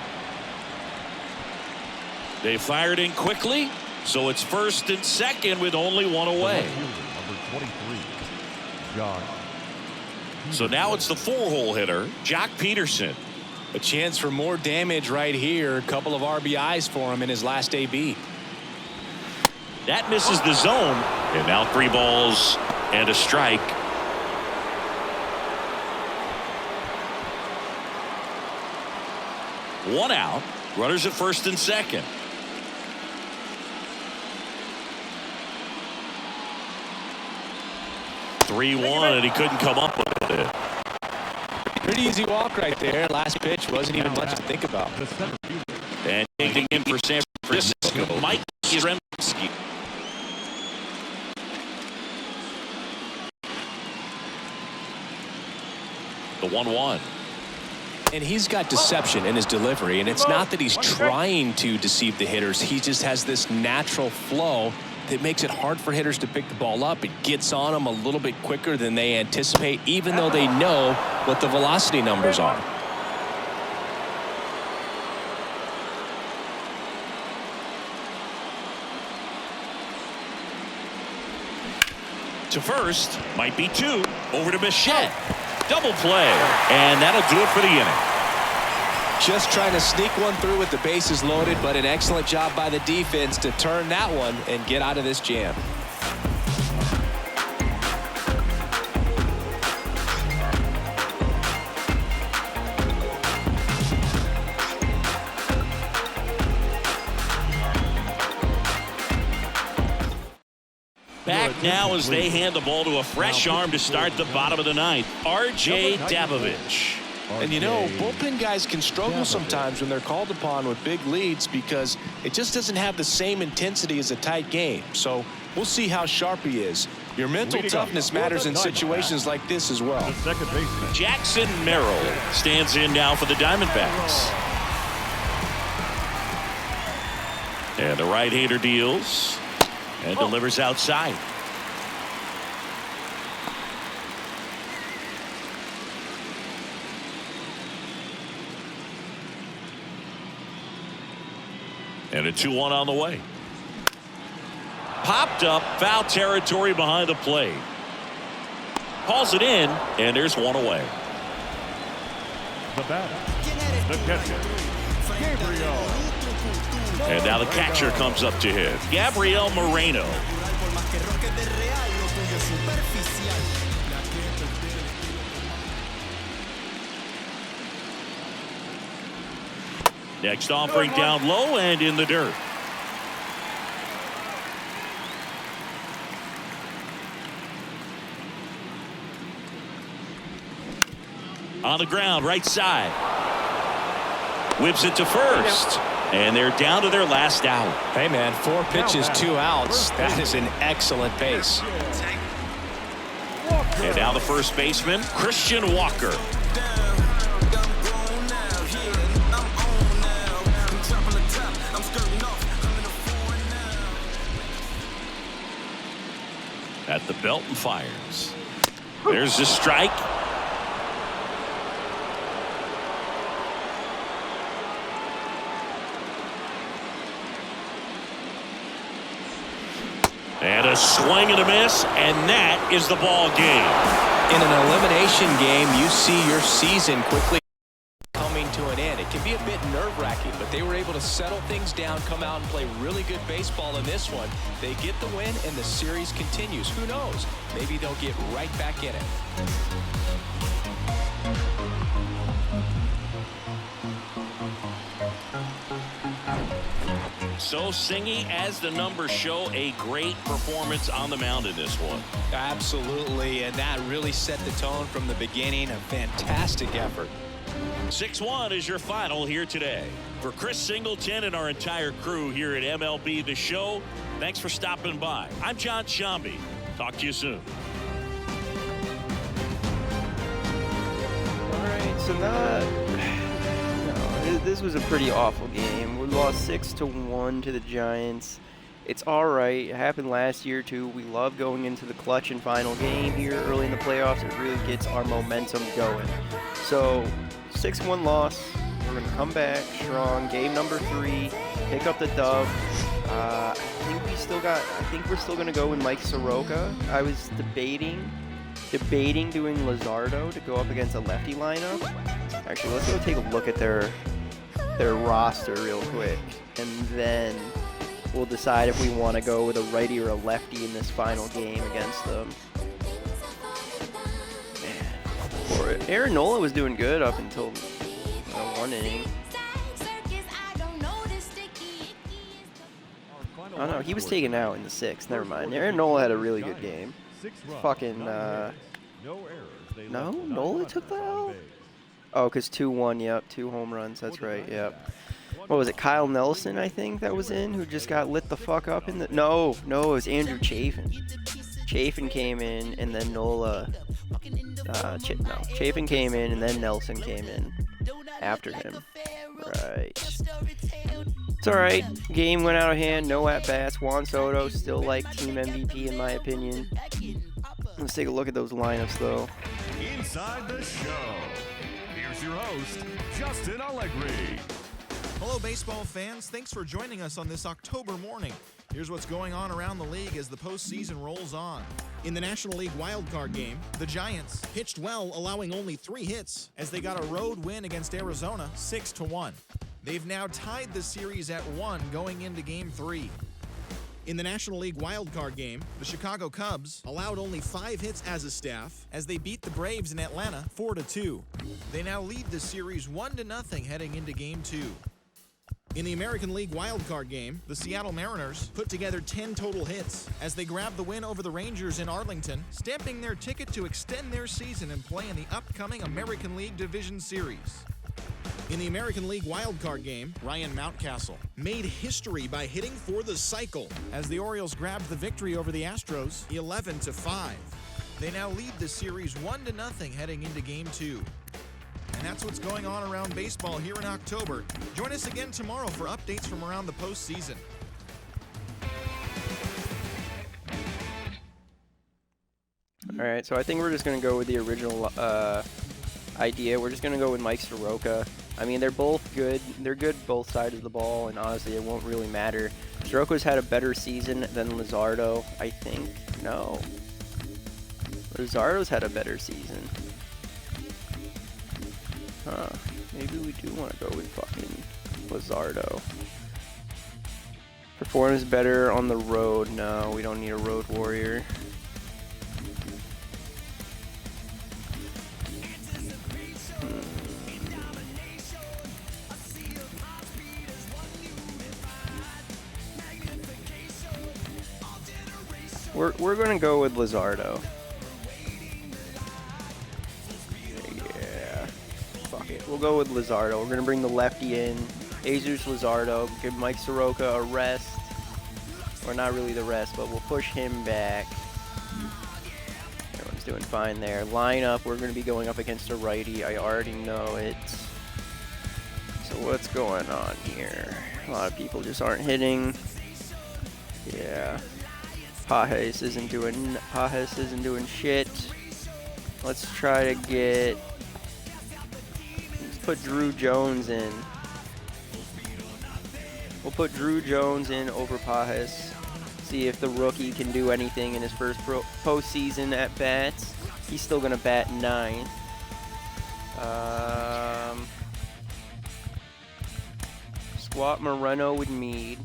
They fired in quickly. So it's first and second with only one away. Number 23, Josh. So now it's the 4-hole hitter, Jock Peterson. A chance for more damage right here. A couple of RBIs for him in his last AB. That misses the zone. And now 3 balls and a strike. One out. Runners at first and second. (3-1) and he couldn't come up with it. Pretty easy walk right there. Last pitch wasn't even much to think about. And taking in for San Francisco, Mike Yastrzemski. The 1-1. And he's got deception in his delivery, and it's not that he's trying to deceive the hitters. He just has this natural flow that makes it hard for hitters to pick the ball up. It gets on them a little bit quicker than they anticipate, even though they know what the velocity numbers are. To first, might be 2. Over to Bichette. Double play, and that'll do it for the inning. Just trying to sneak one through with the bases loaded, but an excellent job by the defense to turn that one and get out of this jam. Back now as they hand the ball to a fresh arm to start the bottom of the 9th. R.J. Dabovich. And you know, bullpen guys can struggle sometimes when they're called upon with big leads because it just doesn't have the same intensity as a tight game. So we'll see how sharp he is. Your mental toughness matters in situations like this as well. Jackson Merrill stands in now for the Diamondbacks. And the right-hander deals and delivers outside. And a 2-1 on the way. Popped up, foul territory behind the plate. Calls it in, and there's one away. The batter, the catcher, Gabriel. And now the catcher comes up to hit. Gabriel Moreno. Next offering down low and in the dirt. On the ground, right side. Whips it to first. And they're down to their last out. Hey, man, 4 pitches, 2 outs. That is an excellent pace. And now the first baseman, Christian Walker. At the belt and fires. There's the strike. And a swing and a miss, and that is the ball game. In an elimination game, you see your season quickly coming to an end. It can be a bit nerve-wracking, but they were able to settle things down, come out and play really good baseball in this one. They get the win, and the series continues. Who knows? Maybe they'll get right back in it. So Singy, as the numbers show, a great performance on the mound in this one. Absolutely, and that really set the tone from the beginning. A fantastic effort. 6-1 is your final here today. For Chris Singleton and our entire crew here at MLB The Show, thanks for stopping by. I'm John Shambi. Talk to you soon. All right, so this was a pretty awful game. We lost 6-1 to the Giants. It's all right. It happened last year too. We love going into the clutch and final game here early in the playoffs. It really gets our momentum going. So 6-1 loss. We're gonna come back strong. Game number 3. Pick up the dub. I think we're still gonna go with Mike Soroka. I was debating doing Luzardo to go up against a lefty lineup. Actually, let's go take a look at their roster real quick, and then we'll decide if we want to go with a righty or a lefty in this final game against them. Man. Aaron Nola was doing good up until one inning. Oh no, he was taken out in the 6th. Never mind. Aaron Nola had a really good game. Fucking, no? Nola took the L? Oh, because 2-1, yep. 2 home runs, that's right, yep. What was it, Kyle Nelson, I think, that was in, who just got lit the fuck up in the... No, it was Andrew Chafin. Chafin came in, and then Nola... Chafin came in, and then Nelson came in after him. Right. It's alright. Game went out of hand. No at-bats. Juan Soto still like team MVP in my opinion. Let's take a look at those lineups though. Inside the show. Here's your host, Justin Allegri. Hello, baseball fans. Thanks for joining us on this October morning. Here's what's going on around the league as the postseason rolls on. In the National League wildcard game, the Giants pitched well, allowing only 3 hits as they got a road win against Arizona 6-1. They've now tied the series at 1 going into Game 3. In the National League wildcard game, the Chicago Cubs allowed only 5 hits as a staff as they beat the Braves in Atlanta 4-2. They now lead the series 1-0 heading into Game 2. In the American League wildcard game, the Seattle Mariners put together 10 total hits as they grabbed the win over the Rangers in Arlington, stamping their ticket to extend their season and play in the upcoming American League Division Series. In the American League wildcard game, Ryan Mountcastle made history by hitting for the cycle as the Orioles grabbed the victory over the Astros 11-5. They now lead the series 1-0 heading into Game 2. And that's what's going on around baseball here in October. Join us again tomorrow for updates from around the postseason. All right, so I think we're just going to go with the original idea. We're just going to go with Mike Soroka. I mean, they're both good. They're good both sides of the ball, and honestly, it won't really matter. Soroka's had a better season than Luzardo, I think. No. Luzardo's had a better season. Huh. Maybe we do want to go with fucking Luzardo. Performs better on the road. No, we don't need a road warrior. We're gonna go with Luzardo. Yeah. Fuck it. We'll go with Luzardo. We're gonna bring the lefty in. Jesus Luzardo. Give Mike Soroka a rest. Or not really the rest, but we'll push him back. Everyone's doing fine there. Lineup, we're gonna be going up against a righty. I already know it. So what's going on here? A lot of people just aren't hitting. Yeah. Pajes isn't doing shit. Let's try to get... Let's put Drew Jones in. We'll put Drew Jones in over Pajes. See if the rookie can do anything in his first postseason at bats. He's still gonna bat 9th. Swap Moreno with Meade.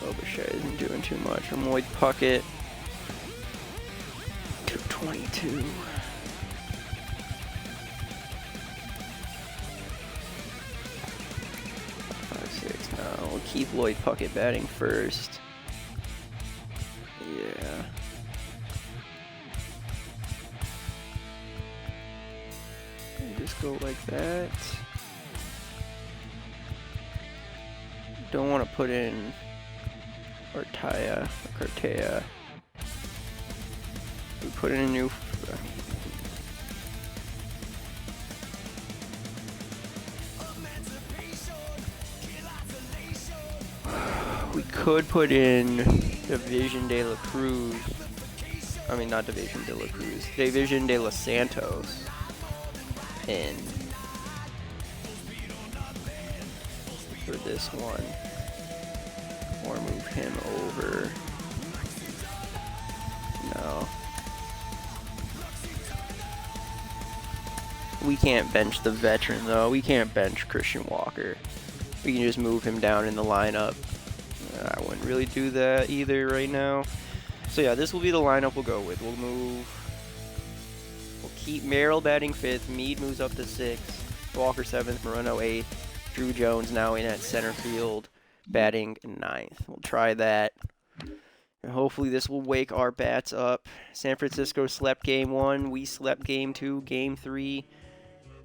Obashay isn't doing too much. From Lloyd Puckett. 222. 5-6. No, we'll keep Lloyd Puckett batting first. Yeah. Just go like that. Don't want to put in Cartea. We put in a new. We could put in Division de la Cruz. I mean, not Division de la Cruz. Division de los Santos. In. For this one. Or move him over. No. We can't bench the veteran, though. We can't bench Christian Walker. We can just move him down in the lineup. I wouldn't really do that either right now. So yeah, this will be the lineup we'll go with. We'll keep Merrill batting 5th. Meade moves up to 6th. Walker 7th. Moreno 8th. Drew Jones now in at center field, batting 9th. We'll try that. And hopefully this will wake our bats up. San Francisco slept game 1. We slept game 2. Game 3.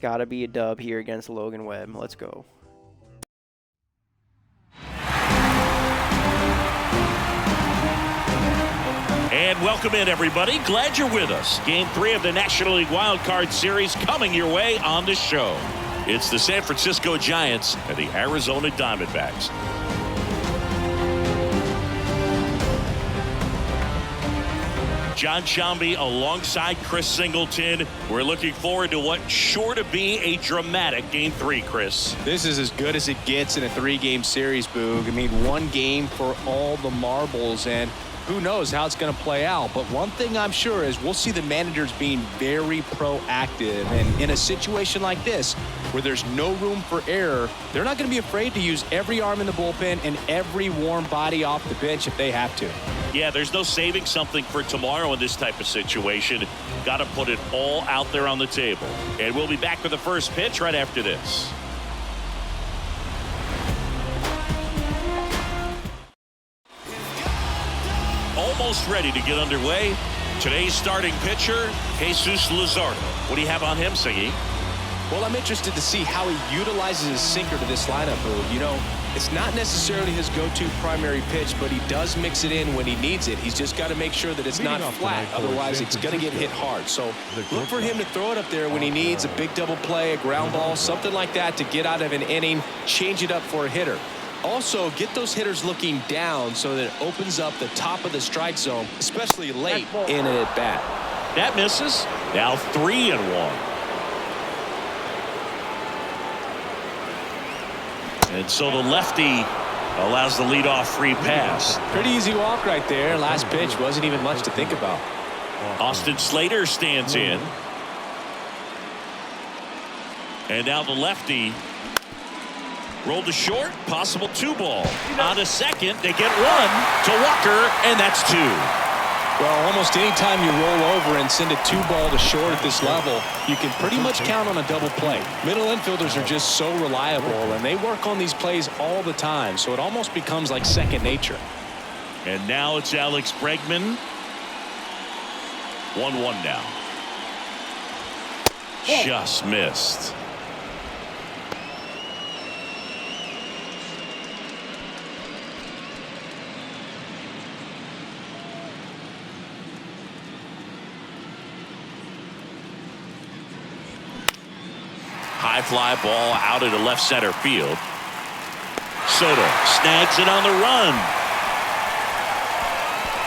Gotta be a dub here against Logan Webb. Let's go. And welcome in, everybody. Glad you're with us. Game 3 of the National League Wild Card Series coming your way on the show. It's the San Francisco Giants and the Arizona Diamondbacks. John Sciambi alongside Chris Singleton. We're looking forward to what's sure to be a dramatic Game 3, Chris. This is as good as it gets in a 3-game series, Boog. I mean, 1 game for all the marbles, and who knows how it's going to play out. But one thing I'm sure is we'll see the managers being very proactive. And in a situation like this, where there's no room for error, they're not going to be afraid to use every arm in the bullpen and every warm body off the bench if they have to. Yeah, there's no saving something for tomorrow in this type of situation. Got to put it all out there on the table. And we'll be back for the first pitch right after this. Almost ready to get underway. Today's starting pitcher, Jesus Luzardo. What do you have on him, Siggy? Well, I'm interested to see how he utilizes his sinker to this lineup, Boog. You know, it's not necessarily his go-to primary pitch, but he does mix it in when he needs it. He's just got to make sure that it's not flat. Otherwise, it's going to get hit hard. So look for him to throw it up there when he needs a big double play, a ground ball, something like that to get out of an inning, change it up for a hitter. Also, get those hitters looking down so that it opens up the top of the strike zone, especially late in an at-bat. That misses. Now 3-1. And so the lefty allows the leadoff free pass. Pretty easy walk right there. Last pitch wasn't even much to think about. Austin Slater stands in. And now the lefty rolled to short, possible 2-ball. On to second, they get 1 to Walker, and that's 2. Well, almost any time you roll over and send a 2-ball to short at this level, you can pretty much count on a double play. Middle infielders are just so reliable, and they work on these plays all the time, so it almost becomes like second nature. And now it's Alex Bregman. 1-1 now. Just missed. High fly ball out into left center field. Soto snags it on the run.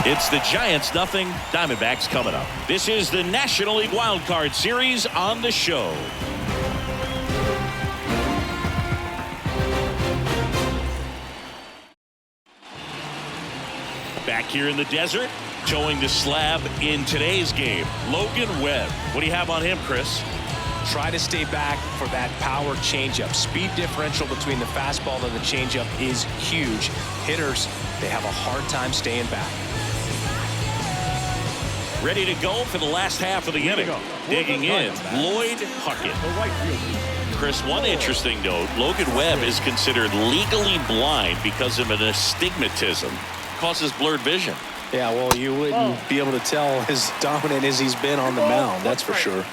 It's the Giants 0, Diamondbacks coming up. This is the National League Wild Card Series on the show. Back here in the desert, towing the slab in today's game, Logan Webb. What do you have on him, Chris? Try to stay back for that power changeup. Speed differential between the fastball and the changeup is huge. Hitters, they have a hard time staying back. Ready to go for the last half of the inning. Digging in, Lloyd Huckett. Chris, one interesting note, Logan Webb is considered legally blind because of an astigmatism. Causes blurred vision. Yeah, well, you wouldn't be able to tell as dominant as he's been on the mound, that's for sure.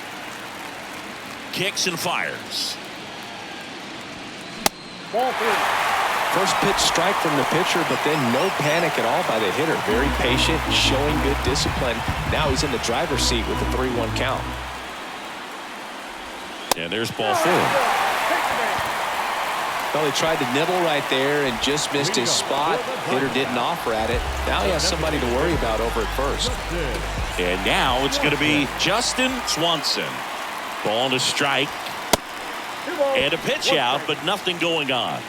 Kicks and fires. First pitch strike from the pitcher, but then no panic at all by the hitter. Very patient, showing good discipline. Now he's in the driver's seat with the 3-1 count. And there's ball 4. Well, he tried to nibble right there and just missed his spot. Hitter didn't offer at it. Now he has somebody to worry about over at first. And now it's going to be Justin Swanson. Ball to strike. And a pitch out, but nothing going on.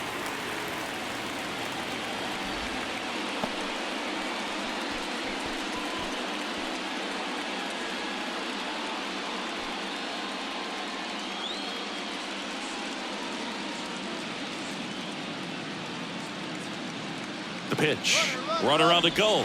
the pitch. Runner on the go.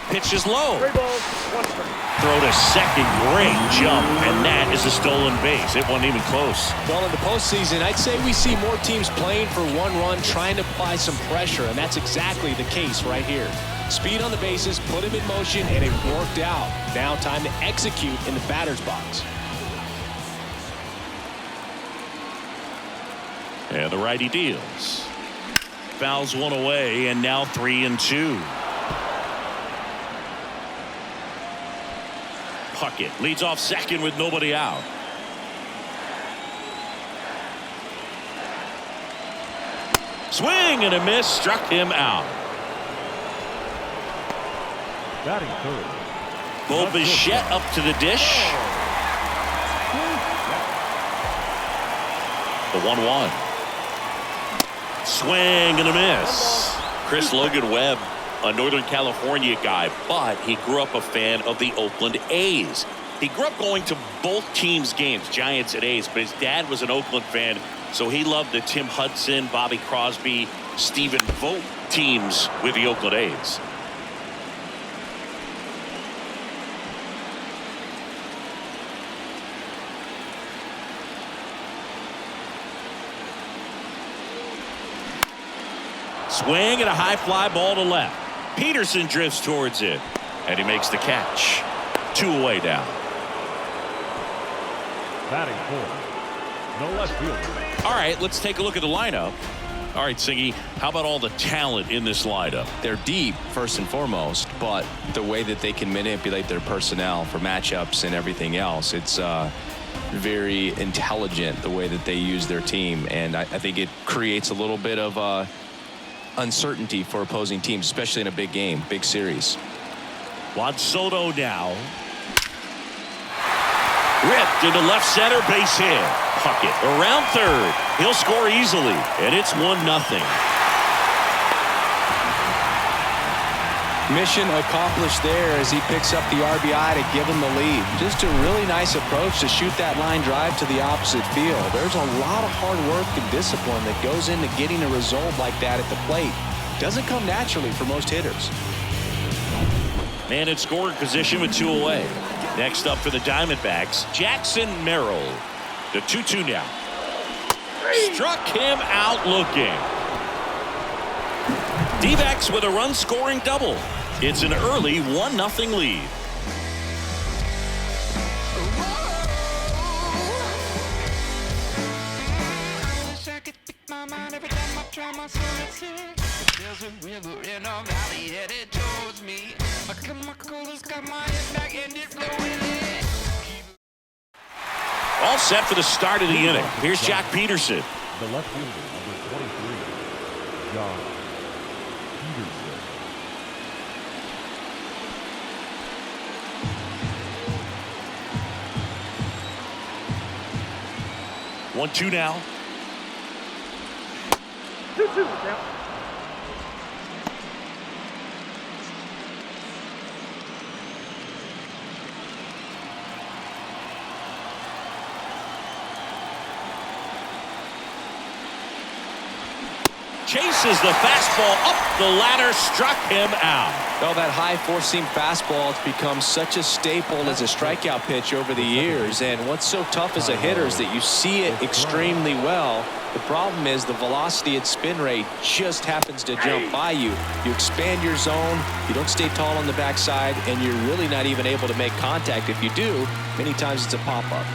Pitch is low. 3 balls, 1 strike. Throw to second. Great jump. And that is a stolen base. It wasn't even close. Well, in the postseason, I'd say we see more teams playing for 1 run, trying to apply some pressure, and that's exactly the case right here. Speed on the bases, put him in motion, and it worked out. Now time to execute in the batter's box. And the righty deals. Fouls one away, and now 3-2. Puckett leads off second with nobody out. Swing and a miss, struck him out. Batting third. Bo Bichette up to the dish. The 1-1. Swing and a miss. Chris Logan Webb, a Northern California guy, but he grew up a fan of the Oakland A's. He grew up going to both teams' games, Giants and A's, but his dad was an Oakland fan, so he loved the Tim Hudson, Bobby Crosby, Stephen Vogt teams with the Oakland A's. Swing and a high fly ball to left. Peterson drifts towards it, and he makes the catch. 2 away now. Batting fourth. No left fielder. All right, let's take a look at the lineup. All right, Siggy, how about all the talent in this lineup? They're deep, first and foremost, but the way that they can manipulate their personnel for matchups and everything else, it's very intelligent the way that they use their team, and I think it creates a little bit of uncertainty for opposing teams, especially in a big game, big series. Juan Soto now. Ripped into left center, base hit. Puckett around third. He'll score easily, and it's 1-0. Mission accomplished there as he picks up the RBI to give him the lead. Just a really nice approach to shoot that line drive to the opposite field. There's a lot of hard work and discipline that goes into getting a result like that at the plate. Doesn't come naturally for most hitters. Man in scoring position with 2 away. Next up for the Diamondbacks, Jackson Merrill. The 2-2 now. Struck him out looking. D-backs with a run-scoring double. It's an early 1-0 lead. There's a river in a valley headed towards me. My coolers got my head back and it's flowing. All set for the start of the inning. Here's Jack Peterson. The left fielder, number 23, John Peterson. One, 2 now. 2-2 now. Chases the fastball up the ladder, struck him out. Well, that high four-seam fastball has become such a staple as a strikeout pitch over the years. And what's so tough as a hitter is that you see it extremely well. The problem is the velocity and spin rate just happens to jump by you. You expand your zone, you don't stay tall on the backside, and you're really not even able to make contact. If you do, many times it's a pop-up.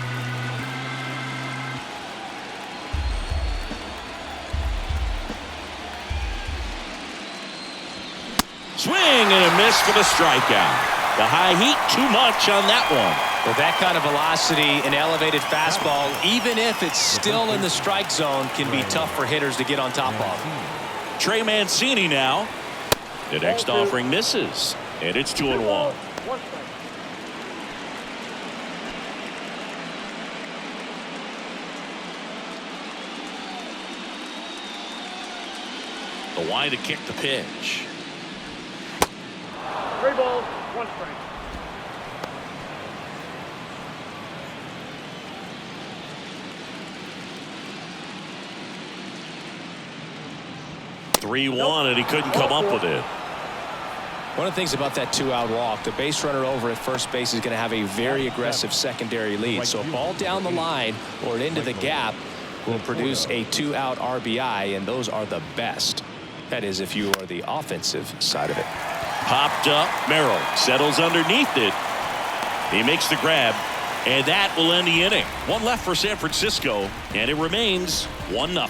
Swing and a miss for the strikeout. The high heat, too much on that one. With that kind of velocity, an elevated fastball, even if it's still in the strike zone, can be tough for hitters to get on top of. Trey Mancini now. The next offering misses, and it's 2-1. The wide to kick the pitch. 3 balls, 1 strike. Three-1, and he couldn't come up with it. One of the things about that 2-out walk, the base runner over at first base is going to have a very aggressive secondary lead. So a ball down the line or into the gap will produce a 2-out RBI, and those are the best. That is, if you are the offensive side of it. Popped up. Merrill settles underneath it. He makes the grab, and that will end the inning. One left for San Francisco, and it remains 1-0.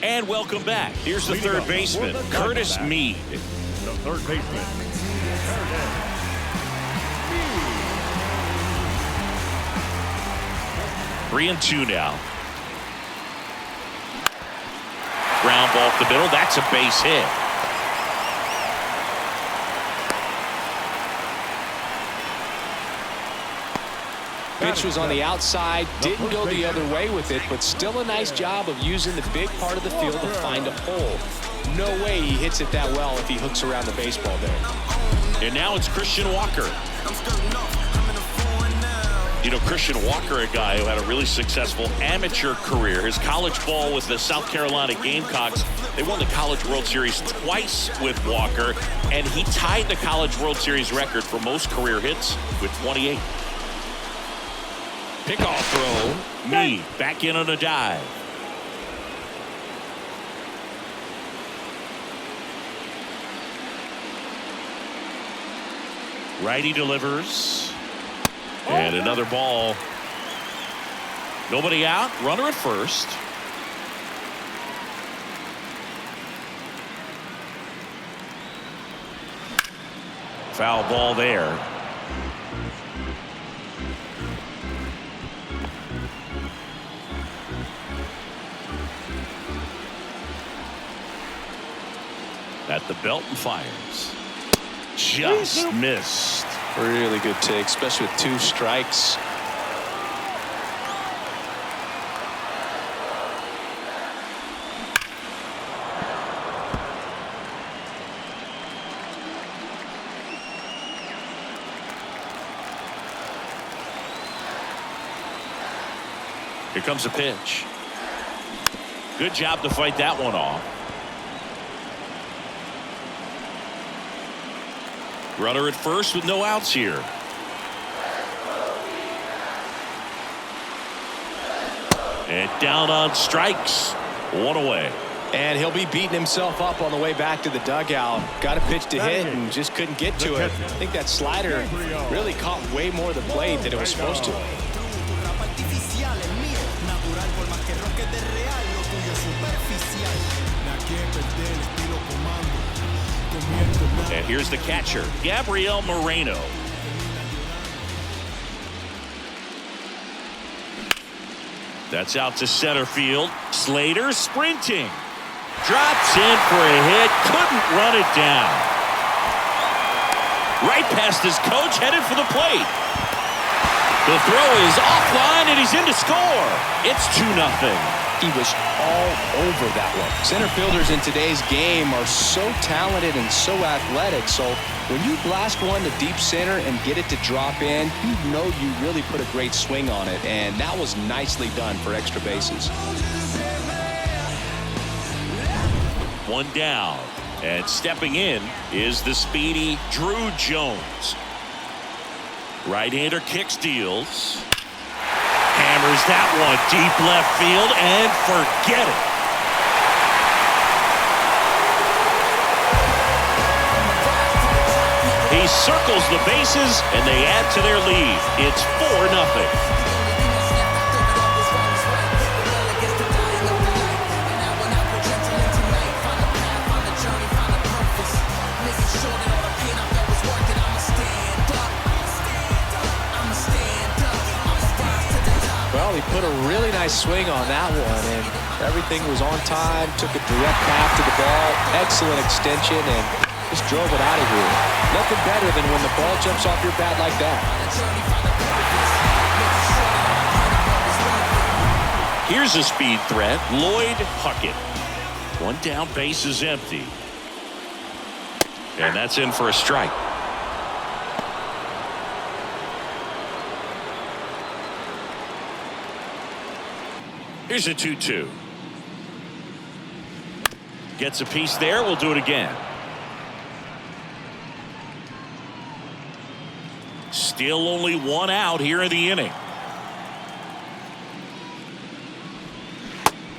And welcome back. Here's the third baseman, Curtis Mead. The third baseman, Curtis. 3-2 now. Ground ball up the middle. That's a base hit. Pitch was on the outside, didn't go the other way with it, but still a nice job of using the big part of the field to find a hole. No way he hits it that well if he hooks around the baseball there. And now it's Christian Walker. You know, Christian Walker, a guy who had a really successful amateur career. His college ball with the South Carolina Gamecocks. They won the College World Series twice with Walker, and he tied the College World Series record for most career hits with 28. Pickoff throw. Mead back in on a dive. Righty delivers. And another ball. Nobody out. Runner at first. Foul ball there. At the belt and fires. Just missed. Really good take, especially with 2 strikes. Here comes a pitch. Good job to fight that one off. Runner at first with no outs here. And down on strikes. 1 away. And he'll be beating himself up on the way back to the dugout. Got a pitch to hit and just couldn't get to it. I think that slider really caught way more of the plate than it was supposed to. And here's the catcher, Gabriel Moreno. That's out to center field. Slater sprinting. Drops in for a hit. Couldn't run it down. Right past his coach, headed for the plate. The throw is offline, and he's in to score. It's 2-0. He was all over that one. Center fielders in today's game are so talented and so athletic. So when you blast one to deep center and get it to drop in, you know you really put a great swing on it. And that was nicely done for extra bases. 1 down. And stepping in is the speedy Drew Jones. Right-hander kicks, deals. Hammers that one deep left field and forget it. He circles the bases and they add to their lead. It's 4-0. Well, he put a really nice swing on that one, and everything was on time, took a direct path to the ball, excellent extension, and just drove it out of here. Nothing better than when the ball jumps off your bat like that. Here's a speed threat, Lloyd Puckett. 1 down, base is empty. And that's in for a strike. Here's a 2-2. Gets a piece there. We'll do it again. Still only one out here in the inning.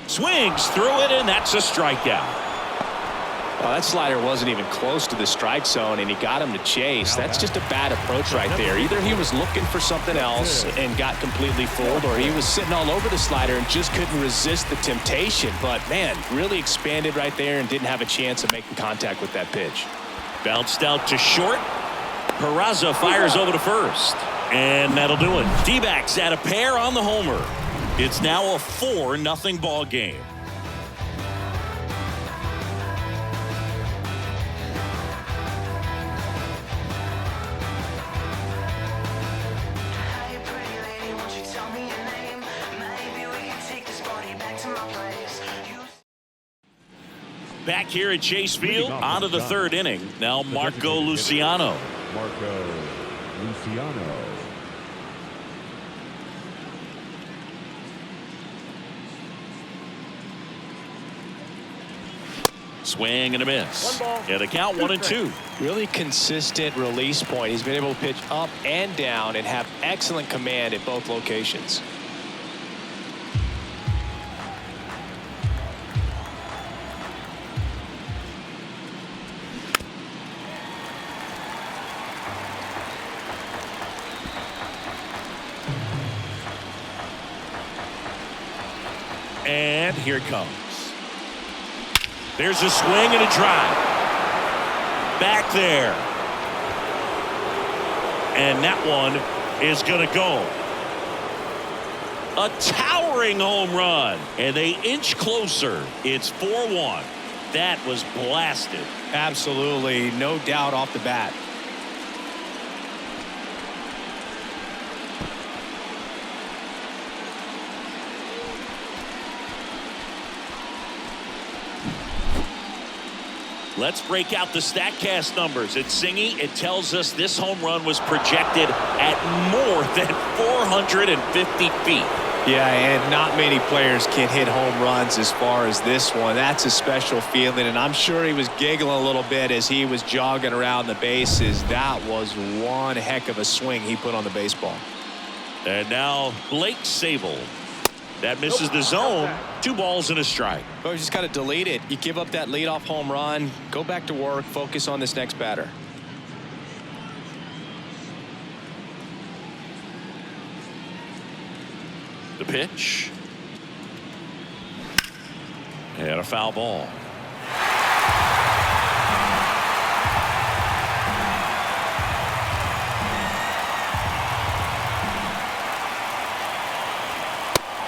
Swings through it, and that's a strikeout. Well, that slider wasn't even close to the strike zone, and he got him to chase. That's just a bad approach right there. Either he was looking for something else and got completely fooled, or he was sitting all over the slider and just couldn't resist the temptation. But, man, really expanded right there and didn't have a chance of making contact with that pitch. Bounced out to short. Peraza fires over to first. And that'll do it. D-backs at a pair on the homer. It's now a 4-0 ball game. Back here at Chase Field, on to the third inning. Now Marco Luciano. Marco Luciano. Swing and a miss. Yeah, the count 1-2. Really consistent release point. He's been able to pitch up and down and have excellent command at both locations. And here it comes. There's a swing and a drive. Back there. And that one is going to go. A towering home run. And they inch closer. It's 4-1. That was blasted. Absolutely. No doubt off the bat. Let's break out the StatCast numbers. At Singy, it tells us this home run was projected at more than 450 feet. Yeah, and not many players can hit home runs as far as this one. That's a special feeling, and I'm sure he was giggling a little bit as he was jogging around the bases. That was one heck of a swing he put on the baseball. And now Blake Sable. That misses the zone. 2 balls and a strike. Well, you just got to delete it. You give up that leadoff home run. Go back to work. Focus on this next batter. The pitch. And a foul ball.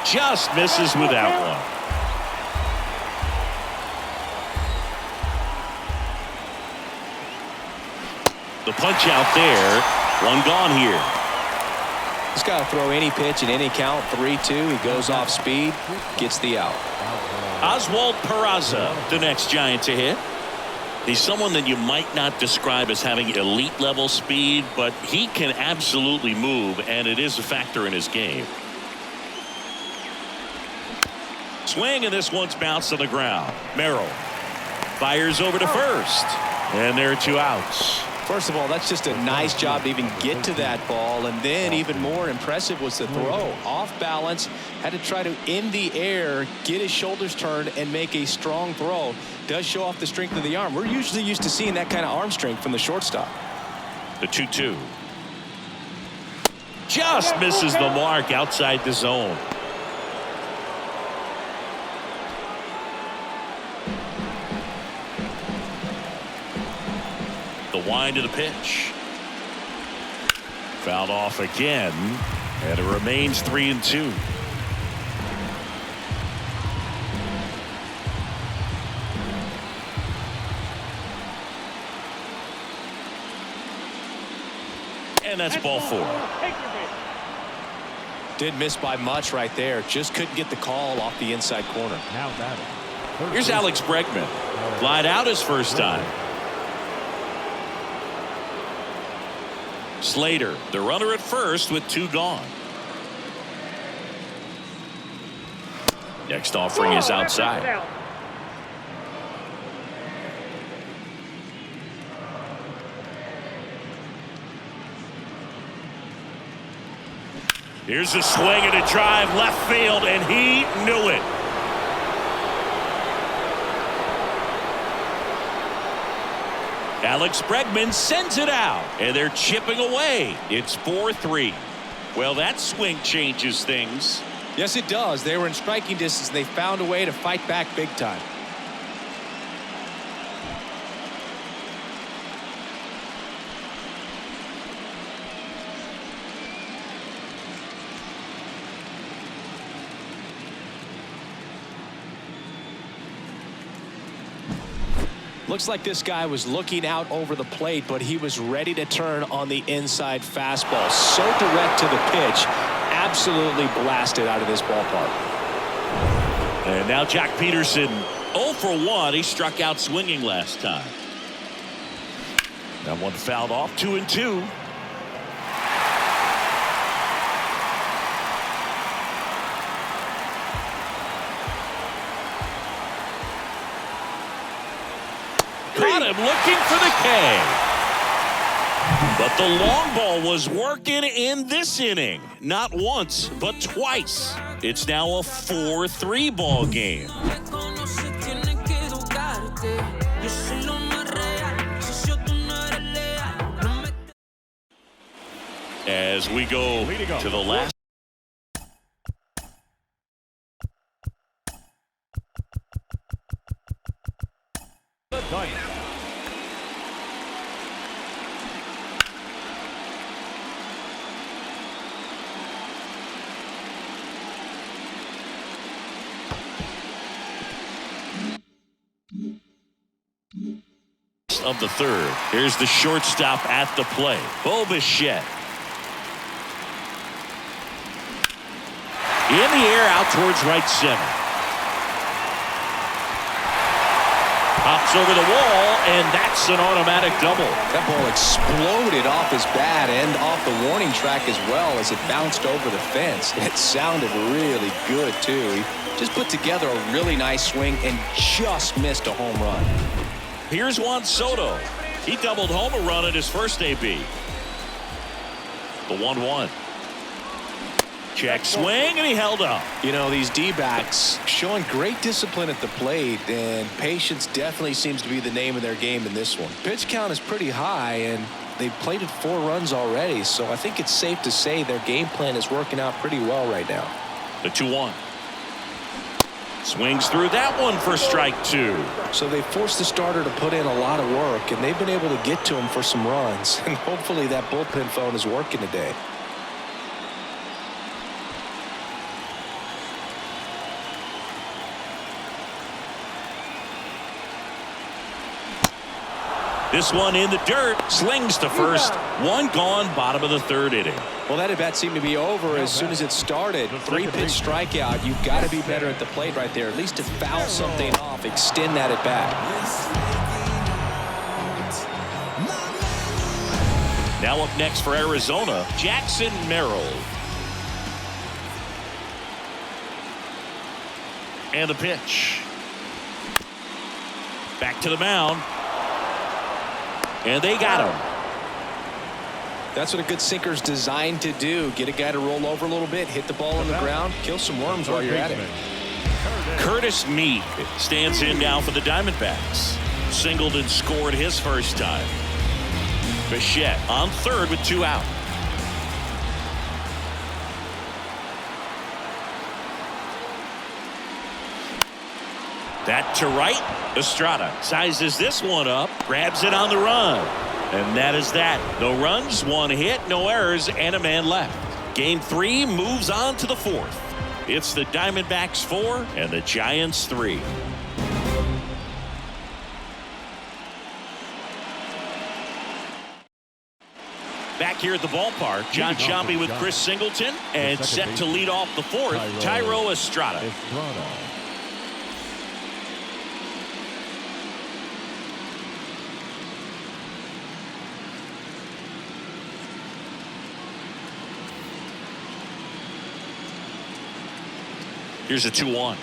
Just misses with that one. The punch out there. One gone here. He's got to throw any pitch at any count. 3-2. He goes off speed. Gets the out. Oswald Peraza, the next Giant to hit. He's someone that you might not describe as having elite level speed, but he can absolutely move, and it is a factor in his game. Swing, and this one's bounced on the ground. Merrill fires over to first, and there are 2 outs. First of all, that's just a nice job to even get to that ball, and then even more impressive was the throw. Off balance, had to try to in the air, get his shoulders turned, and make a strong throw. Does show off the strength of the arm. We're usually used to seeing that kind of arm strength from the shortstop. The 2-2. Just misses the mark outside the zone. Wind of the pitch. Fouled off again, and it remains 3-2. And that's ball 4. Did miss by much right there. Just couldn't get the call off the inside corner. Now batting. Here's Alex Bregman. Flied out his first time. Slater, the runner at first with 2 gone. Next offering is outside. Here's a swing and a drive left field, and he knew it. Alex Bregman sends it out, and they're chipping away. It's 4-3. Well, that swing changes things. Yes, it does. They were in striking distance. They found a way to fight back big time. Looks like this guy was looking out over the plate, but he was ready to turn on the inside fastball. So direct to the pitch. Absolutely blasted out of this ballpark. And now Jack Peterson 0 for 1. He struck out swinging last time. That one fouled off. 2-2. Caught him looking for the K. But the long ball was working in this inning. Not once, but twice. It's now a 4-3 ball game. As we go to the last. Of the third. Here's the shortstop at the plate. Bo Bichette. In the air out towards right center. Pops over the wall, and that's an automatic double. That ball exploded off his bat and off the warning track as well as it bounced over the fence. It sounded really good, too. He just put together a really nice swing and just missed a home run. Here's Juan Soto. He doubled home a run at his first AB. The 1-1. Check swing, and he held up. You know, these D-backs showing great discipline at the plate, and patience definitely seems to be the name of their game in this one. Pitch count is pretty high, and they've plated 4 runs already, so I think it's safe to say their game plan is working out pretty well right now. The 2-1. Swings through that one for strike 2. So they forced the starter to put in a lot of work, and they've been able to get to him for some runs. And hopefully that bullpen phone is working today. This one in the dirt. Slings to first. One gone, bottom of the third inning. Well, that at-bat seemed to be over as soon as it started. 3-pitch strikeout. You've got to be better at the plate right there. At least to foul something off. Extend that at-bat. Now up next for Arizona, Jackson Merrill. And the pitch. Back to the mound. And they got him. That's what a good sinker's designed to do. Get a guy to roll over a little bit, hit the ball on the ground, kill some worms while you're at it. Curtis Mead stands in now for the Diamondbacks. Singled and scored his first time. Bichette on third with 2 out. That to right. Estrada sizes this one up, grabs it on the run. And that is that. No runs, 1 hit, no errors, and a man left. Game 3 moves on to the 4th. It's the Diamondbacks 4 and the Giants 3. Back here at the ballpark, John Sciambi with Chris Singleton, and set to lead off the 4th, Thairo Estrada. Here's a 2-1.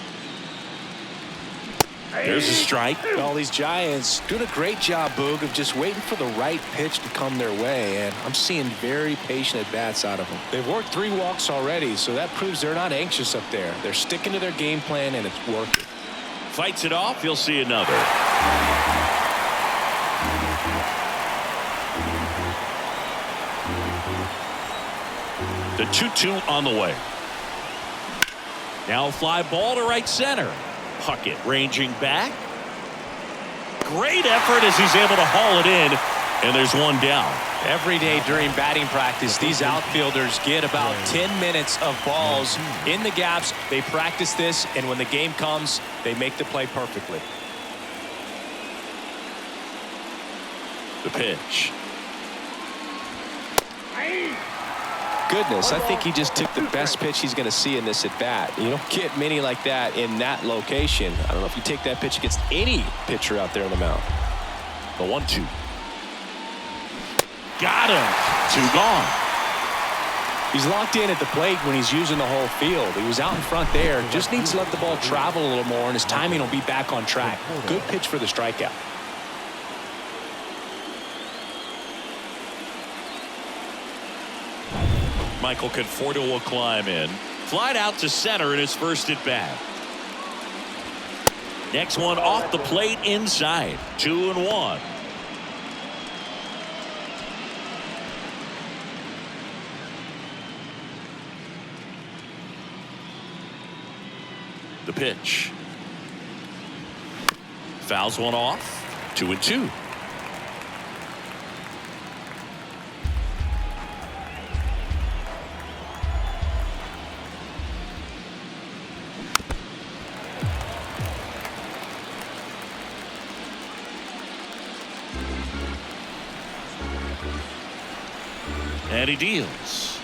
There's a strike. All these Giants doing a great job, Boog, of just waiting for the right pitch to come their way, and I'm seeing very patient at-bats out of them. They've worked 3 walks already, so that proves they're not anxious up there. They're sticking to their game plan, and it's working. Fights it off. You'll see another. The 2-2 on the way. Now fly ball to right center. Puckett ranging back. Great effort as he's able to haul it in, and there's one down. Every day during batting practice, these outfielders get about 10 minutes of balls in the gaps. They practice this, and when the game comes, they make the play perfectly. The pitch. Goodness, I think he just took the best pitch he's going to see in this at-bat. You don't get many like that in that location. I don't know if you take that pitch against any pitcher out there on the mound. The 1-2. Got him. 2 gone. He's locked in at the plate when he's using the whole field. He was out in front there. Just needs to let the ball travel a little more, and his timing will be back on track. Good pitch for the strikeout. Michael Conforto will climb in. Flied out to center in his first at bat. Next one off the plate inside. 2-1. The pitch. Fouls one off. 2-2. And he deals.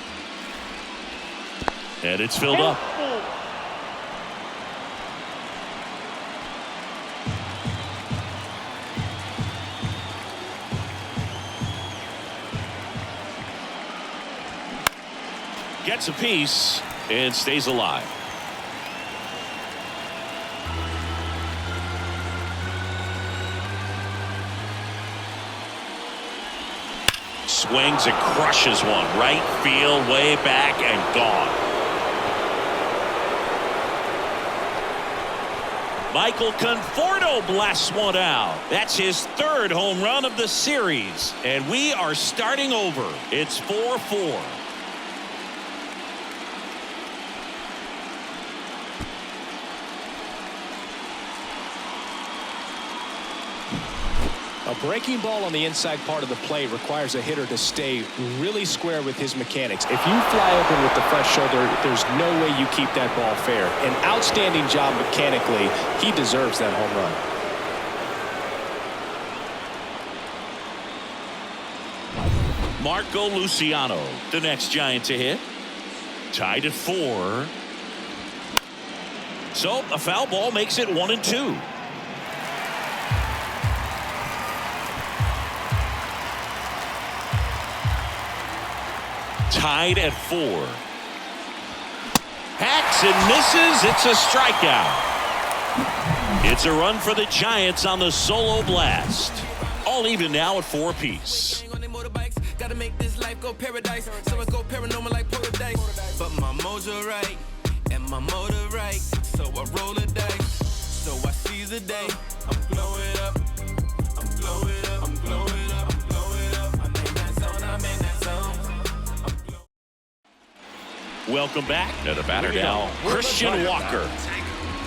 And it's filled up. Gets a piece and stays alive. Swings and crushes one. Right field, way back and gone. Michael Conforto blasts one out. That's his 3rd home run of the series. And we are starting over. It's 4-4. A breaking ball on the inside part of the plate requires a hitter to stay really square with his mechanics. If you fly open with the front shoulder, there's no way you keep that ball fair. An outstanding job mechanically. He deserves that home run. Marco Luciano, the next Giant to hit. Tied at 4. So a foul ball makes it 1-2. Tied at 4. Hacks and misses. It's a strikeout. It's a run for the Giants on the solo blast. All even now at 4 apiece. Gotta make this life go paradise, so I go paranormal like paradise. But my mojo right, and my motor right, so I roll the dice. So I seize the day. I'm blowing up. I'm blowing up. I'm blowing up. I'm blowing up. I'm in that zone. I'm in that zone. Welcome back to the batter now, Christian Walker.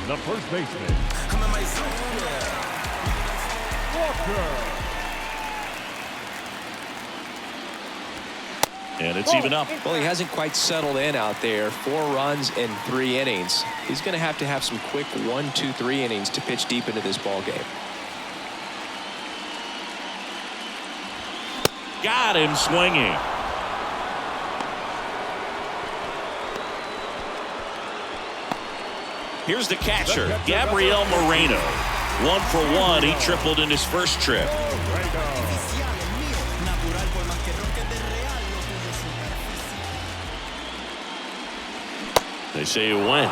The first baseman, I'm in my zone. Walker. And it's even up. Well, he hasn't quite settled in out there. 4 runs in 3 innings. He's going to have some quick 1, 2, 3 innings to pitch deep into this ball game. Got him swinging. Here's the catcher, Gabriel Moreno. 1 for 1. He tripled in his first trip. They say you win.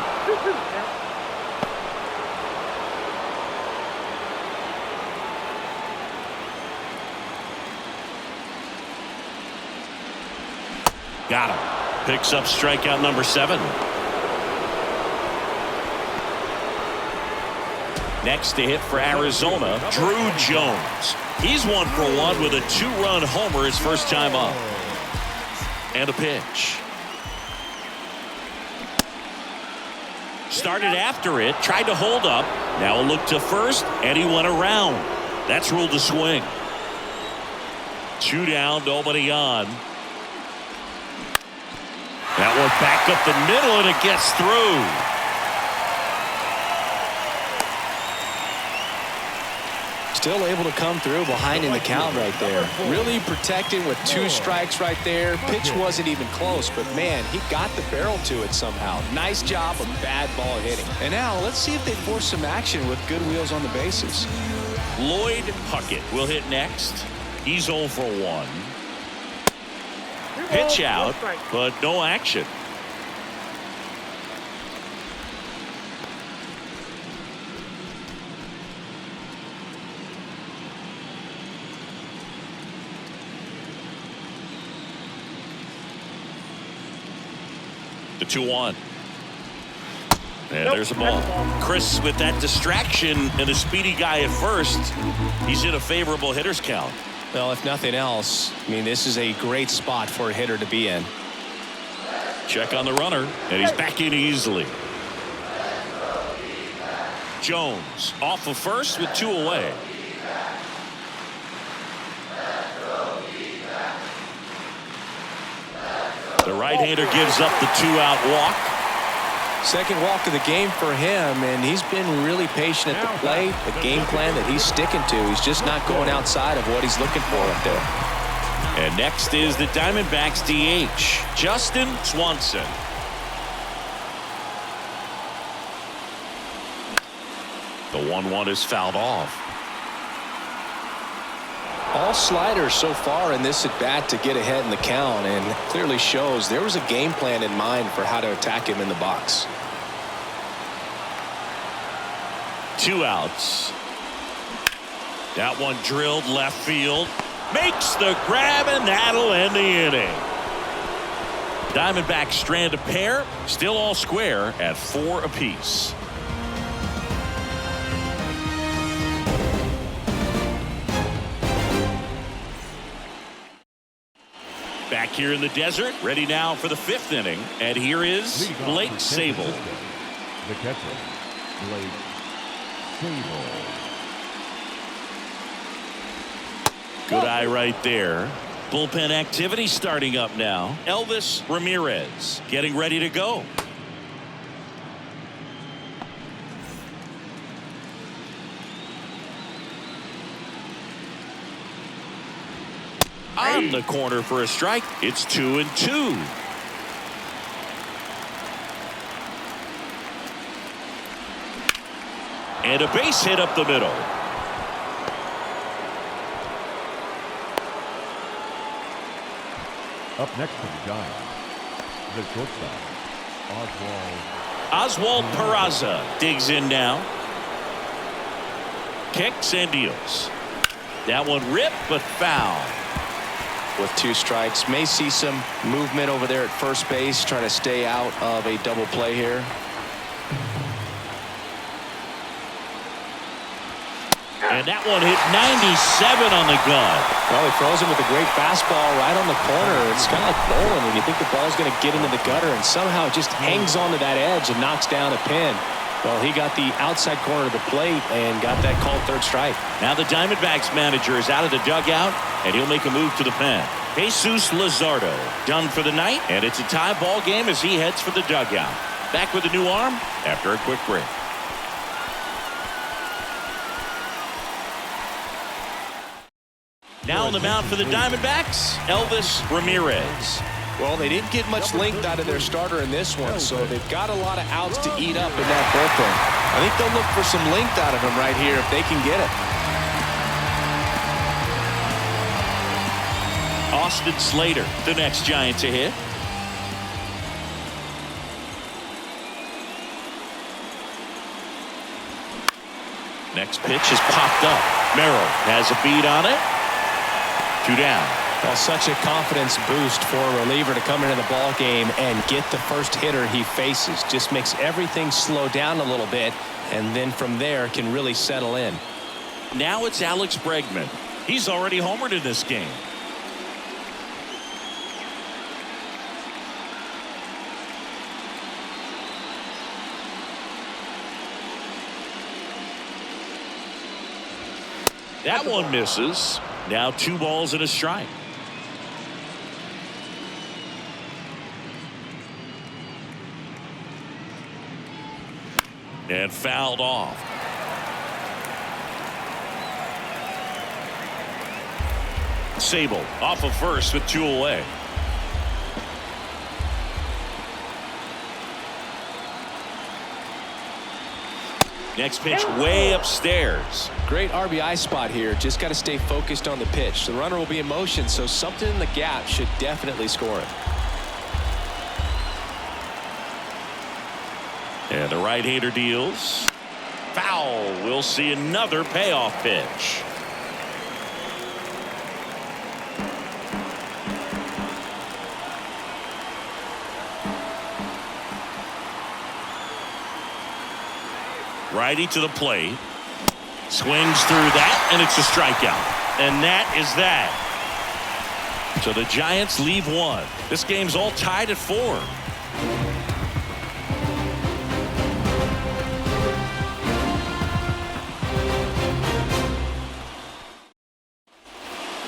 Got him. Picks up strikeout number 7. Next to hit for Arizona, Drew Jones. He's 1 for 1 with a 2-run homer his first time up. And a pitch. Started after it, tried to hold up. Now a look to first, and he went around. That's ruled a swing. 2 down, nobody on. That one back up the middle, and it gets through. Still able to come through behind in the count right there. Really protected with 2 strikes right there. Pitch wasn't even close, but man, he got the barrel to it somehow. Nice job of bad ball hitting. And now let's see if they force some action with good wheels on the bases. Lloyd Puckett will hit next. He's 0 for 1. Pitch out, but no action. The 2-1. And there's a ball. Chris with that distraction and a speedy guy at first. He's in a favorable hitter's count. Well, if nothing else, I mean, this is a great spot for a hitter to be in. Check on the runner, and he's back in easily. Jones off of first with 2 away. The right-hander gives up the 2-out walk. Second walk of the game for him, and he's been really patient at the plate. The game plan that he's sticking to, he's just not going outside of what he's looking for up there. And next is the Diamondbacks DH, Justin Swanson. The 1-1 is fouled off. All sliders so far in this at bat to get ahead in the count, and clearly shows there was a game plan in mind for how to attack him in the box. 2 outs. That one drilled left field. Makes the grab, and that'll end the inning. Diamondbacks strand a pair, still all square at 4 apiece. Back here in the desert, ready now for the 5th inning, and here is Blake Sable. The catcher, Blake Sable. Good eye right there. Bullpen activity starting up now. Elvis Ramirez getting ready to go. On the corner for a strike. It's 2-2. And a base hit up the middle. Up next to the Giants, the shortstop, Oswald Peraza digs in now. Kicks and deals. That one ripped, but foul. With 2 strikes, may see some movement over there at first base, trying to stay out of a double play here. And that one hit 97 on the gun. Well, he throws him with a great fastball right on the corner. It's kind of like bowling when you think the ball's going to get into the gutter, and somehow it just hangs onto that edge and knocks down a pin. Well, he got the outside corner of the plate and got that called 3rd strike. Now the Diamondbacks manager is out of the dugout, and he'll make a move to the pen. Jesus Luzardo done for the night, and it's a tie ball game as he heads for the dugout. Back with a new arm after a quick break. Now on the mound for the Diamondbacks, Elvis Ramirez. Well, they didn't get much length out of their starter in this one, so they've got a lot of outs to eat up in that bullpen. I think they'll look for some length out of him right here if they can get it. Austin Slater, the next Giant to hit. Next pitch is popped up. Merrill has a beat on it. 2 down. Well, such a confidence boost for a reliever to come into the ball game and get the first hitter he faces. Just makes everything slow down a little bit, and then from there can really settle in. Now it's Alex Bregman. He's already homered in this game. That one misses. Now 2 balls and a strike. And fouled off. Sable off of first with 2 away. Next pitch way upstairs. Great RBI spot here. Just got to stay focused on the pitch. The runner will be in motion, so something in the gap should definitely score it. And the right-hander deals. Foul. We'll see another payoff pitch. Righty to the plate. Swings through that, and it's a strikeout. And that is that. So the Giants leave 1. This game's all tied at 4.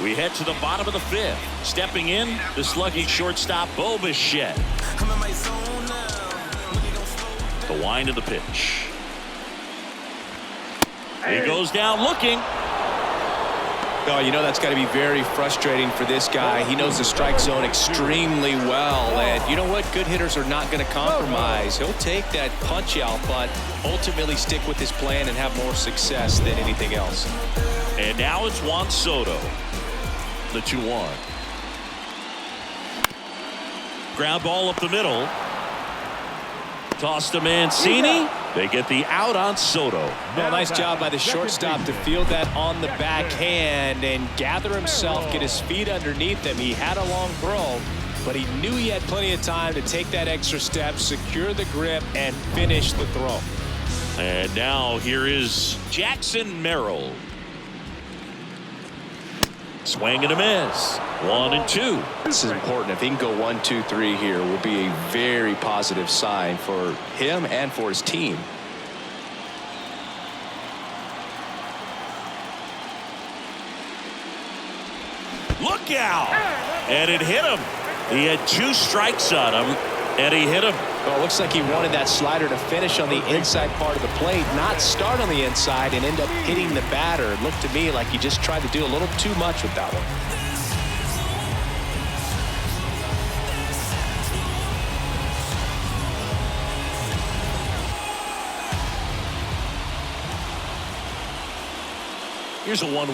We head to the bottom of the 5th. Stepping in, the slugging shortstop, Bo Bichette. The wind of the pitch. He goes down looking. Oh, you know that's got to be very frustrating for this guy. He knows the strike zone extremely well. And you know what? Good hitters are not going to compromise. He'll take that punch out, but ultimately stick with his plan and have more success than anything else. And now it's Juan Soto. The 2-1. Ground ball up the middle. Toss to Mancini. They get the out on Soto. Well, nice job by the shortstop to field that on the backhand and gather himself, get his feet underneath him. He had a long throw, but he knew he had plenty of time to take that extra step, secure the grip, and finish the throw. And now here is Jackson Merrill. Swing and a miss. 1-2. This is important. If he can go 1-2-3 here, will be a very positive sign for him and for his team. Look out! And it hit him. He had 2 strikes on him, and he hit him. Well, it looks like he wanted that slider to finish on the inside part of the plate, not start on the inside and end up hitting the batter. It looked to me like he just tried to do a little too much with that one. Here's a 1-1.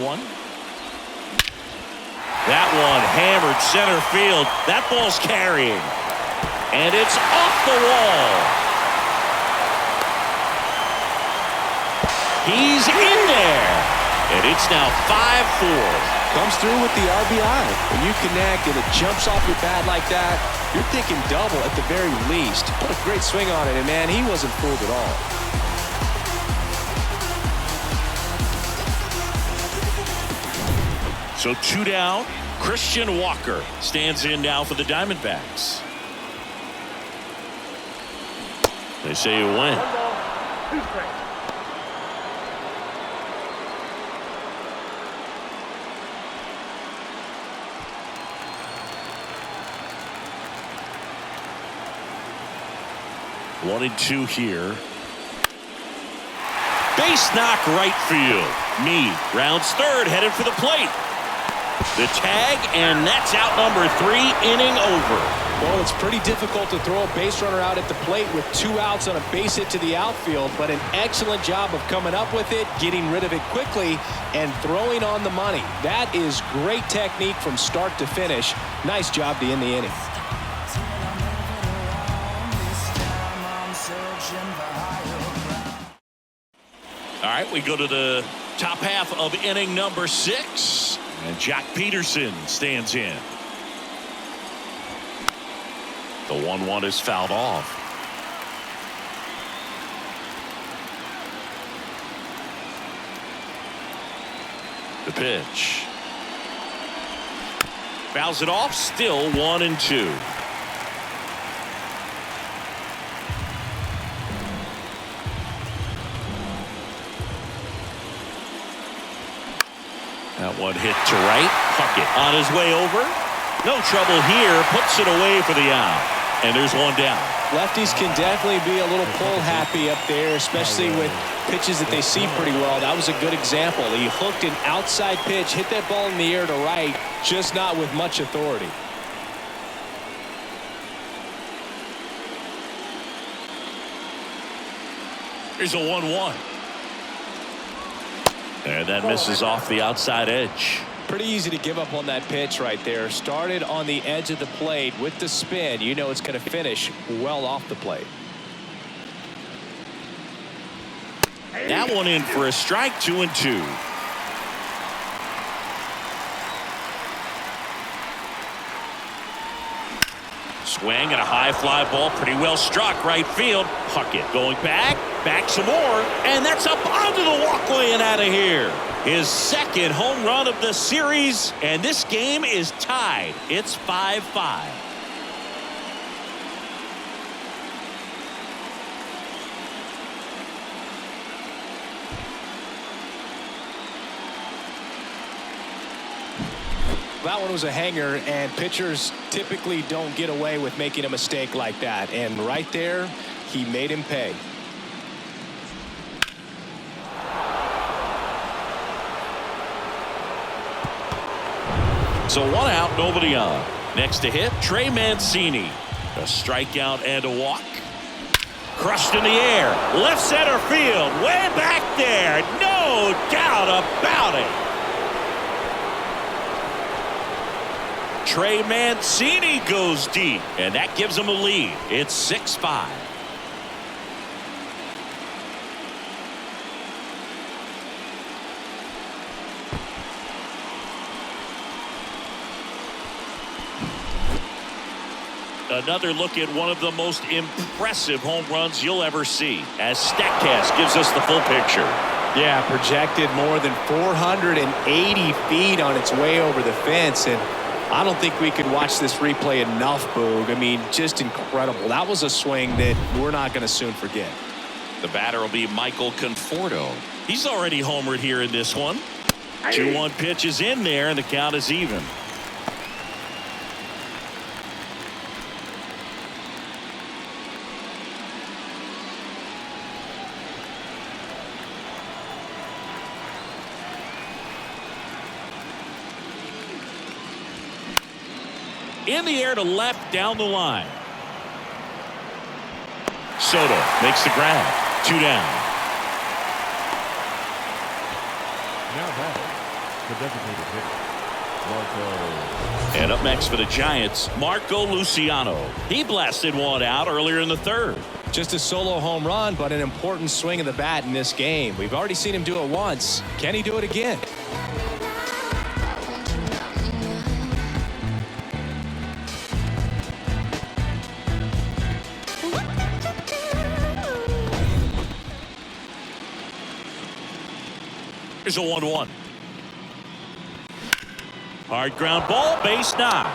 That one hammered center field. That ball's carrying. And it's off the wall. He's in there. And it's now 5-4. Comes through with the RBI. When you connect and it jumps off your bat like that, you're thinking double at the very least. What a great swing on it. And, man, he wasn't fooled at all. So 2 down. Christian Walker stands in now for the Diamondbacks. They say you win. 1-2 here. Base knock right field. Meade rounds third, headed for the plate. The tag, and that's out number 3, inning over. Well, it's pretty difficult to throw a base runner out at the plate with 2 outs on a base hit to the outfield, but an excellent job of coming up with it, getting rid of it quickly, and throwing on the money. That is great technique from start to finish. Nice job to end the inning. All right, we go to the top half of inning number 6. And Jack Peterson stands in. The 1-1 is fouled off. The pitch. Fouls it off. Still 1-2. That one hit to right. Puckett on his way over. No trouble here. Puts it away for the out. And there's one down. Lefties can definitely be a little pull happy up there, especially with pitches that they see pretty well. That was a good example. He hooked an outside pitch, hit that ball in the air to right, just not with much authority. Here's a 1-1. And that misses off the outside edge. Pretty easy to give up on that pitch right there. Started on the edge of the plate with the spin. You know it's going to finish well off the plate. That one in for a strike. 2-2. Swing and a high fly ball, pretty well struck right field. Puckett going back some more, and that's up onto the walkway and out of here. His second home run of the series, and this game is tied. It's 5-5. That one was a hanger, and pitchers typically don't get away with making a mistake like that. And right there, he made him pay. So 1 out, nobody on. Next to hit, Trey Mancini. A strikeout and a walk. Crushed in the air. Left center field. Way back there. No doubt about it. Trey Mancini goes deep, and that gives him a lead. It's 6-5. Another look at one of the most impressive home runs you'll ever see, as StatCast gives us the full picture. Yeah, projected more than 480 feet on its way over the fence, and I don't think we could watch this replay enough, Boog. I mean, just incredible. That was a swing that we're not going to soon forget. The batter will be Michael Conforto. He's already homered here in this one. 2-1 pitch is in there, and the count is even. In the air to left down the line. Soto makes the grab. 2 down. Now batting, the designated hitter, Marco. And up next for the Giants, Marco Luciano. He blasted one out earlier in the third. Just a solo home run, but an important swing of the bat in this game. We've already seen him do it once. Can he do it again? Here's a 1-1. Hard ground ball, base knock.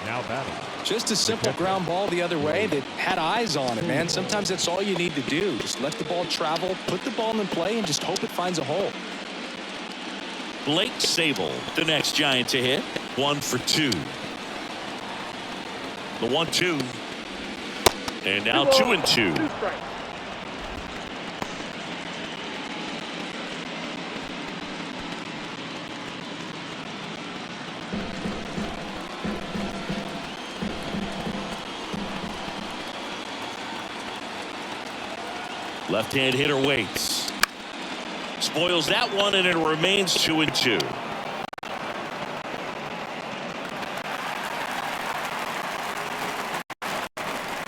Now batting. Just a simple ground ball the other way that had eyes on it, man. Sometimes that's all you need to do. Just let the ball travel, put the ball in play, and just hope it finds a hole. Blake Sable, the next Giant to hit. 1 for 2. The 1-2. And now 2-2. Left-hand hitter waits. Spoils that one, and it remains 2-2.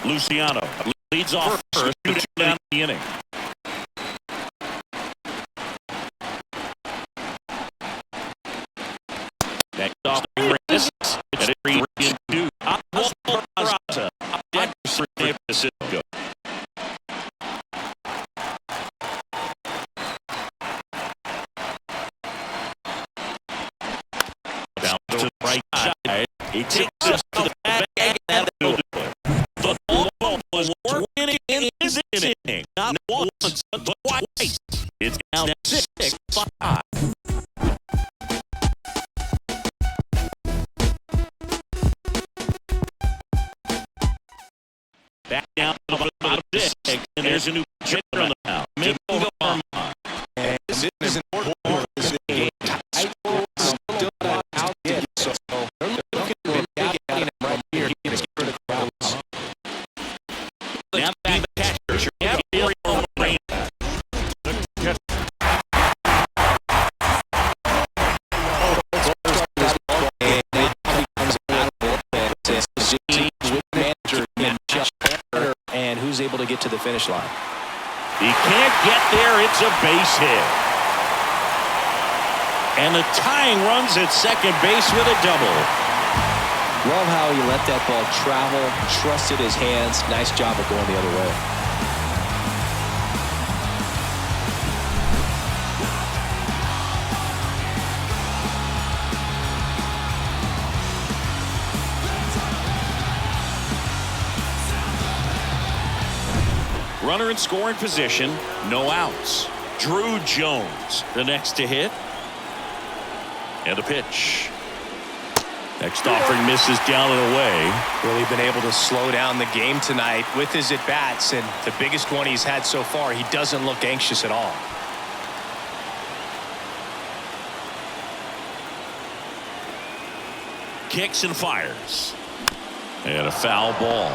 Luciano leads off first, 2 down the inning. He takes us to the bag, and that'll do it. The ball was working in this inning. Not once, but twice. It's now 6-5. Back down to the bottom of 6, and there's a new pitcher on the mound. Maybe Vermont. And this is important because the game tight. Still not out yet, so they're looking for a big outing right here. Let's get rid of the crowds. Now back the catcher. And who's able to get to the finish line? He can't get there. It's a base hit. And the tying runs at second base with a double. Love how he let that ball travel, trusted his hands. Nice job of going the other way. Runner in scoring position, no outs. Drew Jones, the next to hit. And a pitch. Next offering misses down and away. Really been able to slow down the game tonight with his at-bats, and the biggest one he's had so far, he doesn't look anxious at all. Kicks and fires. And a foul ball.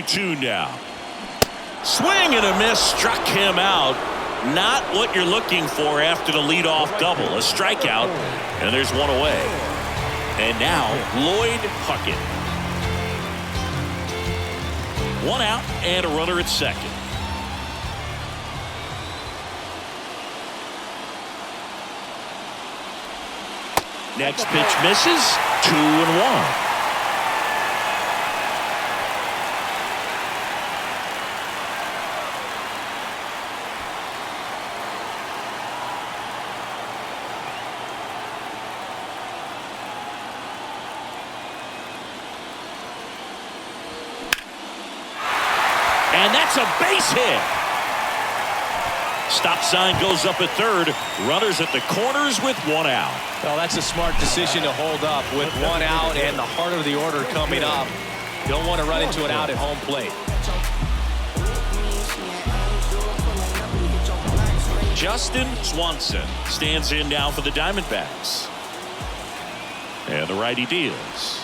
Two now. Swing and a miss, struck him out. Not what you're looking for after the leadoff double. A strikeout, and there's one away. And now Lloyd Puckett. One out and a runner at second. Next pitch misses. 2-1. And that's a base hit. Stop sign goes up at third. Runners at the corners with one out. Well, that's a smart decision to hold up with one out and the heart of the order coming up. Don't want to run into an out at home plate. Justin Swanson stands in now for the Diamondbacks. And the righty deals.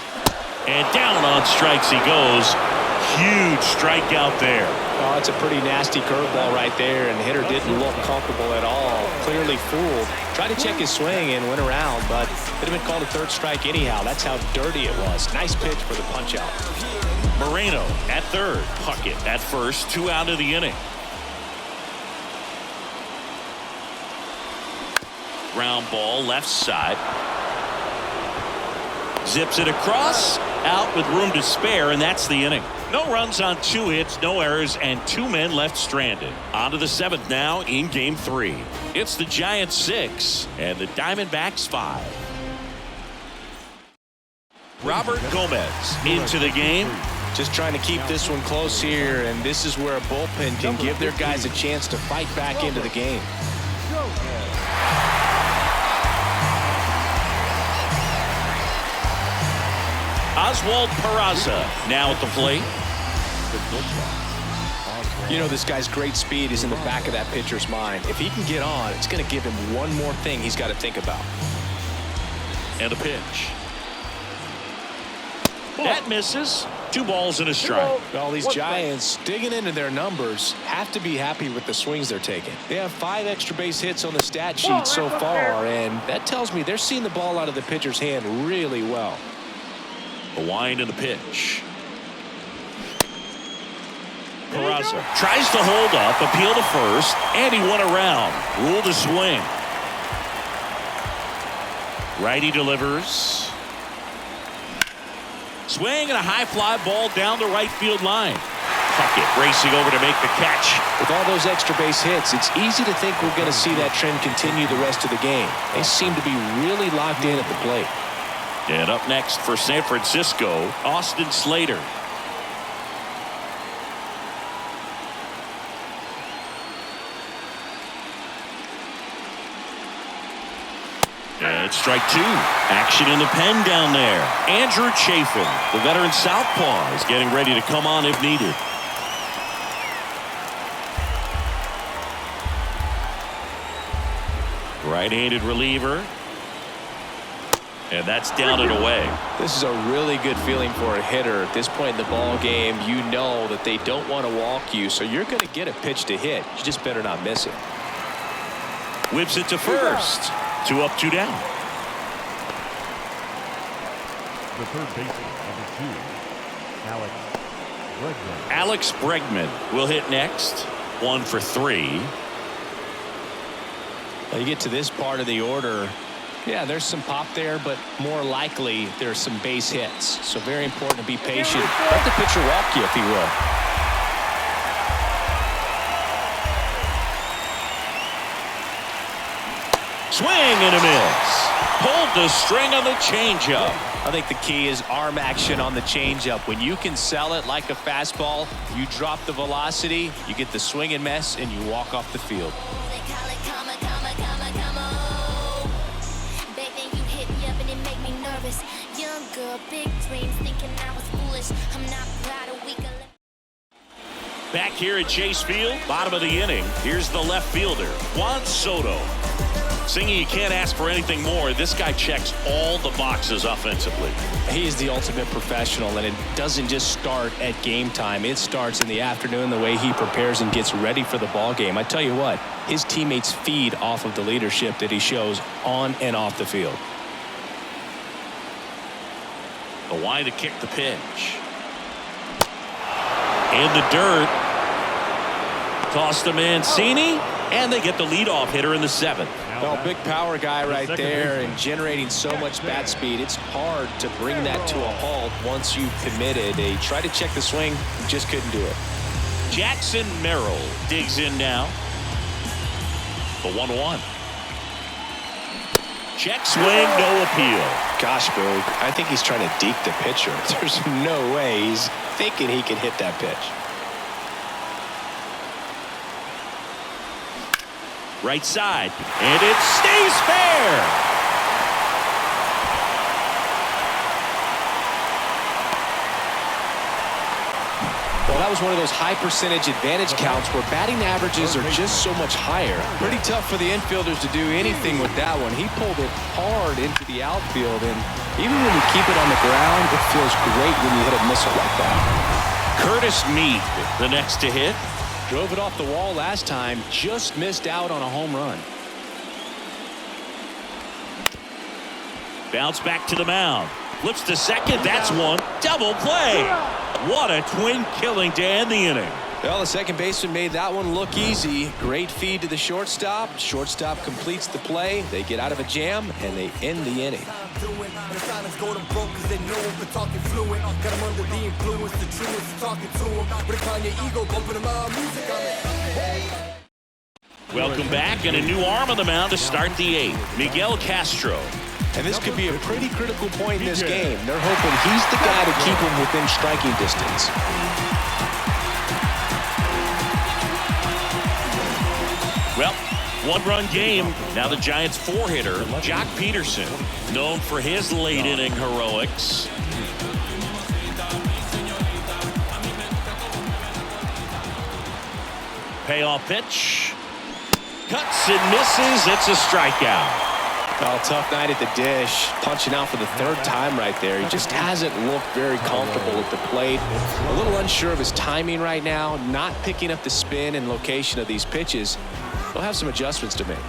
And down on strikes he goes. Huge strikeout there. Oh, it's a pretty nasty curveball right there, and the hitter didn't look comfortable at all. Clearly fooled. Tried to check his swing and went around, but it had been called a third strike anyhow. That's how dirty it was. Nice pitch for the punch out. Moreno at third. Puckett at first. 2 out of the inning. Ground ball left side. Zips it across. Out with room to spare, and that's the inning. No runs on 2 hits, no errors, and 2 men left stranded. On to the 7th now in Game 3. It's the Giants 6 and the Diamondbacks 5. Robert Gomez into the game. Just trying to keep this one close here, and this is where a bullpen can give their guys a chance to fight back into the game. Oswald Peraza now at the plate. You know, this guy's great speed is in the back of that pitcher's mind. If he can get on, it's going to give him one more thing he's got to think about. And a pitch. That misses. 2 balls and a strike. Well, these Giants digging into their numbers have to be happy with the swings they're taking. They have 5 extra base hits on the stat sheet so far, and that tells me they're seeing the ball out of the pitcher's hand really well. A wind and a pitch. Peraza tries to hold up, appeal to first, and he won around. Ruled a swing. Righty delivers. Swing and a high fly ball down the right field line. Puckett racing over to make the catch. With all those extra base hits, it's easy to think we're going to see that trend continue the rest of the game. They seem to be really locked in at the plate. And up next for San Francisco, Austin Slater. And strike two. Action in the pen down there. Andrew Chafin, the veteran southpaw, is getting ready to come on if needed. Right-handed reliever. And that's down and away. This is a really good feeling for a hitter. At this point in the ball game, you know that they don't want to walk you, so you're going to get a pitch to hit. You just better not miss it. Whips it to first. 2 up, 2 down. The third baseman, number 2, Alex Bregman will hit next. 1 for 3. Well, you get to this part of the order. Yeah, there's some pop there, but more likely there's some base hits. So very important to be patient. Let the pitcher walk you if he will. Swing and a miss. Pulled the string on the changeup. I think the key is arm action on the changeup. When you can sell it like a fastball, you drop the velocity, you get the swing and miss, and you walk off the field. Young girl, big dreams, thinking I was foolish. I'm not proud of weak. Back here at Chase Field, bottom of the inning. Here's the left fielder, Juan Soto. Singing, you can't ask for anything more. This guy checks all the boxes offensively. He is the ultimate professional, and it doesn't just start at game time. It starts in the afternoon, the way he prepares and gets ready for the ball game. I tell you what, his teammates feed off of the leadership that he shows on and off the field. The wide to kick the pitch. In the dirt. Toss to Mancini. And they get the leadoff hitter in the 7th. Well, big power guy right there and generating so much bat speed. It's hard to bring that to a halt once you've committed. They try to check the swing, just couldn't do it. Jackson Merrill digs in now. The 1-1. Check swing, no appeal. Gosh, Boog, I think he's trying to deke the pitcher. There's no way he's thinking he can hit that pitch. Right side, and it stays fair. Well, that was one of those high percentage advantage counts where batting averages are just so much higher. Pretty tough for the infielders to do anything with that one. He pulled it hard into the outfield, and even when you keep it on the ground, it feels great when you hit a missile like that. Curtis Mead, the next to hit. Drove it off the wall last time, just missed out on a home run. Bounce back to the mound. Flips to second, that's one. Double play. What a twin killing to end the inning. Well, the second baseman made that one look easy. Great feed to the shortstop. Shortstop completes the play. They get out of a jam, and they end the inning. Welcome back, and a new arm on the mound to start the 8th. Miguel Castro. And this could be a pretty critical point in this game. They're hoping he's the guy to keep him within striking distance. Well, one-run game. Now the Giants' 4-hitter, Jock Peterson, known for his late-inning heroics. Payoff pitch. Cuts and misses. It's a strikeout. Oh, tough night at the dish. Punching out for the 3rd time right there. He just hasn't looked very comfortable at the plate. A little unsure of his timing right now. Not picking up the spin and location of these pitches. He'll have some adjustments to make.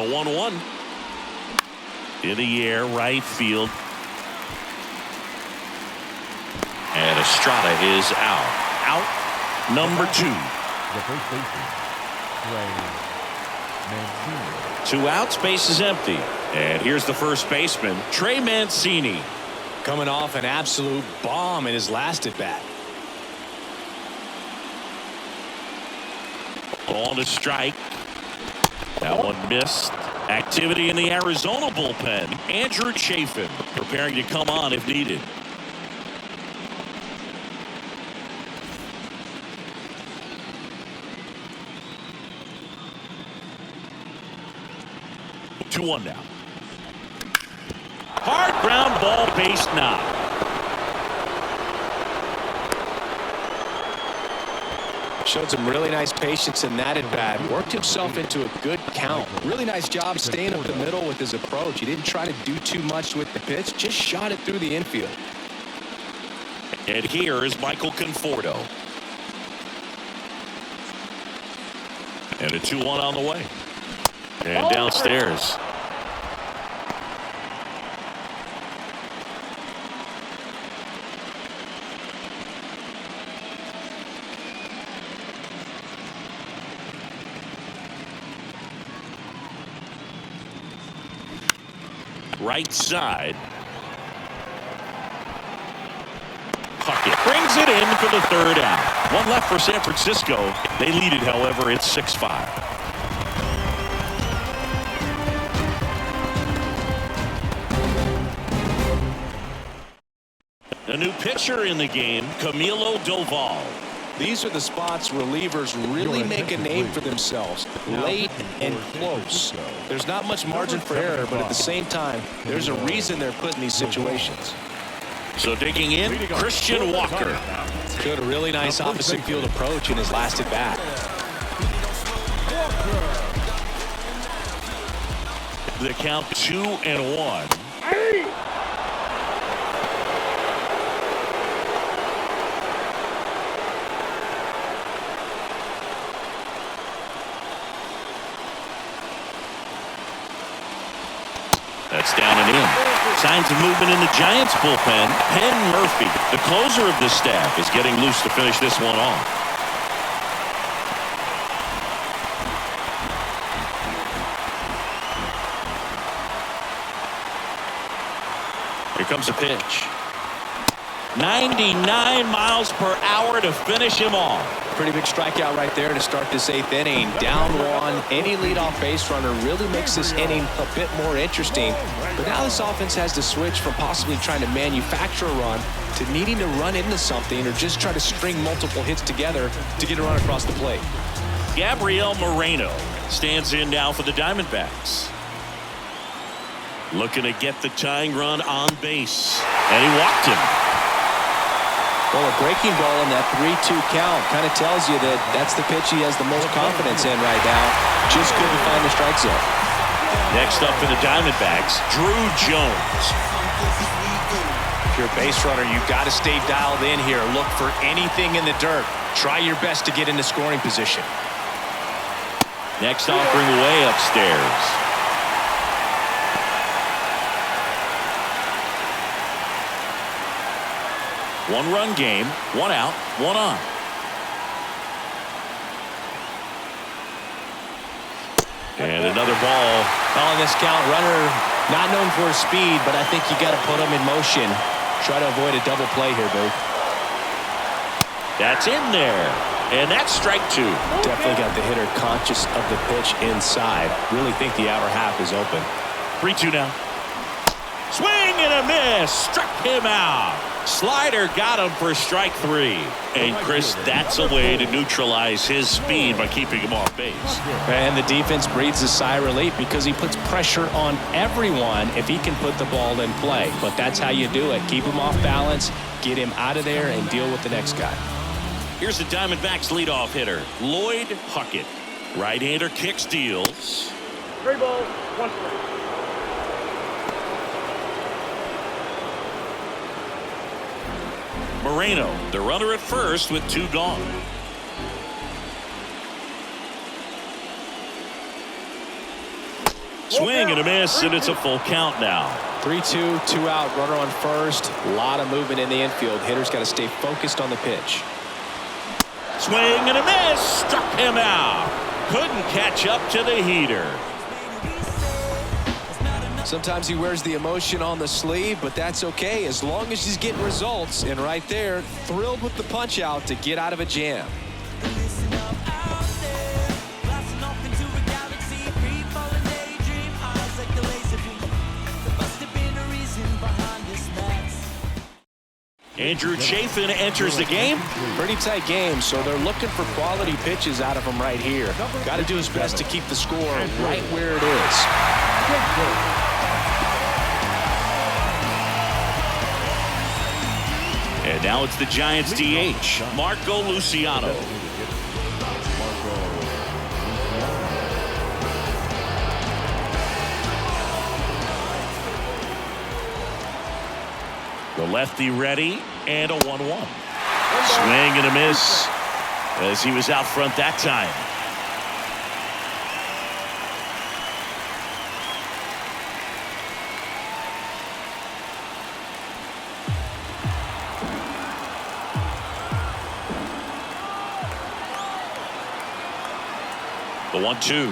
The 1-1. In the air, right field. And Estrada is out. Out number 2. The first baseman, Trey Mancini. 2 outs, base is empty. And here's the first baseman, Trey Mancini. Coming off an absolute bomb in his last at bat. On a strike. That one missed. Activity in the Arizona bullpen. Andrew Chafin preparing to come on if needed. Two one now. Hard ground ball, base knock. Showed some really nice patience in that at bat. Worked himself into a good count. Really nice job staying up the middle with his approach. He didn't try to do too much with the pitch. Just shot it through the infield. And here is Michael Conforto. And a 2-1 on the way. And downstairs. Right side. Puckett brings it in for the 3rd out. One left for San Francisco. They lead it, however, it's 6-5. A new pitcher in the game, Camilo Doval. These are the spots relievers really make a name for themselves. Late and close. There's not much margin for error, but at the same time, there's a reason they're put in these situations. So digging in, Christian Walker. Showed a really nice opposite field approach in his last at bat. The count 2-1. That's down and in. Signs of movement in the Giants bullpen. Penn Murphy, the closer of this staff, is getting loose to finish this one off. Here comes a pitch. 99 miles per hour to finish him off. Pretty big strikeout right there to start this 8th inning. Down 1. Any leadoff base runner really makes this inning a bit more interesting. But now this offense has to switch from possibly trying to manufacture a run to needing to run into something or just try to string multiple hits together to get a run across the plate. Gabriel Moreno stands in now for the Diamondbacks. Looking to get the tying run on base. And he walked him. Well, a breaking ball in that 3-2 count kind of tells you that that's the pitch he has the most confidence in right now. Just couldn't find the strike zone. Next up for the Diamondbacks, Drew Jones. If you're a base runner, you got to stay dialed in here. Look for anything in the dirt. Try your best to get into scoring position. Next offering way upstairs. One-run game, 1 out, 1 on. And another ball. On this count, runner not known for his speed, but I think you got to put him in motion. Try to avoid a double play here, Boo. That's in there. And that's strike 2. Definitely got the hitter conscious of the pitch inside. Really think the outer half is open. 3-2 now. Swing and a miss. Struck him out. Slider got him for strike 3. And Chris, that's a way to neutralize his speed by keeping him off base. And the defense breathes a sigh of relief because he puts pressure on everyone if he can put the ball in play. But that's how you do it. Keep him off balance, get him out of there, and deal with the next guy. Here's the Diamondbacks leadoff hitter, Lloyd Puckett. Right-hander kicks, deals. 3 balls, 1 strike. Moreno, the runner at first with 2 gone. Swing and a miss, and it's a full count now. 3-2, 2 out, runner on first. A lot of movement in the infield. Hitter's got to stay focused on the pitch. Swing and a miss, struck him out. Couldn't catch up to the heater. Sometimes he wears the emotion on the sleeve, but that's okay as long as he's getting results. And right there, thrilled with the punch out to get out of a jam. Andrew Chafin enters the game. Pretty tight game, so they're looking for quality pitches out of him right here. Got to do his best to keep the score right where it is. And now it's the Giants DH, Marco Luciano. The lefty ready, and a 1-1. Swing and a miss as he was out front that time. The 1-2.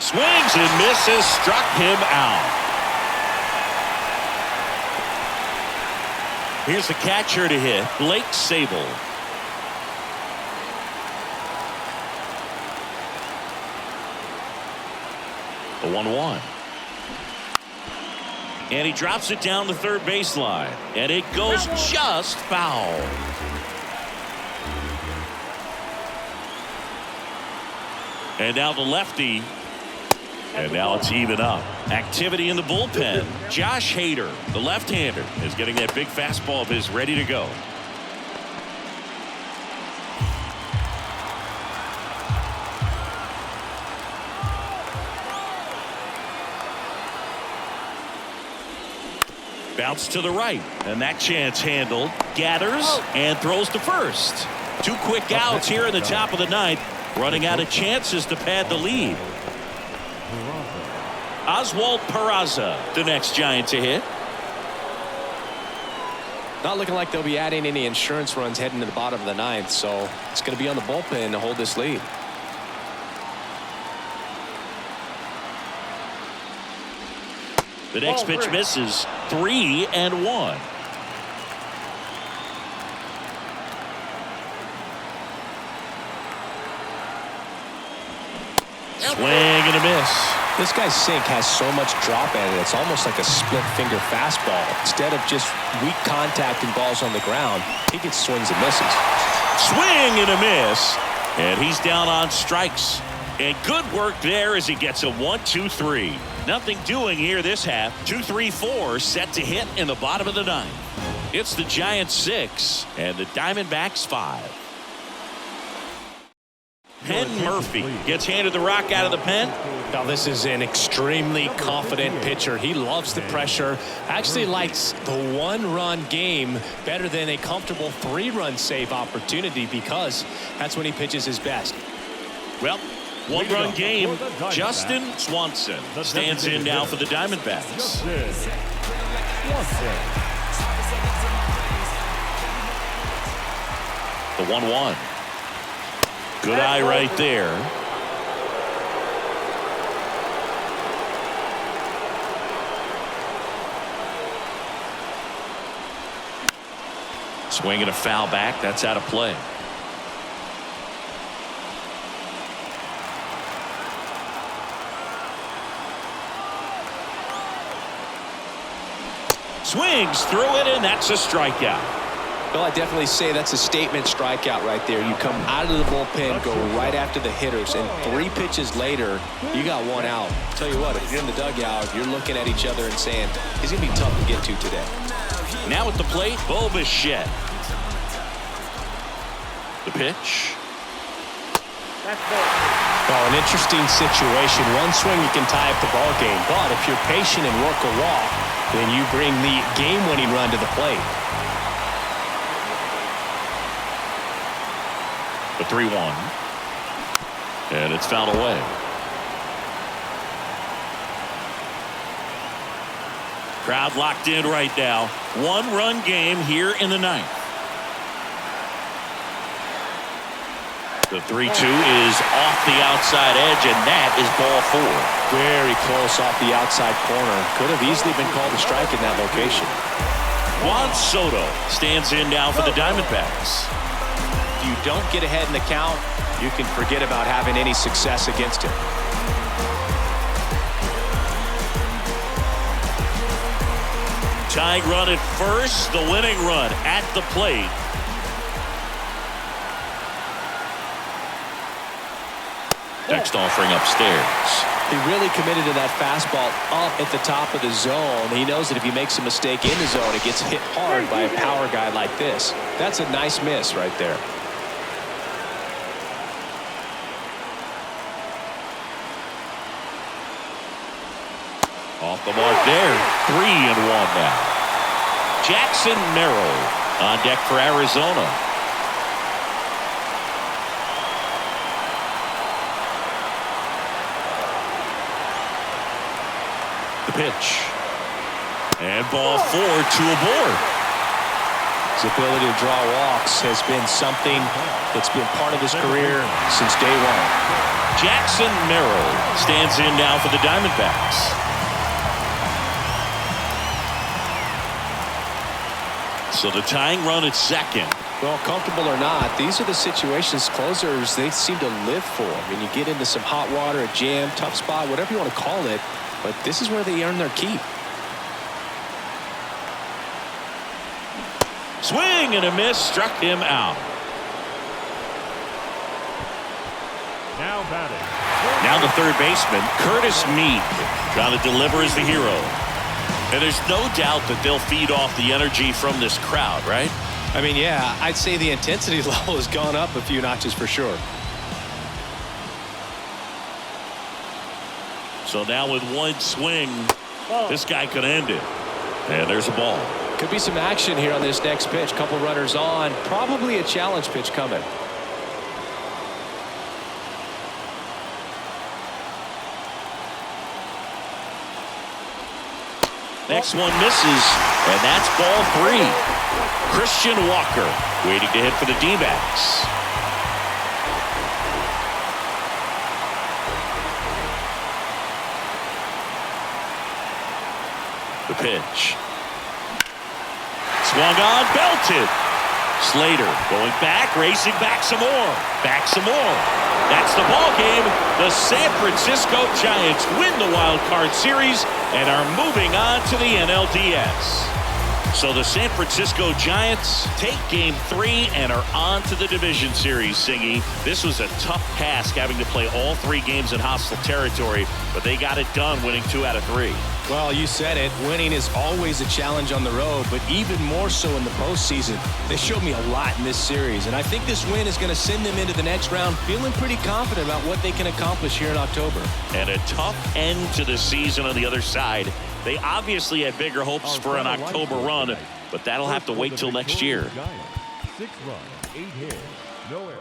Swings and misses, struck him out. Here's the catcher to hit, Blake Sable. The 1-1. And he drops it down the third baseline. And it goes just foul. And now the lefty. And now it's even up. Activity in the bullpen. Josh Hader, the left-hander, is getting that big fastball of his ready to go. Bounce to the right, and that chance handled. Gathers and throws to first. 2 quick outs here in the top of the ninth. Running out of chances to pad the lead. Oswald Peraza, the next Giant to hit. Not looking like they'll be adding any insurance runs heading to the bottom of the ninth, so it's going to be on the bullpen to hold this lead. The next pitch misses. 3-1. Swing and a miss. This guy's sink has so much drop in it, it's almost like a split finger fastball. Instead of just weak contact and balls on the ground, he gets swings and misses. Swing and a miss. And he's down on strikes. And good work there as he gets a 1-2-3. Nothing doing here this half. 2-3-4 set to hit in the bottom of the ninth. It's the Giants 6 and the Diamondbacks 5. Penn Murphy gets handed the rock out of the pen. Now this is an extremely confident pitcher. He loves the pressure. Actually likes the 1-run game better than a comfortable 3-run save opportunity because that's when he pitches his best. Well, 1-run game. Justin Swanson stands in now for the Diamondbacks. The 1-1. Good eye right there. Swinging a foul back. That's out of play. Swings through it, and that's a strikeout. Well, I definitely say that's a statement strikeout right there. You come out of the bullpen, go right after the hitters, and 3 pitches later, you got 1 out. Tell you what, if you're in the dugout, you're looking at each other and saying, he's going to be tough to get to today. Now at the plate, Bo Bichette. The pitch. Well, an interesting situation. One swing, you can tie up the ball game. But if you're patient and work a walk, then you bring the game-winning run to the plate. The 3-1. And it's fouled away. Crowd locked in right now. 1-run game here in the 9th. The 3-2 is off the outside edge, and that is ball 4. Very close off the outside corner. Could have easily been called a strike in that location. Juan Soto stands in now for the Diamondbacks. If you don't get ahead in the count, you can forget about having any success against him. Tying run at first, the winning run at the plate. Next offering upstairs. He really committed to that fastball up at the top of the zone. He knows that if he makes a mistake in the zone, it gets hit hard by a power guy like this. That's a nice miss right there. Off the mark there. 3-1 now. Jackson Merrill on deck for Arizona. The pitch. And ball 4 to a board. His ability to draw walks has been something that's been part of his career since day one. Jackson Merrill stands in now for the Diamondbacks. So the tying run at second. Well, comfortable or not, these are the situations closers they seem to live for. I mean, you get into some hot water, a jam, tough spot, whatever you want to call it. But this is where they earn their keep. Swing and a miss, struck him out. Now batting. Now the third baseman, Curtis Mead, trying to deliver as the hero. And there's no doubt that they'll feed off the energy from this crowd, right? I mean, yeah, I'd say the intensity level has gone up a few notches for sure. So now with one swing, this guy could end it. And there's a ball. Could be some action here on this next pitch. Couple runners on. Probably a challenge pitch coming. Next one misses, and that's ball 3. Christian Walker waiting to hit for the D-backs. The pitch. Swung on, belted. Slater going back, racing back some more. Back some more. That's the ball game. The San Francisco Giants win the wild card series and are moving on to the NLDS. So the San Francisco Giants take game 3 and are on to the division series, Singy. This was a tough task having to play all 3 games in hostile territory, but they got it done winning 2 out of 3. Well, you said it. Winning is always a challenge on the road, but even more so in the postseason. They showed me a lot in this series, and I think this win is going to send them into the next round feeling pretty confident about what they can accomplish here in October. And a tough end to the season on the other side. They obviously had bigger hopes for an October run, but that'll have to wait till next year. 6 runs, 8 hits, no errors.